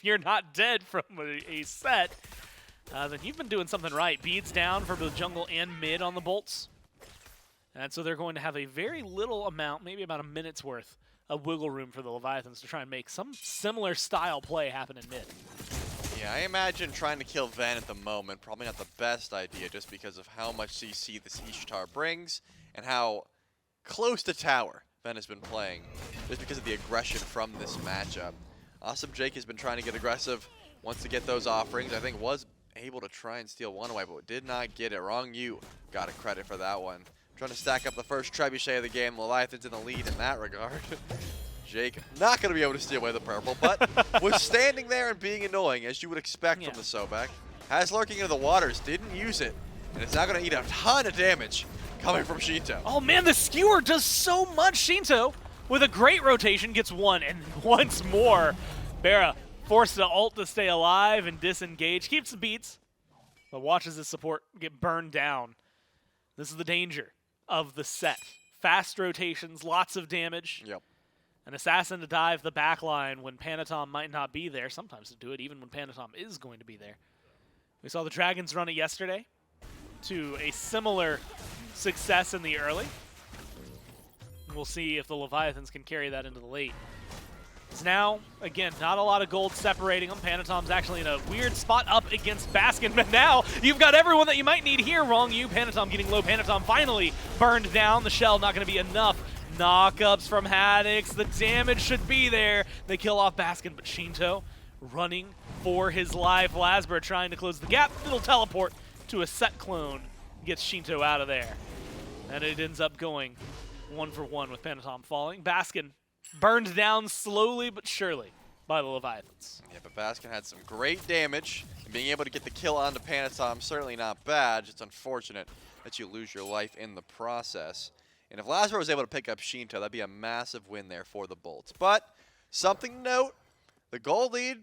you're not dead from a set, then you've been doing something right. Beads down for both jungle and mid on the bolts. And so they're going to have a very little amount, maybe about a minute's worth, of wiggle room for the Leviathans to try and make some similar style play happen in mid. Yeah, I imagine trying to kill Ven at the moment, probably not the best idea just because of how much CC this Ishtar brings and how close to tower Ven has been playing just because of the aggression from this matchup. Awesome Jake has been trying to get aggressive, wants to get those offerings. I think was able to try and steal one away, but did not get it. Wrong Yu got a credit for that one. Trying to stack up the first trebuchet of the game. Leviathan's in the lead in that regard. Jake not going to be able to steal away the purple, but was standing there and being annoying, as you would expect from the Sobek. Has lurking into the waters, didn't use it, and it's now going to eat a ton of damage coming from Shinto. Oh man, the skewer does so much. Shinto, with a great rotation, gets one, and once more, Bera forced to ult to stay alive and disengage. Keeps the beats, but watches his support get burned down. This is the danger of the set. Fast rotations, lots of damage. Yep. An assassin to dive the back line when Panatom might not be there. Sometimes to do it even when Panatom is going to be there. We saw the Dragons run it yesterday to a similar success in the early. We'll see if the Leviathans can carry that into the late. Now, again, not a lot of gold separating them. Panatom's actually in a weird spot up against Baskin, but now you've got everyone that you might need here. Wrong Yu, Panatom getting low. Panatom finally burned down. The shell not going to be enough. Knockups from Haddix. The damage should be there. They kill off Baskin, but Shinto running for his life. Lasbra trying to close the gap. Little teleport to a set clone gets Shinto out of there. And it ends up going 1-for-1 with Panatom falling. Baskin burned down slowly but surely by the Leviathans. Yeah, but Baskin had some great damage. And being able to get the kill onto Panatom, certainly not bad. Just unfortunate that you lose your life in the process. And if Lazaro was able to pick up Shinto, that'd be a massive win there for the Bolts. But something to note, the gold lead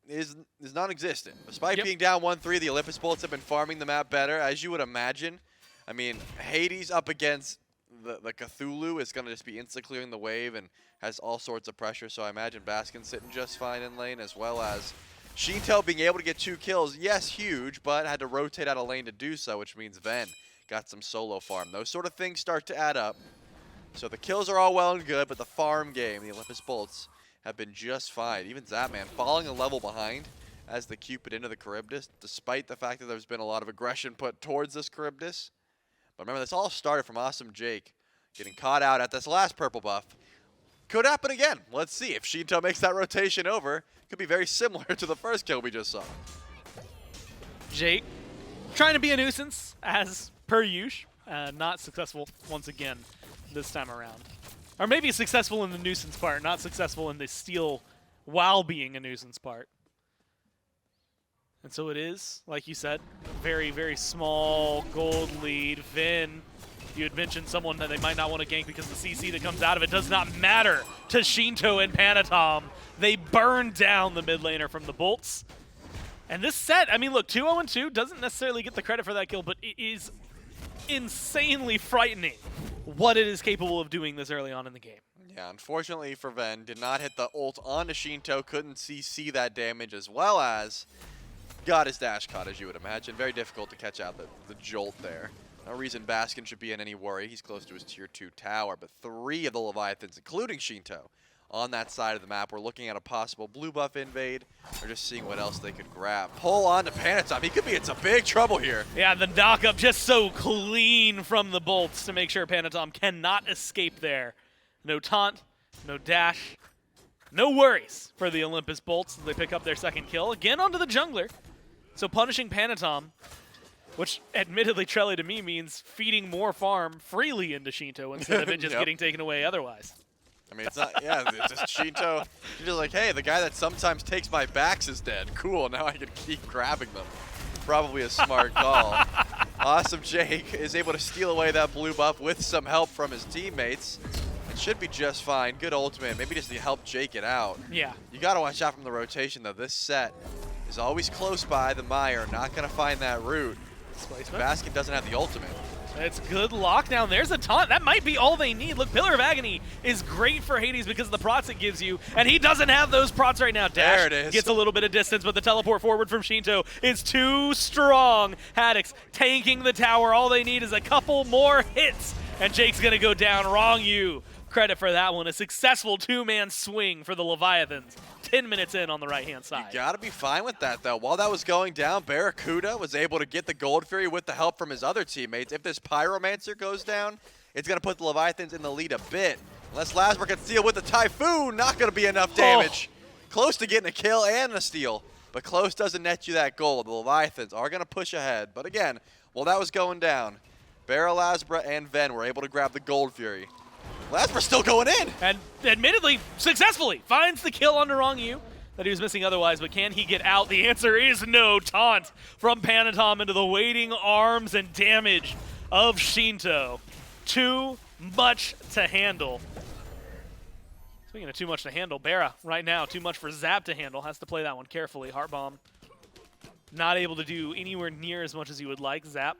is non-existent. Despite being down 1-3, the Olympus Bolts have been farming the map better, as you would imagine. I mean, Hades up against the Cthulhu is going to just be insta-clearing the wave and has all sorts of pressure, so I imagine Baskin sitting just fine in lane, as well as Shinto being able to get 2 kills. Yes, huge, but had to rotate out of lane to do so, which means Ven got some solo farm. Those sort of things start to add up. So the kills are all well and good, but the farm game, the Olympus Bolts, have been just fine. Even Zapman falling a level behind as the Cupid into the Charybdis, despite the fact that there's been a lot of aggression put towards this Charybdis. But remember, this all started from Awesome Jake getting caught out at this last purple buff. Could happen again. Let's see. If Shinto makes that rotation over, could be very similar to the first kill we just saw. Jake trying to be a nuisance, as per usual. Not successful once again this time around. Or maybe successful in the nuisance part, not successful in the steal while being a nuisance part. And so it is, like you said, very, very small gold lead. Vin, you had mentioned someone that they might not want to gank because the CC that comes out of it does not matter to Shinto and Panatom. They burn down the mid laner from the Bolts. And this set, I mean, look, 2-0-2 doesn't necessarily get the credit for that kill, but it is insanely frightening what it is capable of doing this early on in the game. Yeah, unfortunately for Ven, did not hit the ult onto Shinto, couldn't CC that damage, as well as got his dash caught, as you would imagine. Very difficult to catch out the jolt there. No reason Baskin should be in any worry. He's close to his tier 2 tower, but 3 of the Leviathans, including Shinto, on that side of the map. We're looking at a possible blue buff invade, or just seeing what else they could grab. Pull on to Panatom. He could be in some big trouble here. Yeah, the knock-up just so clean from the Bolts to make sure Panatom cannot escape there. No taunt, no dash, no worries for the Olympus Bolts as they pick up their second kill. Again onto the jungler. So punishing Panatom, which admittedly, Trelly, to me means feeding more farm freely into Shinto instead of it just getting taken away otherwise. I mean, it's not, yeah, it's just Shinto. You're just like, hey, the guy that sometimes takes my backs is dead. Cool, now I can keep grabbing them. Probably a smart call. Awesome Jake is able to steal away that blue buff with some help from his teammates. It should be just fine. Good ultimate. Maybe just to help Jake it out. Yeah. You got to watch out from the rotation, though. This set is always close by the mire. Not going to find that route. Baskin doesn't have the ultimate. It's good lockdown. There's a taunt. That might be all they need. Look, Pillar of Agony is great for Hades because of the prots it gives you, and he doesn't have those prots right now. Dash there it is. Gets a little bit of distance, but the teleport forward from Shinto is too strong. Haddix tanking the tower. All they need is a couple more hits, and Jake's going to go down. Wrong you. Credit for that one. A successful 2-man swing for the Leviathans. 10 minutes in on the right-hand side. You got to be fine with that, though. While that was going down, Barracuda was able to get the Gold Fury with the help from his other teammates. If this Pyromancer goes down, it's going to put the Leviathans in the lead a bit. Unless Lasmer can steal with the Typhoon, not going to be enough damage. Close to getting a kill and a steal, but close doesn't net you that gold. The Leviathans are going to push ahead. But again, while that was going down, Barra, Lasbra, and Ven were able to grab the Gold Fury. Lasper's still going in. And admittedly, successfully finds the kill under Wrong You that he was missing otherwise, but can he get out? The answer is no. Taunt from Panatom into the waiting arms and damage of Shinto. Too much to handle. Speaking of too much to handle, Barra right now, too much for Zap to handle. Has to play that one carefully. Heart Bomb not able to do anywhere near as much as you would like. Zap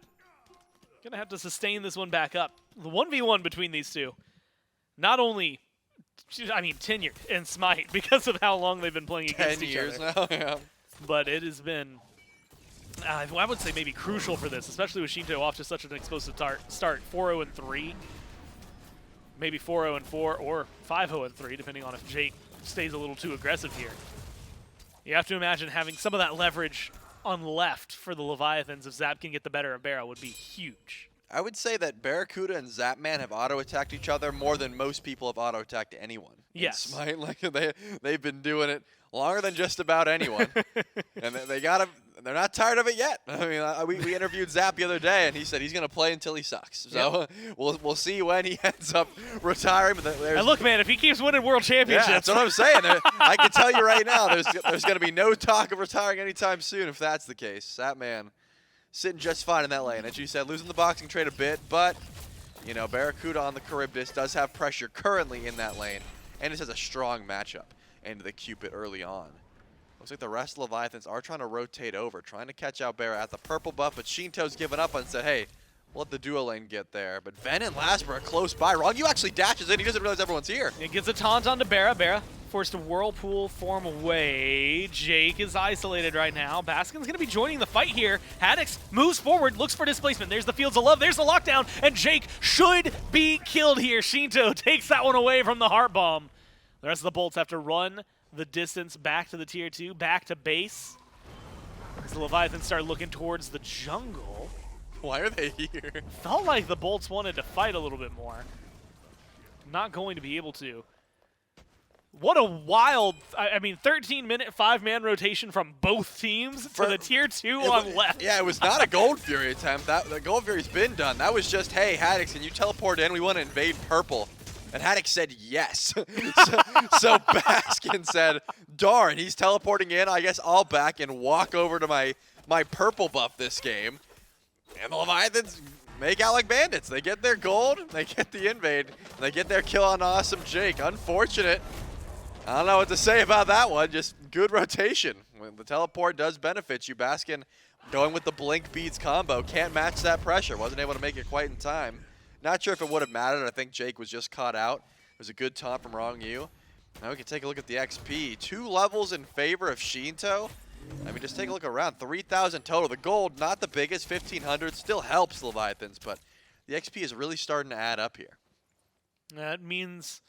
gonna have to sustain this one back up. The 1v1 between these two. Not only, I mean, tenured in SMITE because of how long they've been playing against 10 each years other. now, yeah. But it has been, I would say maybe crucial for this, especially with Shinto off to such an explosive start. 4-0-3, maybe 4-0-4, or 5-0-3, depending on if Jake stays a little too aggressive here. You have to imagine having some of that leverage on left for the Leviathans if Zap can get the better of Barra would be huge. I would say that Barracuda and Zapman have auto-attacked each other more than most people have auto-attacked anyone. Yes. Smite, like they've been doing it longer than just about anyone. And they gotta they're not tired of it yet. I mean, we interviewed Zap the other day, and he said he's going to play until he sucks. So we'll see when he ends up retiring. But and look, man, if he keeps winning world championships. Yeah, that's what I'm saying. I can tell you right now, there's going to be no talk of retiring anytime soon if that's the case. That man sitting just fine in that lane. As you said, losing the boxing trade a bit, but, you know, Barracuda on the Charybdis does have pressure currently in that lane, and it has a strong matchup into the Cupid early on. Looks like the rest of Leviathans are trying to rotate over, trying to catch out Barra at the purple buff, but Shinto's given up and said, hey, we'll let the duo lane get there. But Ven and Lasper are close by. Wrong, you actually dashes in. He doesn't realize everyone's here. It gets a taunt onto Barra. Barra forced to whirlpool form away. Jake is isolated right now. Baskin's going to be joining the fight here. Haddix moves forward, looks for displacement. There's the Fields of Love. There's the lockdown, and Jake should be killed here. Shinto takes that one away from the Heart Bomb. The rest of the Bolts have to run the distance back to the tier 2, back to base. As the Leviathans start looking towards the jungle. Why are they here? Felt like the Bolts wanted to fight a little bit more. Not going to be able to. What a wild, I mean, 13-minute 5-man rotation from both teams for the tier 2 on left. Yeah, it was not a Gold Fury attempt. The Gold Fury's been done. That was just, hey, Haddix, can you teleport in? We want to invade purple. And Haddix said yes. so Baskin said, darn, he's teleporting in. I guess I'll back and walk over to my purple buff this game. And the Leviathans make out like bandits. They get their gold, they get the invade, and they get their kill on Awesome Jake. Unfortunate. I don't know what to say about that one. Just good rotation. When the teleport does benefit you, Baskin going with the Blink Beads combo. Can't match that pressure. Wasn't able to make it quite in time. Not sure if it would have mattered. I think Jake was just caught out. It was a good taunt from Wrong You. Now we can take a look at the XP. 2 levels in favor of Shinto. I mean, just take a look around. 3,000 total. The gold, not the biggest, 1,500. Still helps Leviathans, but the XP is really starting to add up here. That means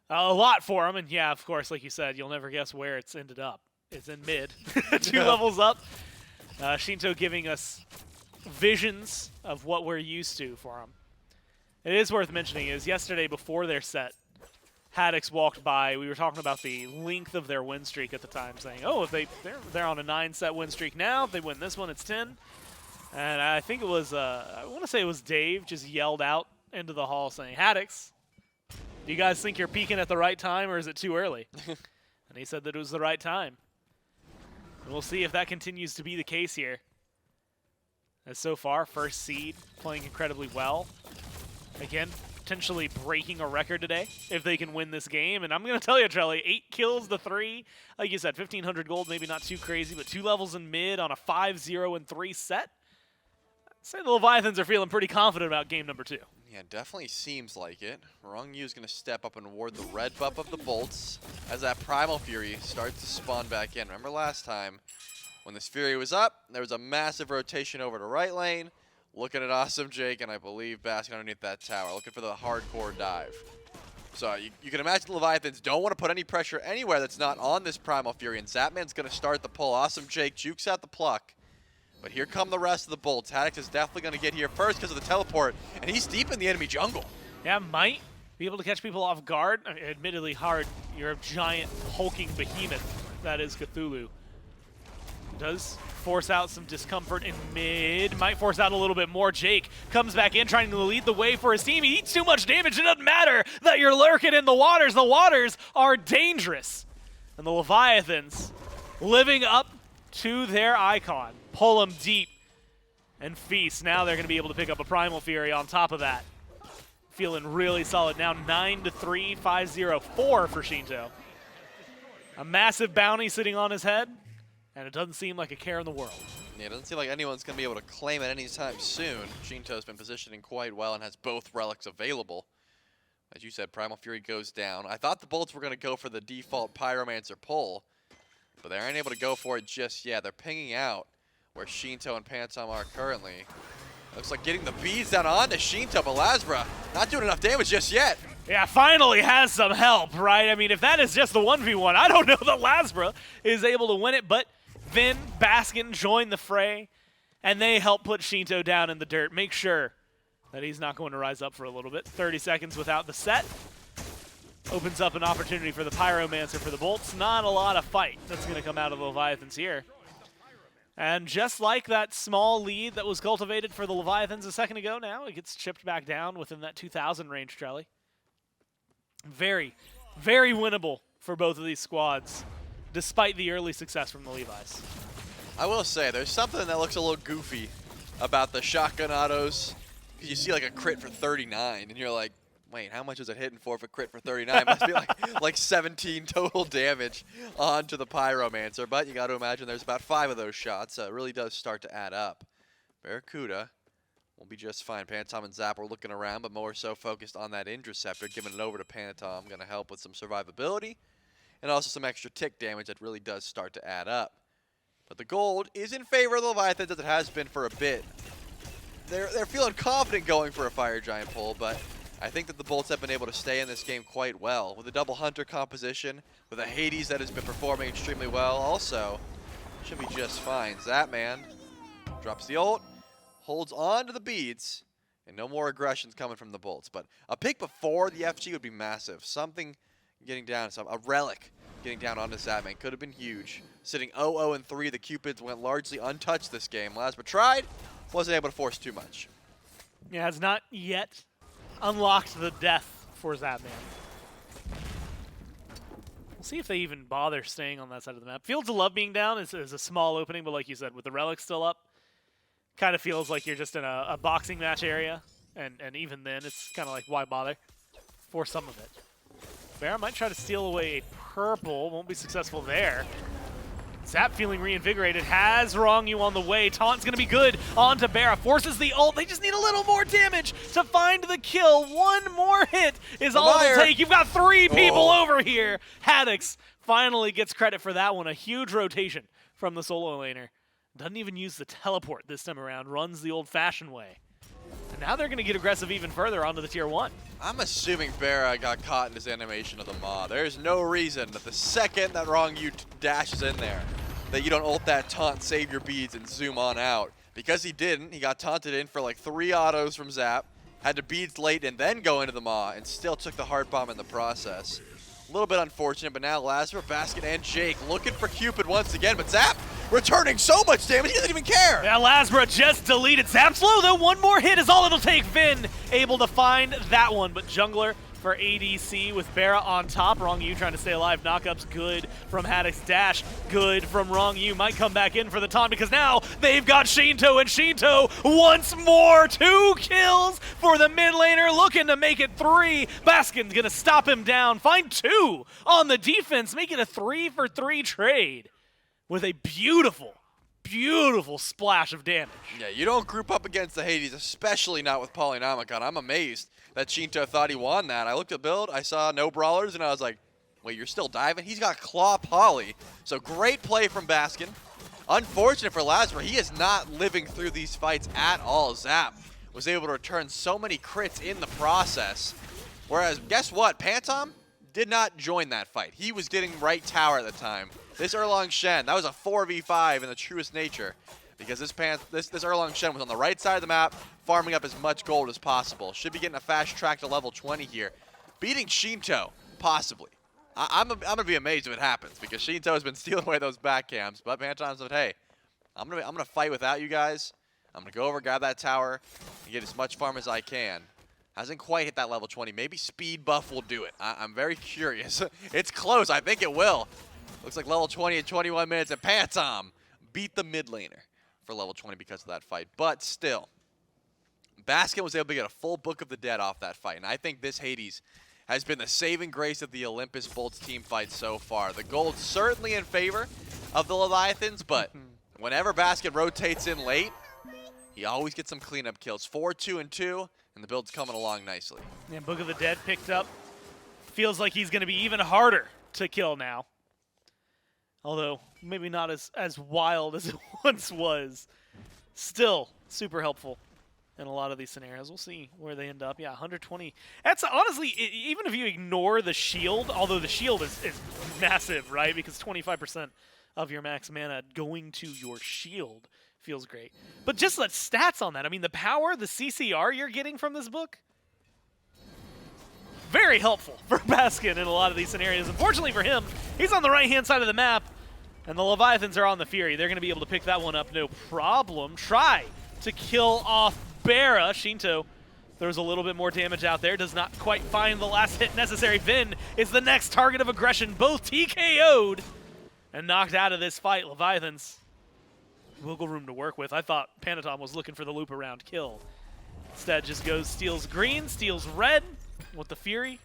a lot for him. And yeah, of course, like you said, you'll never guess where it's ended up. It's in mid. 2 levels up. Shinto giving us visions of what we're used to for him. It is worth mentioning is yesterday before their set, Haddix walked by. We were talking about the length of their win streak at the time, saying, oh, if they're on a 9-set win streak now. If they win this one, it's 10. And I think it was, I want to say it was Dave just yelled out into the hall saying, Haddix, do you guys think you're peaking at the right time or is it too early? And he said that it was the right time. And we'll see if that continues to be the case here. As so far, first seed playing incredibly well. Again, potentially breaking a record today if they can win this game. And I'm going to tell you, Trelly, 8 kills to 3. Like you said, 1,500 gold, maybe not too crazy, but 2 levels in mid on a 5-0-3 set. I'd say the Leviathans are feeling pretty confident about game number 2. Yeah, definitely seems like it. Wrong You is going to step up and award the red buff of the Bolts as that Primal Fury starts to spawn back in. Remember last time when this Fury was up, there was a massive rotation over to right lane. Looking at Awesome Jake, and I believe Baskin underneath that tower, looking for the hardcore dive. So you can imagine the Leviathans don't want to put any pressure anywhere that's not on this Primal Fury, and Zapman's going to start the pull. Awesome Jake jukes out the pluck. But here come the rest of the Bolts. Haddix is definitely going to get here first because of the teleport, and he's deep in the enemy jungle. Yeah, might be able to catch people off guard. I mean, admittedly hard. You're a giant hulking behemoth that is Cthulhu. Does force out some discomfort in mid. Might force out a little bit more. Jake comes back in trying to lead the way for his team. He eats too much damage. It doesn't matter that you're lurking in the waters. The waters are dangerous. And the Leviathans living up to their icon. Pull them deep and feast. Now they're going to be able to pick up a Primal Fury on top of that. Feeling really solid. Now 9-3, 5-0, 4 for Shinto. A massive bounty sitting on his head. And it doesn't seem like a care in the world. Yeah, it doesn't seem like anyone's going to be able to claim it anytime soon. Shinto's been positioning quite well and has both relics available. As you said, Primal Fury goes down. I thought the Bolts were going to go for the default Pyromancer pull, but they aren't able to go for it just yet. They're pinging out where Shinto and Pantom are currently. Looks like getting the beads down onto Shinto, but Lasbra not doing enough damage just yet. Yeah, finally has some help, right? I mean, if that is just the 1v1, I don't know that Lasbra is able to win it, but Vin, Baskin join the fray, and they help put Shinto down in the dirt. Make sure that he's not going to rise up for a little bit. 30 seconds without the set. Opens up an opportunity for the Pyromancer for the Bolts. Not a lot of fight that's going to come out of the Leviathans here. And just like that small lead that was cultivated for the Leviathans a second ago, now it gets chipped back down within that 2,000 range, Trelly. Very, very winnable for both of these squads, despite the early success from the Levi's. I will say, there's something that looks a little goofy about the shotgun autos. You see like a crit for 39, and you're like, wait, how much is it hitting for if a crit for 39? Must be like 17 total damage onto the Pyromancer, but you got to imagine there's about 5 of those shots, so it really does start to add up. Barracuda will be just fine. Pantom and Zap are looking around, but more so focused on that Interceptor, giving it over to Pantom, going to help with some survivability, and also some extra tick damage that really does start to add up. But the gold is in favor of the Leviathans, as it has been for a bit. They're feeling confident going for a Fire Giant pull, but I think that the Bolts have been able to stay in this game quite well. With a double Hunter composition, with a Hades that has been performing extremely well also, should be just fine. Zapman drops the ult, holds on to the beads, and no more aggressions coming from the Bolts. But a pick before the FG would be massive. Something getting down, a relic getting down onto Zapman could have been huge. Sitting 0-0-3, the Cupids went largely untouched this game. Lasma tried, wasn't able to force too much. Yeah, has not yet unlocked the death for Zapman. We'll see if they even bother staying on that side of the map. Fields of Love being down is a small opening, but like you said, with the relic still up, kind of feels like you're just in a boxing match area. And even then, it's kind of like, why bother for some of it? Bear might try to steal away a purple. Won't be successful there. Zap feeling reinvigorated, has Wrong You on the way. Taunt's going to be good onto Barra. Forces the ult. They just need a little more damage to find the kill. One more hit is all it'll take. You've got 3 people over here. Haddix finally gets credit for that one. A huge rotation from the solo laner. Doesn't even use the teleport this time around. Runs the old-fashioned way. And now they're going to get aggressive even further onto the tier 1. I'm assuming Barra got caught in his animation of the Maw. There's no reason that the second that Wrong You dashes in there, that you don't ult that taunt, save your beads, and zoom on out. Because he didn't, he got taunted in for like 3 autos from Zap, had to beads late and then go into the Maw, and still took the heart bomb in the process. A little bit unfortunate, but now Lazarus, Basket, and Jake looking for Cupid once again, but Zap returning so much damage, he doesn't even care. Yeah, Lasbra just deleted. Zap's low, though. One more hit is all it'll take. Finn able to find that one, but Jungler for ADC with Barra on top. Wrong You trying to stay alive. Knockups good from Haddix. Dash good from Wrong You. Might come back in for the taunt because now they've got Shinto, and Shinto once more. 2 kills for the mid laner, looking to make it 3. Baskin's going to stop him down. Find 2 on the defense, make it a 3-for-3 trade with a beautiful, beautiful splash of damage. Yeah, you don't group up against the Hades, especially not with Polynomicon. I'm amazed that Shinto thought he won that. I looked at build, I saw no brawlers, and I was like, wait, you're still diving? He's got Claw Poly. So great play from Baskin. Unfortunate for Lazarus, he is not living through these fights at all. Zap was able to return so many crits in the process. Whereas, guess what? Pantom did not join that fight. He was getting right tower at the time. This Erlang Shen, that was a 4v5 in the truest nature, because this Erlang Shen was on the right side of the map, farming up as much gold as possible. Should be getting a fast track to level 20 here. Beating Shinto, possibly. I'm gonna be amazed if it happens, because Shinto has been stealing away those back cams. But Pantom said, hey, I'm gonna fight without you guys. I'm gonna go over, grab that tower, and get as much farm as I can. Hasn't quite hit that level 20. Maybe speed buff will do it. I'm very curious. It's close. I think it will. Looks like level 20 in 21 minutes, and Pantom beat the mid laner for level 20 because of that fight. But still, Baskin was able to get a full Book of the Dead off that fight, and I think this Hades has been the saving grace of the Olympus Bolts team fight so far. The gold's certainly in favor of the Leviathans, but whenever Baskin rotates in late, he always gets some cleanup kills. 4, 2, and 2, and the build's coming along nicely. Yeah, Book of the Dead picked up. Feels like he's going to be even harder to kill now. Although, maybe not as wild as it once was. Still super helpful in a lot of these scenarios. We'll see where they end up. Yeah, 120. That's honestly, even if you ignore the shield, although the shield is massive, right? Because 25% of your max mana going to your shield feels great. But just the stats on that. I mean, the power, the CCR you're getting from this book, very helpful for Baskin in a lot of these scenarios. Unfortunately for him, he's on the right-hand side of the map. And the Leviathans are on the Fury. They're going to be able to pick that one up, no problem. Try to kill off Bera. Shinto throws a little bit more damage out there. Does not quite find the last hit necessary. Vin is the next target of aggression. Both TKO'd and knocked out of this fight. Leviathans, wiggle room to work with. I thought Panatom was looking for the loop around kill. Instead just goes, steals green, steals red with the Fury.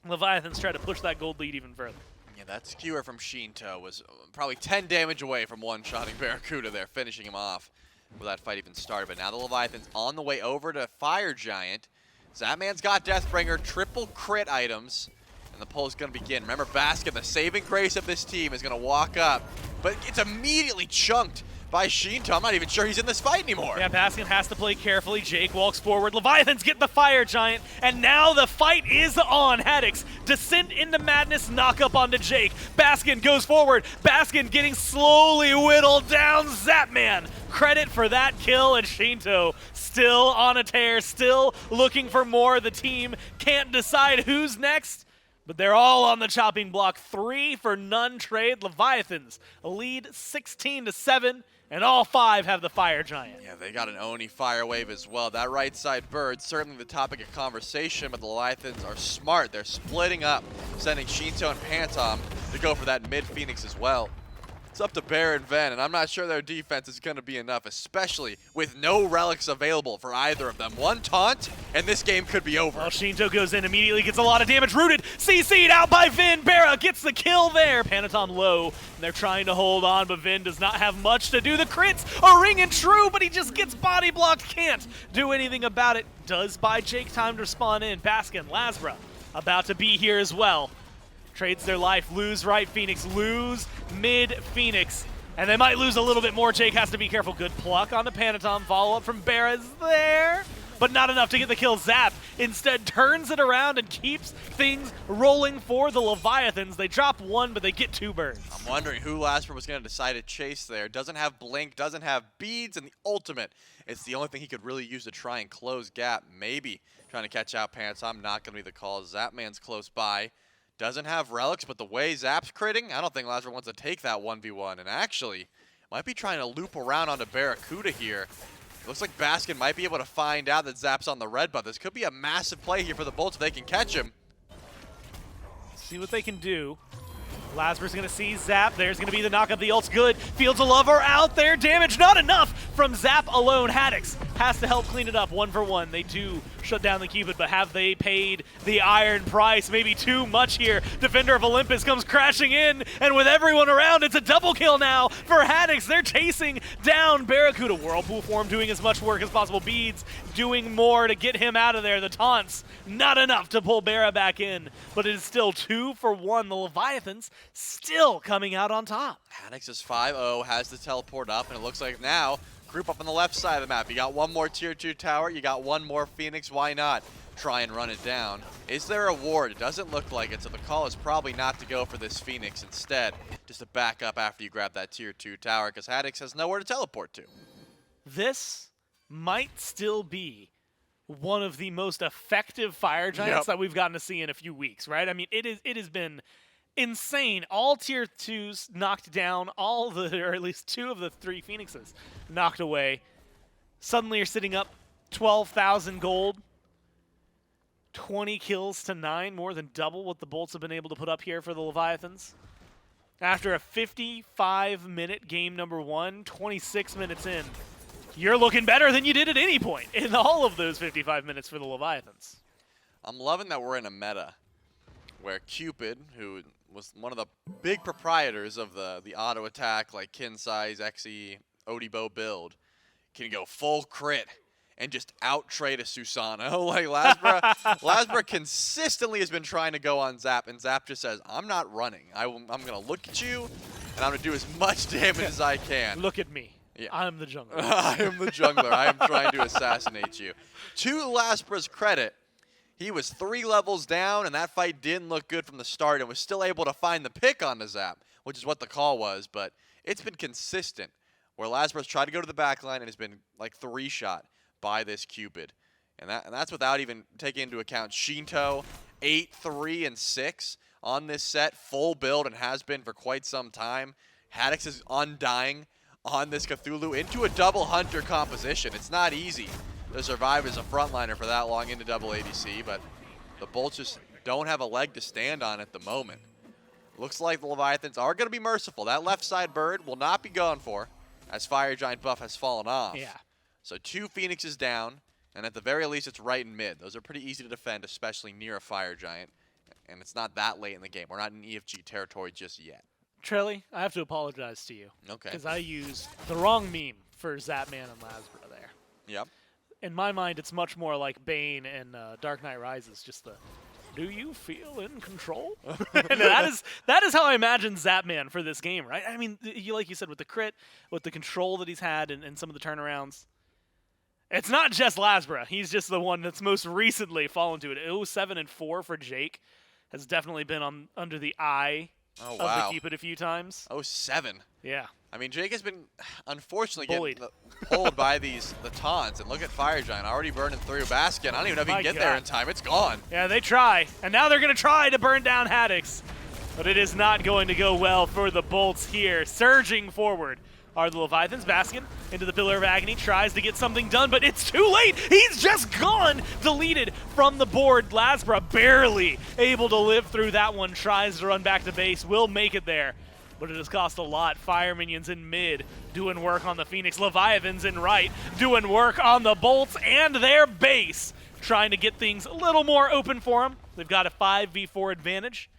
Leviathans try to push that gold lead even further. Yeah, that skewer from Shinto was probably 10 damage away from one-shotting Barracuda there, finishing him off before that fight even started. But now the Leviathan's on the way over to Fire Giant. Zapman's got Deathbringer, triple crit items, and the pull is going to begin. Remember, Baskin, the saving grace of this team, is going to walk up, but it's immediately chunked by Shinto. I'm not even sure he's in this fight anymore. Yeah, Baskin has to play carefully. Jake walks forward. Leviathans get the Fire Giant, and now the fight is on. Haddix, descent into madness, knock up onto Jake. Baskin goes forward. Baskin getting slowly whittled down. Zapman, credit for that kill, and Shinto still on a tear, still looking for more. The team can't decide who's next, but they're all on the chopping block. 3-for-none trade. Leviathans lead 16-7. And all 5 have the Fire Giant. Yeah, they got an Oni Fire Wave as well. That right side bird, certainly the topic of conversation, but the Leviathans are smart. They're splitting up, sending Shinto and Pantom to go for that mid Phoenix as well. It's up to Bear and Ven, and I'm not sure their defense is going to be enough, especially with no relics available for either of them. One taunt, and this game could be over. Well, Shinto goes in immediately, gets a lot of damage. Rooted, CC'd out by Vin. Bera gets the kill there. Panatom low, and they're trying to hold on, but Vin does not have much to do. The crits are ringing true, but he just gets body blocked. Can't do anything about it. Does buy Jake time to spawn in. Baskin, Lasbra about to be here as well. Trades their life, lose right Phoenix, lose mid Phoenix, and they might lose a little bit more. Jake has to be careful. Good pluck on the Panatom. Follow up from Bera's there, but not enough to get the kill. Zap instead turns it around and keeps things rolling for the Leviathans. They drop 1, but they get 2 birds. I'm wondering who Lasper was going to decide to chase there. Doesn't have Blink, doesn't have beads, and the ultimate. It's the only thing he could really use to try and close gap. Maybe trying to catch out Panatom. Not going to be the call. Zapman's close by. Doesn't have relics, but the way Zap's critting, I don't think Lazarus wants to take that 1v1. And actually, might be trying to loop around onto Barracuda here. It looks like Baskin might be able to find out that Zap's on the red, but this could be a massive play here for the Bolts if they can catch him. See what they can do. Lasber's going to see Zap. There's going to be the knock of the ult's good. Fields of Love are out there. Damage not enough from Zap alone. Haddix has to help clean it up 1-for-1. They do shut down the Cupid, but have they paid the iron price? Maybe too much here. Defender of Olympus comes crashing in, and with everyone around, it's a double kill now for Haddix. They're chasing down Barracuda. Whirlpool form doing as much work as possible. Beads doing more to get him out of there. The taunts, not enough to pull Barra back in, but it is still 2-for-1. The Leviathans still coming out on top. Haddix is 5-0, has the teleport up, and it looks like now, group up on the left side of the map. You got one more tier 2 tower, you got one more Phoenix, why not try and run it down? Is there a ward? It doesn't look like it, so the call is probably not to go for this Phoenix instead, just to back up after you grab that tier 2 tower, because Haddix has nowhere to teleport to. This might still be one of the most effective Fire Giants that we've gotten to see in a few weeks, right? I mean, it has been insane. All tier 2s knocked down, or at least 2 of the 3 Phoenixes knocked away. Suddenly you're sitting up 12,000 gold. 20 kills to 9, more than double what the Bolts have been able to put up here for the Leviathans. After a 55-minute game number 1, 26 minutes in, you're looking better than you did at any point in all of those 55 minutes for the Leviathans. I'm loving that we're in a meta where Cupid, who was one of the big proprietors of the auto attack like Kinsai's Xe Odibo build, can go full crit and just out-trade a Susano. Like Lasbra consistently has been trying to go on Zap, and Zap just says, I'm not running. I'm going to look at you, and I'm going to do as much damage as I can. Look at me. Yeah. I'm the jungler. I am the jungler. I am trying to assassinate you. To Lasbra's credit, he was 3 levels down, and that fight didn't look good from the start and was still able to find the pick on the Zap, which is what the call was, but it's been consistent where Lasbra's tried to go to the back line and has been like 3-shot by this Cupid. And that's without even taking into account Shinto, 8, 3, and 6 on this set, full build, and has been for quite some time. Haddix is undying on this Cthulhu into a double Hunter composition. It's not easy to survive as a frontliner for that long into double ADC, but the Bolts just don't have a leg to stand on at the moment. Looks like the Leviathans are going to be merciful. That left side bird will not be gone for, as Fire Giant buff has fallen off. Yeah. So 2 Phoenixes down, and at the very least it's right and mid. Those are pretty easy to defend, especially near a Fire Giant. And it's not that late in the game. We're not in EFG territory just yet. Trelly, I have to apologize to you. Okay. Because I used the wrong meme for Zapman and Lasbra there. Yep. In my mind, it's much more like Bane and Dark Knight Rises, just the, do you feel in control? And that is how I imagine Zapman for this game, right? I mean, like you said, with the crit, with the control that he's had and some of the turnarounds. It's not just Lasbra. He's just the one that's most recently fallen to it. 0-7-4 for Jake has definitely been under the eye of the Keep It a few times. 0-7. Yeah. I mean, Jake has been, unfortunately, Bullied. getting pulled by the taunts. And look at Fire Giant already burning through Bastion. I don't even know if he can get there in time. It's gone. Yeah, they try. And now they're going to try to burn down Haddix. But it is not going to go well for the Bolts here. Surging forward are the Leviathans. Baskin into the Pillar of Agony, tries to get something done, but it's too late. He's just gone, deleted from the board. Lasbra barely able to live through that one, tries to run back to base, will make it there, but it has cost a lot. Fire minions in mid doing work on the Phoenix. Leviathans in right doing work on the Bolts and their base, trying to get things a little more open for them. They've got a 5v4 advantage.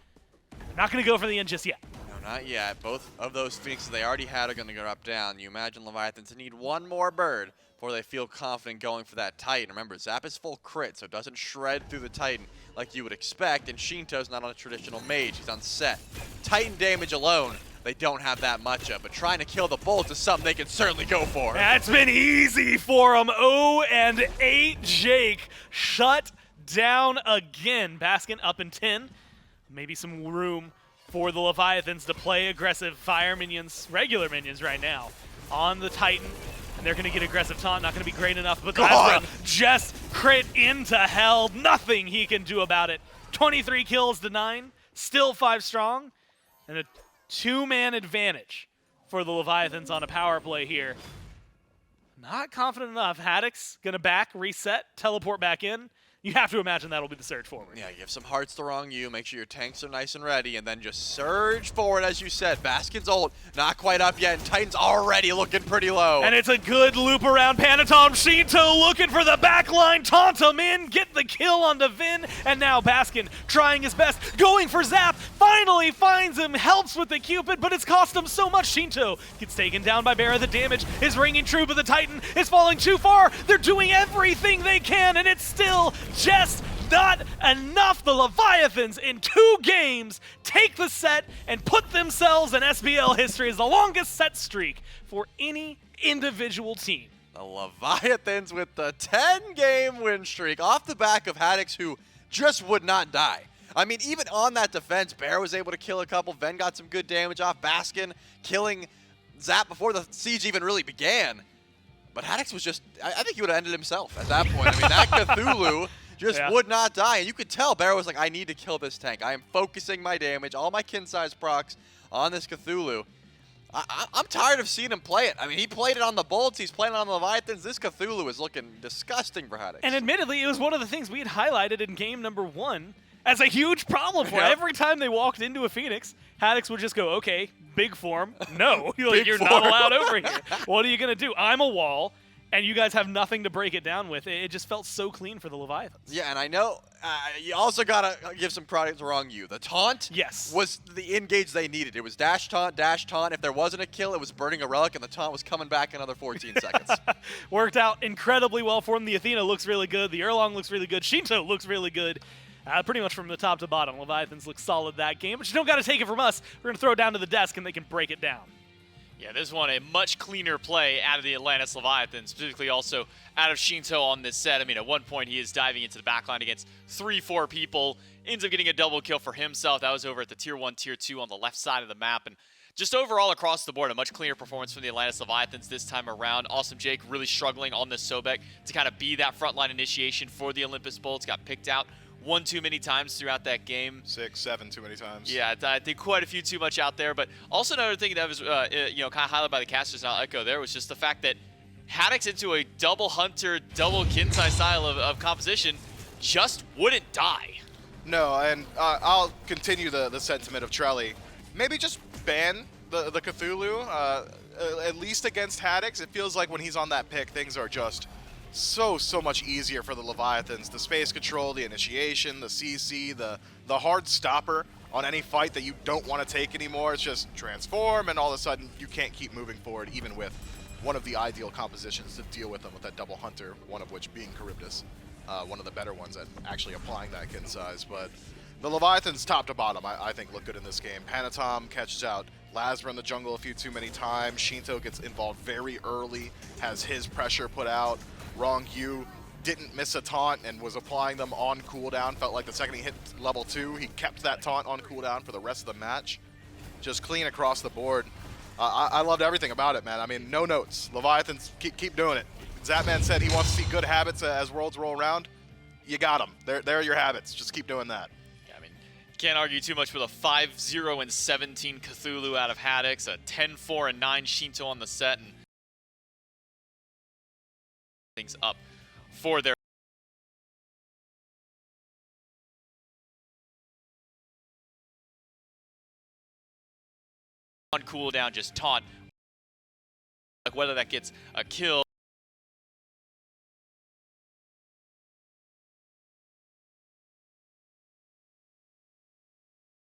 They're not going to go for the end just yet. Not yet. Both of those Phoenixes they already had are going to go up down. You imagine Leviathans need one more bird before they feel confident going for that Titan. Remember, Zap is full crit, so it doesn't shred through the Titan like you would expect, and Shinto's not on a traditional mage. He's on set. Titan damage alone, they don't have that much of, but trying to kill the Bolts is something they can certainly go for. That's been easy for him. 0-8 Jake shut down again. Baskin up in 10. Maybe some room for the Leviathans to play aggressive fire minions, regular minions right now, on the Titan. And they're going to get aggressive taunt, not going to be great enough, but Lasbra just crit into hell. Nothing he can do about it. 23 kills to 9, still 5 strong, and a 2-man advantage for the Leviathans on a power play here. Not confident enough. Haddix going to back, reset, teleport back in. You have to imagine that'll be the surge forward. Yeah, give some hearts to wrong you, make sure your tanks are nice and ready, and then just surge forward, as you said. Baskin's ult, not quite up yet, and Titan's already looking pretty low. And it's a good loop around Panatom. Shinto looking for the backline, taunt him in, get the kill on the Vin, and now Baskin trying his best, going for Zap, finally finds him, helps with the Cupid, but it's cost him so much. Shinto gets taken down by Barra. The damage is ringing true, but the Titan is falling too far. They're doing everything they can, and it's still just not enough. The Leviathans in 2 games take the set and put themselves in SBL history as the longest set streak for any individual team. The Leviathans with the 10-game win streak off the back of Haddix, who just would not die. I mean, even on that defense, Bear was able to kill a couple. Ven got some good damage off. Baskin killing Zap before the siege even really began. But Haddix was just, I think he would have ended himself at that point. I mean, that Cthulhu just would not die. And you could tell Bear was like, I need to kill this tank. I am focusing my damage, all my kin-size procs on this Cthulhu. I'm tired of seeing him play it. I mean, he played it on the Bolts. He's playing it on the Leviathans. This Cthulhu is looking disgusting for Haddix. And admittedly, it was one of the things we had highlighted in game number 1 as a huge problem for every time they walked into a Phoenix, Haddix would just go, okay, big form. No, you're not allowed over here. What are you going to do? I'm a wall, and you guys have nothing to break it down with. It just felt so clean for the Leviathans. Yeah, and I know you also got to give some credit to wrong you. The taunt was the engage they needed. It was dash taunt, dash taunt. If there wasn't a kill, it was burning a relic, and the taunt was coming back another 14 seconds. Worked out incredibly well for him. The Athena looks really good. The Erlong looks really good. Shinto looks really good. Pretty much from the top to bottom. Leviathans look solid that game, but you don't got to take it from us. We're going to throw it down to the desk, and they can break it down. Yeah, this one a much cleaner play out of the Atlantis Leviathans, specifically also out of Shinto on this set. I mean, at one point he is diving into the backline against 3-4 people, ends up getting a double kill for himself. That was over at the Tier 1, Tier 2 on the left side of the map. And just overall across the board, a much cleaner performance from the Atlantis Leviathans this time around. Awesome Jake really struggling on this Sobek to kind of be that frontline initiation for the Olympus Bolts. Got picked out one too many times throughout that game. 6, 7 too many times. Yeah, I think quite a few too much out there. But also another thing that was, kind of highlighted by the casters, and I'll echo there, was just the fact that Haddix into a double Hunter, double Kinsai style of composition just wouldn't die. No, and I'll continue the sentiment of Trelly. Maybe just ban the Cthulhu, at least against Haddix. It feels like when he's on that pick, things are just so much easier for the Leviathans. The space control, the initiation, the CC, the hard stopper on any fight that you don't want to take anymore. It's just transform, and all of a sudden you can't keep moving forward, even with one of the ideal compositions to deal with them with that double Hunter, one of which being Charybdis. One of the better ones at actually applying that kin size. But the Leviathans top to bottom, I think, look good in this game. Panatom catches out Lazar in the jungle a few too many times. Shinto gets involved very early, has his pressure put out. Wrong Yu didn't miss a taunt and was applying them on cooldown. Felt like the second he hit level 2, he kept that taunt on cooldown for the rest of the match. Just clean across the board. I loved everything about it, man. I mean, no notes. Leviathans keep doing it. Zapman said he wants to see good habits as worlds roll around. You got them. There are your habits. Just keep doing that. Yeah, I mean, can't argue too much with a 5-0 and 17 Cthulhu out of Haddix, a 10-4 and 9 Shinto on the set, and things up for their on cooldown, just taunt. Like whether that gets a kill.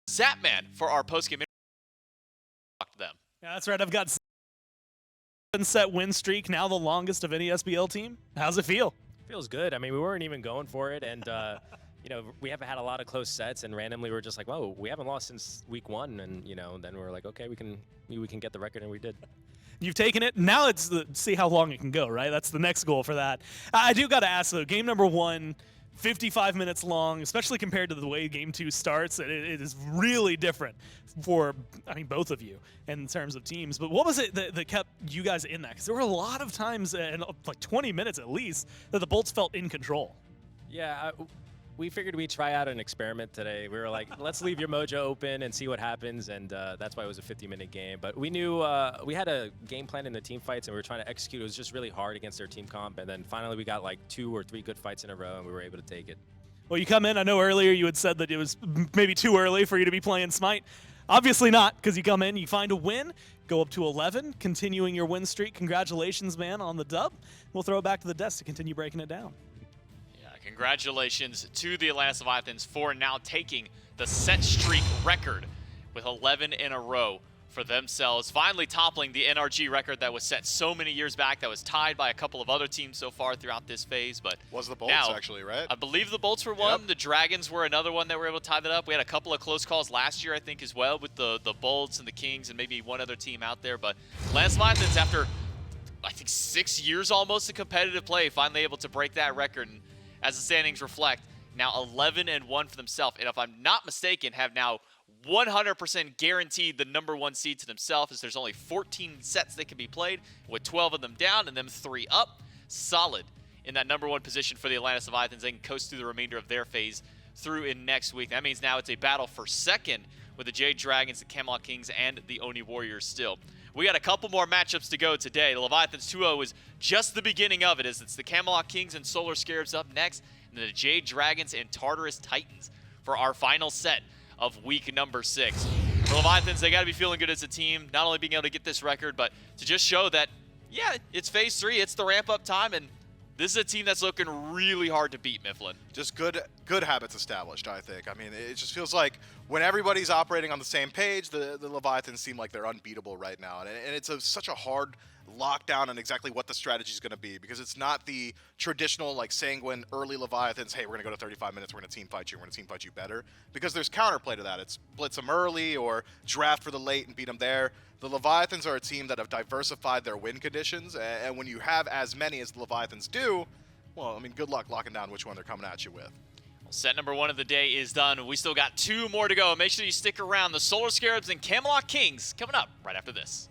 Zapman for our postgame. Talk to them. Yeah, that's right. I've got 7-set win streak, now the longest of any SBL team. How's it feel? Feels good. I mean, we weren't even going for it, and we haven't had a lot of close sets, and randomly we're just like, whoa, we haven't lost since week 1, and then we're like, okay, we can get the record, and we did. You've taken it. Now it's see how long it can go, right? That's the next goal for that. I do got to ask, though, game number 1, 55 minutes long, especially compared to the way game 2 starts. It is really different for, both of you in terms of teams. But what was it that kept you guys in that? Because there were a lot of times, and like 20 minutes at least, that the Bolts felt in control. Yeah, we figured we'd try out an experiment today. We were like, let's leave your mojo open and see what happens, and that's why it was a 50-minute game. But we knew we had a game plan in the team fights, and we were trying to execute. It was just really hard against their team comp, and then finally we got like 2 or 3 good fights in a row, and we were able to take it. Well, you come in, I know earlier you had said that it was maybe too early for you to be playing SMITE. Obviously not, because you come in, you find a win, go up to 11, continuing your win streak. Congratulations, man, on the dub. We'll throw it back to the desk to continue breaking it down. Congratulations to the Atlantis Leviathans for now taking the set streak record with 11 in a row for themselves, finally toppling the NRG record that was set so many years back, that was tied by a couple of other teams so far throughout this phase. But was the Bolts now, actually, right? I believe the Bolts were one. Yep. The Dragons were another one that were able to tie that up. We had a couple of close calls last year, I think, as well, with the Bolts and the Kings and maybe one other team out there. But Atlantis Leviathans, after I think 6 years almost of competitive play, finally able to break that record. And as the standings reflect, now 11-1 for themselves, and if I'm not mistaken, have now 100% guaranteed the #1 seed to themselves, as there's only 14 sets that can be played, with 12 of them down and them 3 up. Solid in that #1 position for the Atlantis Leviathans. They can coast through the remainder of their phase through in next week. That means now it's a battle for second with the Jade Dragons, the Camelot Kings, and the Oni Warriors still. We got a couple more matchups to go today. The Leviathans 2-0 is just the beginning of it, as it's the Camelot Kings and Solar Scarabs up next, and then the Jade Dragons and Tartarus Titans for our final set of week number 6. The Leviathans, they got to be feeling good as a team, not only being able to get this record, but to just show that, yeah, it's phase 3, it's the ramp-up time, and this is a team that's looking really hard to beat, Mifflin. Just good habits established, I think. I mean, it just feels like when everybody's operating on the same page, the Leviathans seem like they're unbeatable right now. And it's such a hard lockdown on exactly what the strategy is going to be, because it's not the traditional, like, sanguine early Leviathans, hey, we're going to go to 35 minutes, we're going to team fight you, we're going to team fight you better. Because there's counterplay to that. It's blitz them early or draft for the late and beat them there. The Leviathans are a team that have diversified their win conditions, and when you have as many as the Leviathans do, well, I mean, good luck locking down which one they're coming at you with. Well, set #1 of the day is done. We still got 2 more to go. Make sure you stick around. The Solar Scarabs and Camelot Kings coming up right after this.